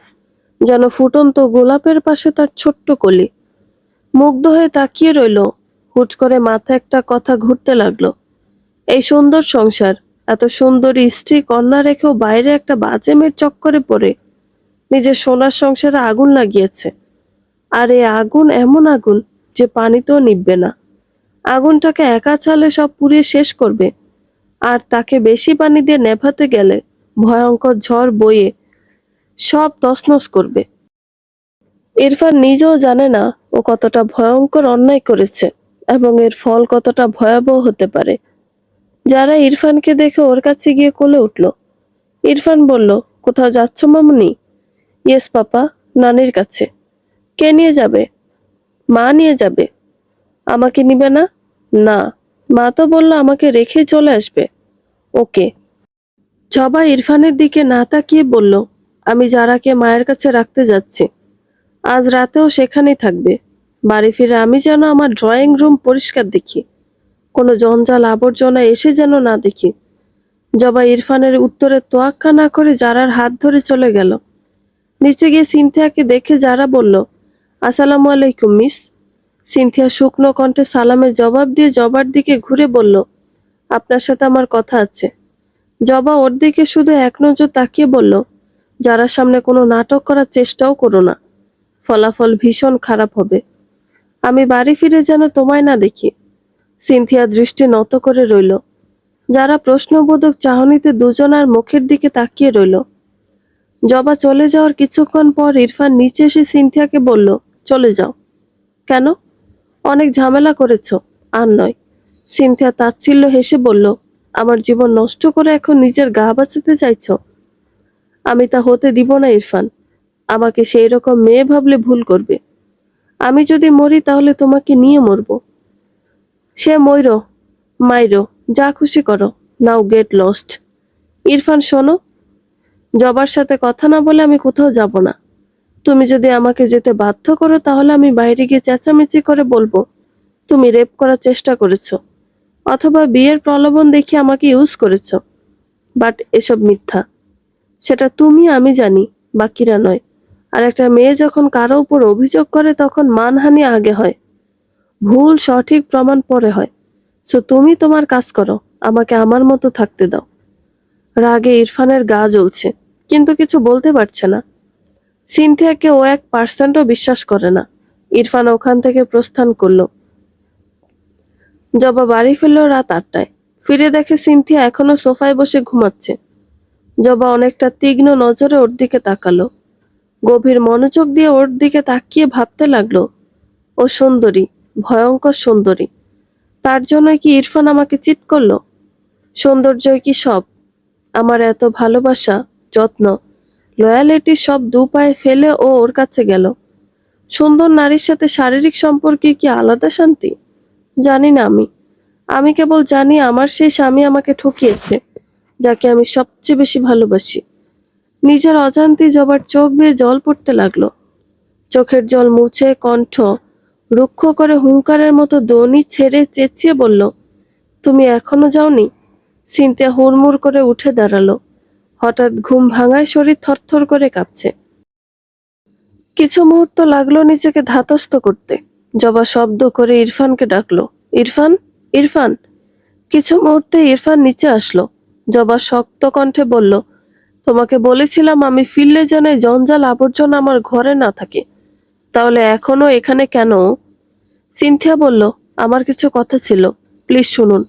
যেন ফুটন্ত গোলাপের পাশে তার ছোট্ট কলি। মুগ্ধ হয়ে তাকিয়ে রইল। হুট করে মাথায় একটা কথা ঘুরতে লাগলো। এই সুন্দর সংসার, এত সুন্দরী স্ত্রী কন্যা রেখেও বাইরে একটা বাজে মেয়ের চক্করে পড়ে নিজের সোনার সংসারে আগুন লাগিয়েছে। আর এই আগুন এমন আগুন যে পানিতেও নিভবে না। আগুনটাকে একা ছালে সব পুড়িয়ে শেষ করবে। আর তাকে বেশি পানি দিয়ে নেভাতে গেলে ভয়ঙ্কর ঝড় বয়ে সব তছনছ করবে। ইরফান নিজেও জানে না ও কতটা ভয়ঙ্কর অন্যায় করেছে এবং এর ফল কতটা ভয়াবহ হতে পারে। যারা ইরফানকে দেখে ওর কাছে গিয়ে কোলে উঠল। ইরফান বলল, কোথাও যাচ্ছ মামুনি? ইয়েস পাপা, নানির কাছে। কে নিয়ে যাবে? মা নিয়ে যাবে। আমাকে নিবে না? না, মা তো বলল আমাকে রেখে চলে আসবে। ওকে। জবা ইরফানের দিকে না তাকিয়ে বলল, আমি যারাকে মায়ের কাছে রাখতে যাচ্ছি। আজ রাতেও সেখানেই থাকবে। বাড়ি ফিরে আমি যেন আমার ড্রয়িং রুম পরিষ্কার দেখি, কোনো জঞ্জাল আবর্জনা এসে যেন না দেখি। জবা ইরফানের উত্তরে তোয়াক্কা না করে যারার হাত ধরে চলে গেল। নিচে গিয়ে সিনথিয়াকে দেখে যারা বলল, আসসালামু আলাইকুম মিস। সিনথিয়া শুকনো কণ্ঠে সালামের জবাব দিয়ে জবার দিকে ঘুরে বলল, আপনার সাথে আমার কথা আছে। জবা ওর দিকে শুধু এক নজর তাকিয়ে বলল, যারার সামনে কোনো নাটক করার চেষ্টাও করো না, ফলাফল ভীষণ খারাপ হবে। আমি বাড়ি ফিরে যেন তোমায় না দেখি। সিনথিয়া দৃষ্টি নত করে রইল। যারা প্রশ্নবোধক চাহনিতে দুজনার মুখের দিকে তাকিয়ে রইল। জবা চলে যাওয়ার কিছুক্ষণ পর ইরফান নিচে এসে সিনথিয়াকে বলল, চলে যাও। কেন? অনেক ঝামেলা করেছ। আর নয়। সিনথিয়া তাচ্ছিল্য হেসে বলল, আমার জীবন নষ্ট করে এখন নিজের গা বাঁচাতে চাইছ? আমি তা হতে দিব না ইরফান। আমাকে সেই রকম মেয়ে ভাবলে ভুল করবে। আমি যদি মরি তাহলে তোমাকে নিয়ে মরব। সে মইরো, মাইরো, যা খুশি করো। নাও গেট লস্ট। ইরফান শোনো, জবার সাথে কথা না বলে আমি কোথাও যাব না। তুমি যদি আমাকে যেতে বাধ্য করো তাহলে আমি বাইরে গিয়ে চেঁচামেচি করে বলবো তুমি রেপ করার চেষ্টা করেছো। অথবা বিয়ের প্রলোভন দেখিয়ে আমাকে ইউজ করেছো। বাট এসব মিথ্যা। সেটা তুমি আমি জানি, বাকিরা নয়। আর একটা মেয়ে যখন কারো উপর অভিযোগ করে তখন মানহানি আগে হয়, ভুল সঠিক প্রমাণ পরে হয়। সো তুমি তোমার কাজ করো, আমাকে আমার মতো থাকতে দাও। রাগে ইরফানের গা জ্বলছে, কিন্তু কিছু বলতে পারছে না। সিনথিয়াকে ও 1%ও বিশ্বাস করে না। ইরফান ওখান থেকে প্রস্থান করলো। জবা বাড়ি ফিরল রাত 8টায়। ফিরে দেখে সিনথিয়া এখনো সোফায় বসে ঘুমাচ্ছে। জবা অনেকটা তীক্ষ্ণ নজরে ওর দিকে তাকালো। গভীর মনোযোগ দিয়ে ওর দিকে তাকিয়ে ভাবতে লাগলো, ও সুন্দরী, ভয়ঙ্কর সুন্দরী। তার জন্যই কি ইরফান আমাকে চিট করলো? সৌন্দর্যই কি সব? আমার এত ভালোবাসা, যত্ন, লয়ালিটি সব দু পায়ে ফেলে ও ওর কাছে গেল। সুন্দর নারীর সাথে শারীরিক সম্পর্কে কি আলাদা শান্তি? জানি না আমি। আমি কেবল জানি আমার সেই স্বামী আমাকে ঠকিয়েছে, যাকে আমি সবচেয়ে বেশি ভালোবাসি। নিজের অজান্তে জবার চোখ বেয়ে জল পড়তে লাগলো। চোখের জল মুছে কণ্ঠ রুক্ষ করে হুঙ্কারের মতো দনি ছেড়ে চেঁচিয়ে বলল, তুমি এখনো যাওনি? সিনথিয়া হুড়মুড় করে উঠে দাঁড়ালো। হঠাৎ ঘুম ভাঙায় শরীর থরথর করে কাঁপছে। কিছু মুহূর্ত লাগলো নিজেকে ধাতস্থ করতে। জবা শব্দ করে ইরফানকে ডাকলো, ইরফান, ইরফান। কিছু মুহূর্তে ইরফান নিচে আসলো। জবা শক্ত কণ্ঠে বলল, তোমাকে বলেছিলাম আমি ফিরলে যেন এই জঞ্জাল আবর্জনা আমার ঘরে না থাকে। তাহলে এখনো এখানে কেন? সিনথিয়া বলল, আমার কিছু কথা ছিল, প্লিজ শুনুন।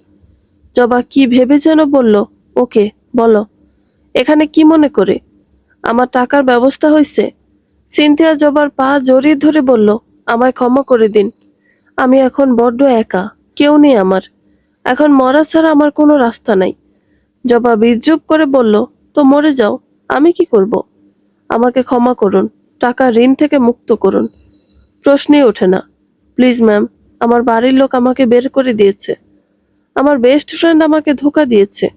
জবা কি ভেবে যেন বলল, ওকে বলো। এখানে কি মনে করে? আমার টাকার ব্যবস্থা হয়েছে? সিনথিয়া জবার পা জড়িয়ে ধরে বলল, আমায় ক্ষমা করে দিন। আমি এখন বড্ড একা, কেউ নেই আমার। এখন মরা ছাড়া আমার কোনো রাস্তা নাই। জবা বিদ্রুপ করে বলল, তো মরে যাও, আমি কি করব? আমাকে ক্ষমা করুন, টাকার ঋণ থেকে মুক্ত করুন। প্রশ্নই ওঠে না। প্লিজ ম্যাম, আমার বাড়ির লোক আমাকে বের করে দিয়েছে। আমার বেস্ট ফ্রেন্ড আমাকে ধোঁকা দিয়েছে।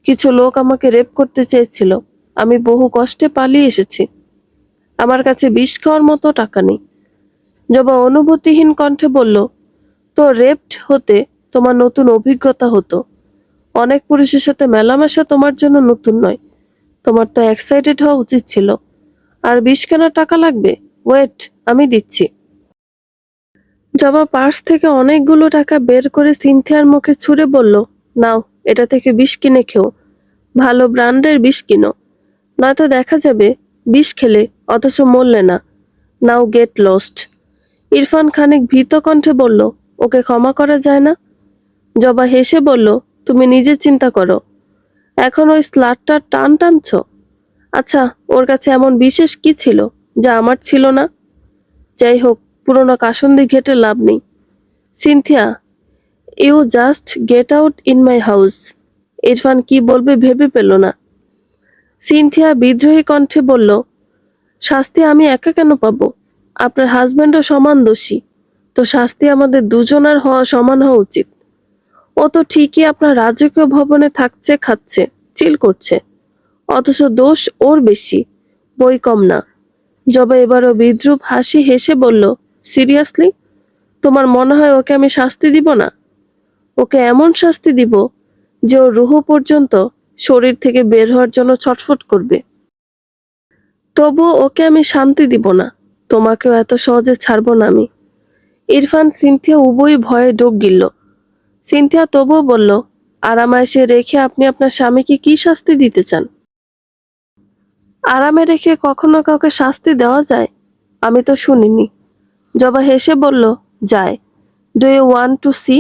কিছু লোক আমাকে রেপ করতে চেয়েছিল। আমি বহু কষ্টে পালিয়ে এসেছি। আমার কাছে বিষ খাওয়ার মতো টাকা নেই। জবা অনুভূতিহীন কণ্ঠে বলল, তো রেপড হতে তোমার নতুন অভিজ্ঞতা হতো। অনেক পুরুষের সাথে মেলামেশা তোমার জন্য নতুন নয়। তোমার তো এক্সাইটেড হওয়া উচিত ছিল। আর বিষ কেনার টাকা লাগবে? ওয়েট, আমি দিচ্ছি। জবা পার্স থেকে অনেকগুলো টাকা বের করে সিনথিয়ার মুখে ছুঁড়ে বলল, নাও, এটা থেকে বিষ কিনে খেও। ভালো ব্র্যান্ডের বিষ কিনো, নয়তো দেখা যাবে বিষ খেলে অথচ মরলে না। নাও গেট লস্ট। ইরফান খানিক ভীত কণ্ঠে বলল, ওকে ক্ষমা করা যায় না? জবা হেসে বলল, তুমি নিজে চিন্তা করো। এখন ওই স্লাটটার টান টানছ? আচ্ছা, ওর কাছে এমন বিশেষ কি ছিল যা আমার ছিল না? যাই হোক, পুরোনো কাসুন্দি ঘেটে লাভ নেই। Cynthia, you just get out in my house. Irfan কি বলবে ভেবে পেল না। সিনথিয়া বিদ্রোহী কণ্ঠে বলল, শাস্তি আমি একা কেন পাবো? আপনার হাজবেন্ডও সমান দোষী। তো শাস্তি আমাদের দুজনের সমান হওয়া উচিত। ও তো ঠিকই আপনার রাজকীয় ভবনে থাকছে, খাচ্ছে, চিল করছে, অথচ দোষ ওর বেশি, বই কম না। জবা এবারও বিদ্রুপ হাসি হেসে বলল, সিরিয়াসলি? তোমার মনে হয় ওকে আমি শাস্তি দিব না? ওকে এমন শাস্তি দিব যে ওর রুহ পর্যন্ত শরীর থেকে বের হওয়ার জন্য ছটফট করবে। তবুও ওকে আমি শান্তি দিব না। তোমাকেও এত সহজে ছাড়বো না আমি। ইরফান সিনথিয়া উভয়ই ভয়ে ডোক গিলল। সিনথিয়া তবুও বলল, আরামায়েশে রেখে আপনি আপনার স্বামীকে কি শাস্তি দিতে চান? আরামে রেখে কখনো কাউকে শাস্তি দেওয়া যায়? আমি তো শুনিনি। জবা হেসে বলল, যায়। Do you want to see?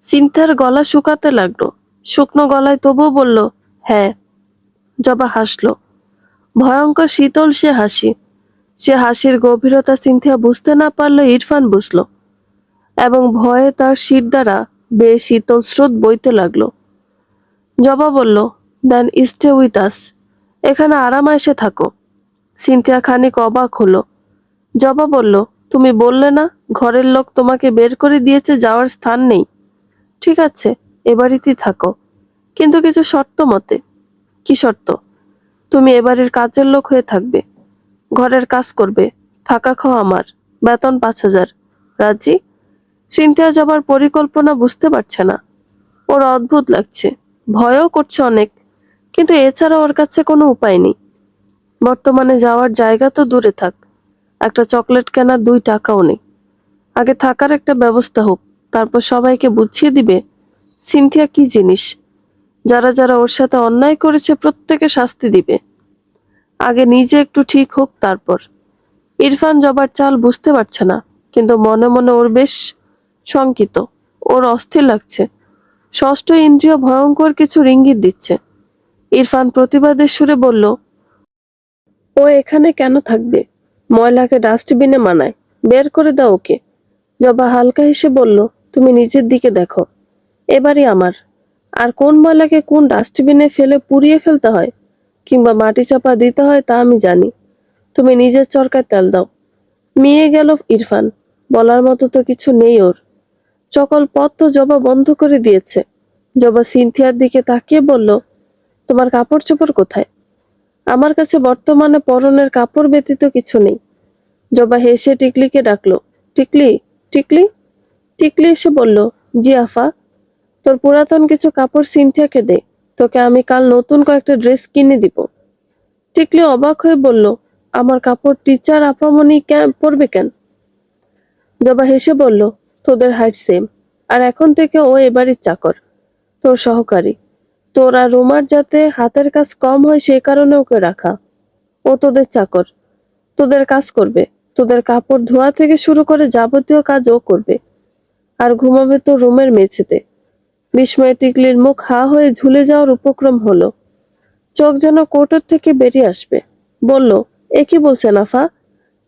সিনথিয়ার গলা শুকাতে লাগলো। শুকনো গলায় তবুও বলল, হ্যাঁ। জবা হাসলো, ভয়ঙ্কর শীতল সে হাসি। সে হাসির গভীরতা সিনথিয়া বুঝতে না পারলে ইরফান বুঝল, এবং ভয়ে তার শির দ্বারা বেয়ে শীতল স্রোত বইতে লাগলো। জবা বলল, দেন স্টে উইথ আস। এখানে আরামায়েশে থাকো। সিনথিয়া খানিক অবাক হলো। জবা বলল, তুমি বললে না ঘরের লোক তোমাকে বের করে দিয়েছে, যাওয়ার স্থান নেই? ঠিক আছে, এ বাড়িতেই থাকো, কিন্তু কিছু শর্ত মতে। কি শর্ত? তুমি এবাড়ির কাজের লোক হয়ে থাকবে, ঘরের কাজ করবে, থাকা খাওয়া আমার, বেতন 5,000। রাজি? সিনথিয়া জবার পরিকল্পনা বুঝতে পারছে না। ওর অদ্ভুত লাগছে, ভয়ও করছে অনেক, কিন্তু এছাড়া ওর কাছে কোনো উপায় নেই। বর্তমানে যাওয়ার জায়গা তো দূরে থাক, একটা চকলেট কেনার 2 টাকাও নেই। আগে থাকার একটা ব্যবস্থা হোক, তারপর সবাইকে বুঝিয়ে দিবে সিনথিয়া কি জিনিস। যারা যারা ওর সাথে অন্যায় করেছে প্রত্যেকে শাস্তি দিবে। আগে নিজে একটু ঠিক হোক তারপর। ইরফান জবার চাল বুঝতে পারছে না, কিন্তু মনে মনে ওর বেশ শঙ্কিত। ওর অস্থির লাগছে। ষষ্ঠ ইন্দ্রিয় ভয়ঙ্কর কিছু ইঙ্গিত দিচ্ছে। ইরফান প্রতিবাদের সুরে বলল, ও এখানে কেন থাকবে? ময়লাকে ডাস্টবিনে মানায়, বের করে দাও ওকে। জবা হালকা হেসে বলল, তুমি নিজের দিকে দেখো, এবারই আমার। আর কোন ময়লাকে কোন ডাস্টবিনে ফেলে পুড়িয়ে ফেলতে হয় কিংবা মাটি চাপা দিতে হয় তা আমি জানি। তুমি নিজের চরকায় তেল দাও। মিয়ে গেল ইরফান। বলার মতো তো কিছু নেই ওর। সকল পথ তো জবা বন্ধ করে দিয়েছে। জবা সিনথিয়ার দিকে তাকিয়ে বলল, তোমার কাপড় চোপড় কোথায়? আমার কাছে বর্তমানে পরনের কাপড় ব্যতীত কিছু নেই। জবা হেসে টিকলিকে ডাকলো, টিকলি, টিকলি। টিকলি এসে বলল, জি আফা। তোর পুরাতন কিছু কাপড় সিনথিয়াকে দে, তোকে আমি কাল নতুন কয়েকটা ড্রেস কিনে দিব। টিকলি অবাক হয়ে বলল, আমার কাপড় টিচার আপামনি পরবে কেন? জবা হেসে বলল, তোদের হাইট সেম, আর এখন থেকে ও এবারই চাকর, তোর সহকারী। তোর আর রুমার যাতে হাতের কাজ কম হয় সেই কারণে ওকে রাখা। ও তোদের চাকর, তোদের কাজ করবে, তোদের কাপড় ধোয়া থেকে শুরু করে যাবতীয় কাজ ও করবে, আর ঘুমাবে তো রুমের মেঝেতে। বিস্ময়ে টিকলির মুখ হা হয়ে ঝুলে যাওয়ার উপক্রম হলো। চোখ যেন কোটর থেকে বেরিয়ে আসবে। বলল, এ কি বলছেন আফা?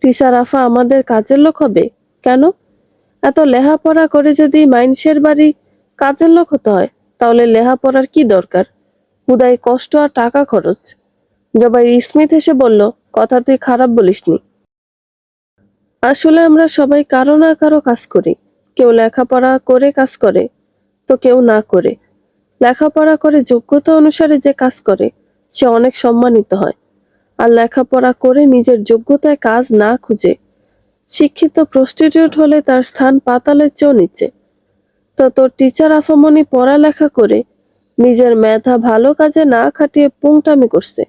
টিচার আফা আমাদের কাজের লোক হবে কেন? এত লেহাপড়া করে যদি মাইনষের বাড়ি কাজের লোক হতে হয়, তাহলে লেহাপড়ার কি দরকার? হুদাই কষ্ট আর টাকা খরচ। জবাই স্মিথ এসে বলল, কথা তুই খারাপ বলিসনি। আসলে আমরা সবাই কারো না কারো কাজ করি। কেউ লেখাপড়া করে কাজ করে, তো কেউ না করে। লেখাপড়া করে যোগ্যতা অনুসারে যে কাজ করে সে অনেক সম্মানিত হয়। আর লেখাপড়া করে নিজের যোগ্যতায় কাজ না খুঁজে শিক্ষিত প্রস্টিটিউট হলে তার স্থান পাতালের চেয়েও নিচে। তো তোর টিচার আফামনি পড়ালেখা করে নিজের মেধা ভালো কাজে না খাটিয়ে পুংটামি করছে,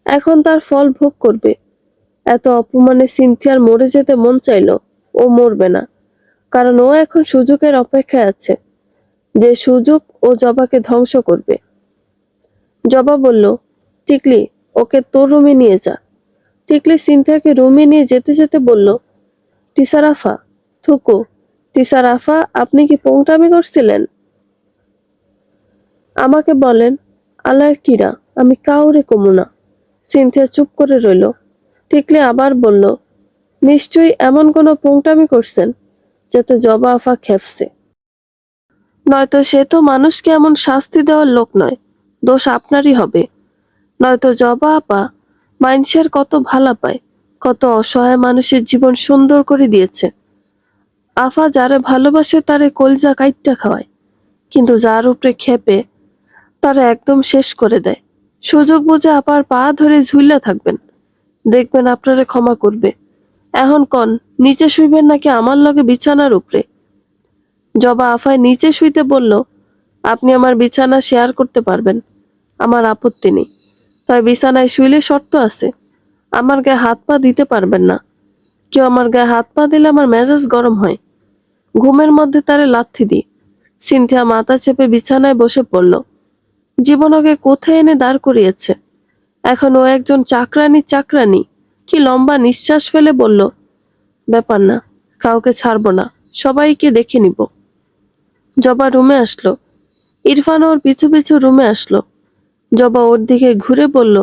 এখন তার ফল ভোগ করবে। এত অপমানে সিনথিয়ার মরে যেতে মন চাইলো, ও মরবে না, কারণ ও এখন সুযোগের অপেক্ষায় আছে, যে সুযোগ ও জবাকে ধ্বংস করবে। জবা বলল, টিকলি, ওকে তোর রুমে নিয়ে যা। টিকলি সিনথিয়াকে রুমে নিয়ে যেতে যেতে বলল, টিচার আফা, থুকু, টিচার আফা আপনি কি পোংটামি করছিলেন? আমাকে বলেন, আল্লাহর কিরা, আমি কাউরে কমু না। সিনথিয়া চুপ করে রইল। টিকলি আবার বলল, নিশ্চয়ই এমন কোনো পোংটামি করছেন যাতে জবা আফা খেপছে। নয়তো সে তো মানুষকে এমন শাস্তি দেওয়ার লোক নয়, দোষ আপনারই হবে। নয়তো জবা আপা মাইনষের কত ভালা পায়, কত অসহায় মানুষের জীবন সুন্দর করে দিয়েছে। আফা যারে ভালোবাসে তারে কলজা কাইট্টা খাওয়ায়, কিন্তু যার উপরে খেপে তারা একদম শেষ করে দেয়। সুযোগ বুঝে আপার পা ধরে ঝুইলা থাকবেন, দেখবেন আপনারে ক্ষমা করবে। এখন কন, নিচে শুইবেন নাকি আমার লগে বিছানার উপরে? জবা আফায় নিচে শুইতে বলল, আপনি আমার বিছানা শেয়ার করতে পারবেন, আমার আপত্তি নেই। তবে বিছানায় শুইলে শর্ত আছে, আমার গায়ে হাত পা দিতে পারবেন না। কেউ আমার গায়ে হাত পা দিলে আমার মেজাজ গরম হয়, ঘুমের মধ্যে তারে লাথি দিই। সিনথিয়া মাথা চেপে বিছানায় বসে পড়ল। জীবন ওকে কোথায় এনে দাঁড় করিয়েছে। এখন ও একজন চাকরানি। কি লম্বা নিঃশ্বাস ফেলে বলল, ব্যাপার না, কাউকে ছাড়বো না, সবাইকে দেখে নিব। জবা রুমে আসলো। ইরফান ওর পিছু পিছু রুমে আসলো। জবা ওর দিকে ঘুরে বলল,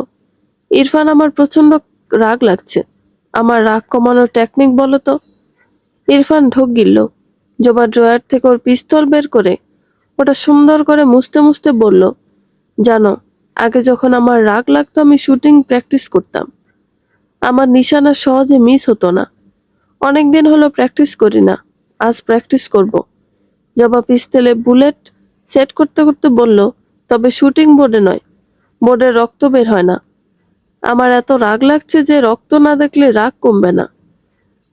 ইরফান আমার প্রচন্ড রাগ লাগছে, আমার রাগ কমানোর টেকনিক বলো তো। ইরফান ঢোক গিলল। জবা ড্রয়ার থেকে ওর পিস্তল বের করে ওটা সুন্দর করে মুছতে মুছতে বলল, জানো, আগে যখন আমার রাগ লাগতো আমি শুটিং প্র্যাকটিস করতাম। আমার নিশানা সহজে মিস হতো না। অনেকদিন হলো প্র্যাকটিস করি না, আজ প্র্যাকটিস করব। জবা পিস্তলে বুলেট সেট করতে করতে বলল, তবে শুটিং বোর্ডে নয়, বোর্ডে রক্ত বের হয় না। আমার এত রাগ লাগছে যে রক্ত না দেখলে রাগ কমবে না।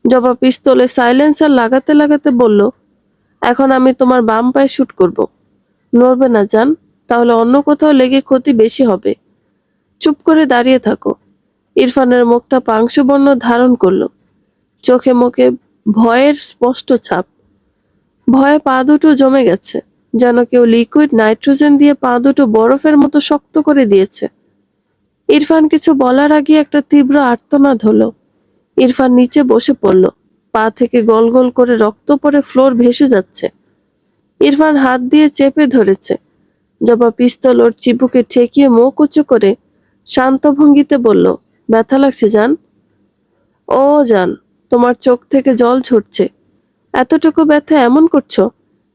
জবা পিস্তলে সাইলেন্সার লাগাতে লাগাতে বলল, এখন আমি তোমার বাম পায়ে শুট করব। নড়বে না জান, তাহলে অন্য কোথাও লেগে ক্ষতি বেশি হবে। চুপ করে দাঁড়িয়ে থাকো। ইরফানের মুখটা পাংশুবর্ণ ধারণ করলো, চোখে মুখে ভয়ের স্পষ্ট ছাপ। ভয়ে পা দুটো জমে গেছে, যেন কেউ লিকুইড নাইট্রোজেন দিয়ে পা দুটো বরফের মতো শক্ত করে দিয়েছে। ইরফান কিছু বলার আগে একটা তীব্র আর্তনাদ হলো। ইরফান নিচে বসে পড়ল, পা থেকে গল গল করে রক্ত পড়ে ফ্লোর ভেসে যাচ্ছে। ইরফান হাত দিয়ে চেপে ধরেছে। জবা পিস্তল ওর চিবুকে ঠেকিয়ে মুখ উঁচু করে শান্ত ভঙ্গিতে বলল, ব্যথা লাগছে জান? ও জান, তোমার চোখ থেকে জল ঝরছে। এতটুকু ব্যথা এমন করছো?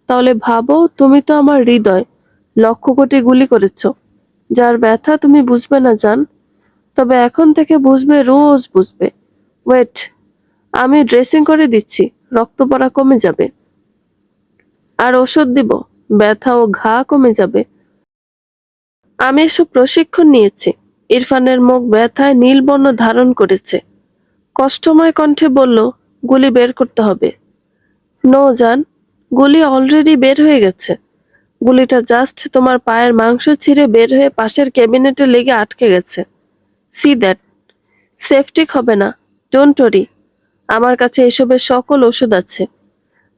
তাহলে ভাবো, তুমি তো আমার হৃদয় লক্ষ কোটি গুলি করেছো। যার ব্যথা তুমি বুঝবে না জান, তবে এখন থেকে বুঝবে, রোজ বুঝবে। ওয়েট, আমি ড্রেসিং করে দিচ্ছি, রক্ত পড়া কমে যাবে। আর ওষুধ দিব, ব্যথা ও ঘা কমে যাবে। আমি এসব প্রশিক্ষণ নিয়েছি। ইরফানের মুখ ব্যথায় নীলবর্ণ ধারণ করেছে। কষ্টময় কণ্ঠে বলল, গুলি বের করতে হবে। নো জান, গুলি অলরেডি বের হয়ে গেছে। গুলিটা জাস্ট তোমার পায়ের মাংস ছিঁড়ে বের হয়ে পাশের ক্যাবিনেটে লেগে আটকে গেছে। See that. সেফটিক হবে না, ডোন্ট ওরি। আমার কাছে এসবের সকল ওষুধ আছে।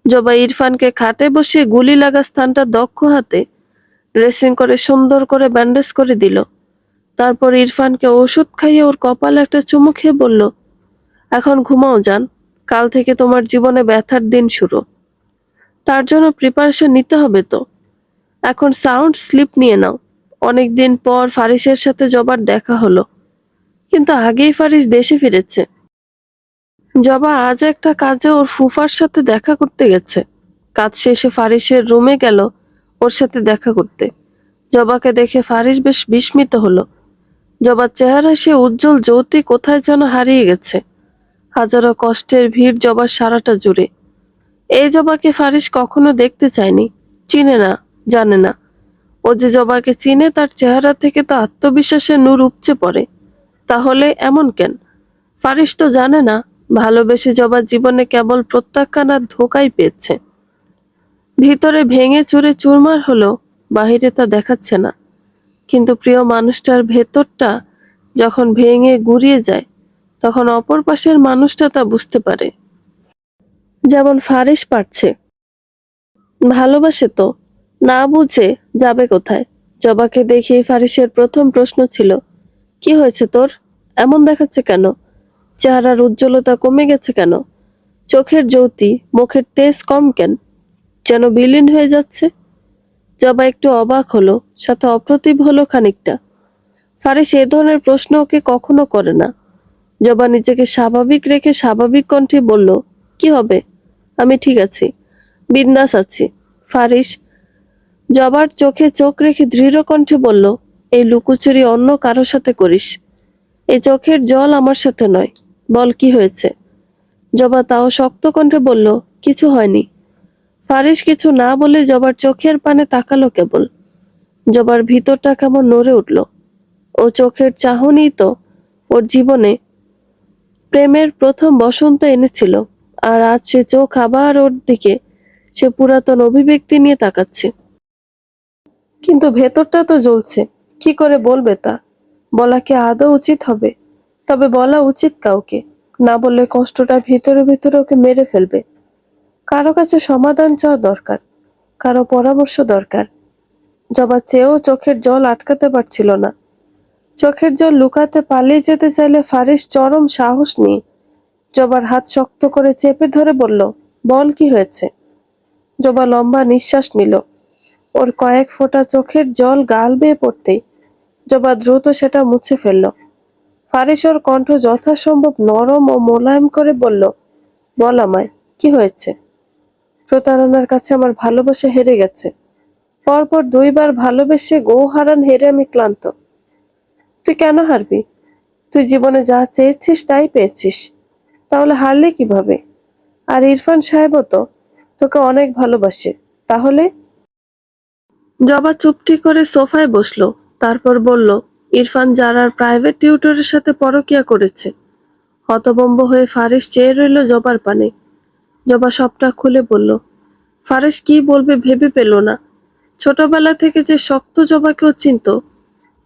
জবা ইরফানকে খাটে বসিয়ে গুলি লাগা স্থানটা দক্ষ হাতে ড্রেসিং করে সুন্দর করে ব্যান্ডেজ করে দিল। তারপর ইরফানকে ওষুধ খাইয়ে ওর কপালে একটা চুমু খেয়ে বলল, এখন ঘুমাও জান, কাল থেকে তোমার জীবনে ব্যথার দিন শুরু। তার জন্য প্রিপারেশন নিতে হবে তো। এখন সাউন্ড স্লিপ নিয়ে নাও। অনেকদিন পর ফারিসের সাথে জবার দেখা হলো, কিন্তু আগেই ফারিস দেশে ফিরেছে। জবা আজ একটা কাজে ওর ফুফার সাথে দেখা করতে গেছে। কাজ শেষে ফারিসের রুমে গেল ওর সাথে দেখা করতে। জবাকে দেখে ফারিস বেশ বিস্মিত হলো। জবার চেহারা সে উজ্জ্বল জ্যোতি কোথায় যেন হারিয়ে গেছে। হাজারো কষ্টের ভিড় জবার সারাটা জুড়ে। এই জবাকে ফারিস কখনো দেখতে চায়নি, চিনে না, জানে না। ও যে জবাকে চিনে, তার চেহারা থেকে তো আত্মবিশ্বাসের নূর উপচে পড়ে। তাহলে এমন কেন? ফারিস তো জানে না, ভালোবেসে জবার জীবনে কেবল প্রত্যাখ্যান আর ধোঁকাই পেয়েছে। ভিতরে ভেঙে চুরে চুরমার হলো, বাহিরে তা দেখাচ্ছে না। কিন্তু প্রিয় মানুষটার ভেতরটা যখন ভেঙে গুঁড়িয়ে যায়, তখন অপর পাশের মানুষটা তা বুঝতে পারে। যেমন ফারিস পারছে। ভালোবাসে তো, না বুঝে যাবে কোথায়? জবাকে দেখে ফারিসের প্রথম প্রশ্ন ছিল, কি হয়েছে তোর? এমন দেখাচ্ছে কেন? চেহারার উজ্জ্বলতা কমে গেছে কেন? চোখের জ্যোতি, মুখের তেজ কম কেন? যেন বিলীন হয়ে যাচ্ছে। জবা একটু অবাক হলো, সাথে অপ্রতিভ হলো খানিকটা। ফারিস এ ধরনের প্রশ্ন ওকে কখনো করে না। জবা নিজেকে স্বাভাবিক রেখে স্বাভাবিক কণ্ঠে বলল, কি হবে? আমি ঠিক আছি, বিন্দাস আছি। ফারিস জবার চোখে চোখ রেখে দৃঢ় কণ্ঠে বলল, এই লুকোচুরি অন্য কারো সাথে করিস। এই চোখের জল আমার সাথে নয়। বল, কি হয়েছে? জবা তাও শক্ত কণ্ঠে বলল, কিছু হয়নি। ফারিস কিছু না বলে জবার চোখের পানে তাকালো কেবল। জবার ভিতরটা কেমন নড়ে উঠল। ও চোখের চাহনি তো ওর জীবনে প্রেমের প্রথম বসন্ত এনেছিল, আর আজ সে চোখ আবার ওর দিকে, সে পুরাতন অভিব্যক্তি নিয়ে তাকাচ্ছে। কিন্তু ভেতরটা তো জ্বলছে। কি করে বলবে তা? বলা কি আদৌ উচিত হবে? তবে বলা উচিত কাউকে। না বললে কষ্টটা ভিতরে ভিতরে ওকে মেরে ফেলবে। কারো কাছে সমাধান চাওয়া দরকার, কারো পরামর্শ দরকার। জবা চেয়েও চোখের জল আটকাতে পারছিল না। চোখের জল লুকাতে পালিয়ে যেতে চাইলে ফারিস চরম সাহস নিয়ে জবার হাত শক্ত করে চেপে ধরে বলল, বল, কি হয়েছে? জবা লম্বা নিঃশ্বাস নিল। ওর কয়েক ফোঁটা চোখের জল গাল বেয়ে পড়তেই জবা দ্রুত সেটা মুছে ফেলল। ফারিস ওর কণ্ঠ যথাসম্ভব নরম ও মোলায়েম করে বলল, বল আমায়, কি হয়েছে? প্রতারণার কাছে আমার ভালোবাসা হেরে গেছে। পরপর 2বার ভালোবেসে গৌহারান হেরে আমি ক্লান্ত। তুই কেন হারবি? তুই জীবনে যা চেয়েছিস তাই পেয়েছিস। তাহলে হারলে কিভাবে? আর ইরফান সাহেবও তো তোকে অনেক ভালোবাসে। তাহলে? জবা চুপটি করে সোফায় বসলো, তারপর বলল, ইরফান জারার প্রাইভেট টিউটরের সাথে পরকিয়া করেছে। হতভম্ব হয়ে ফারিস চেয়ে রইল জবার পানে। জবা সবটা খুলে বলল। ফারিস কি বলবে ভেবে পেল না। ছোটবেলা থেকে যে শক্ত জবাকেও চিনত,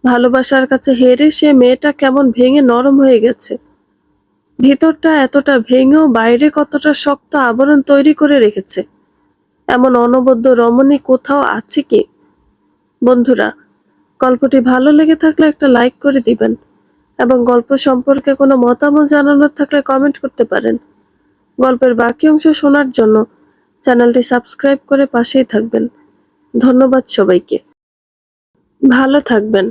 ভালোবাসার কাছে হেরে সে মেয়েটা কেমন ভেঙে নরম হয়ে গেছে। ভিতরটা এতটা ভেঙেও বাইরে কতটা শক্ত আবরণ তৈরি করে রেখেছে। এমন অনবদ্য রমণী কোথাও আছে কি? বন্ধুরা, গল্পটি ভালো লেগে থাকলে একটা লাইক করে দিবেন এবং গল্প সম্পর্কে কোনো মতামত জানানোর থাকলে কমেন্ট করতে পারেন। গল্পের বাকি অংশ শোনার জন্য চ্যানেলটি সাবস্ক্রাইব করে পাশেই থাকবেন। ধন্যবাদ সবাইকে। ভালো থাকবেন।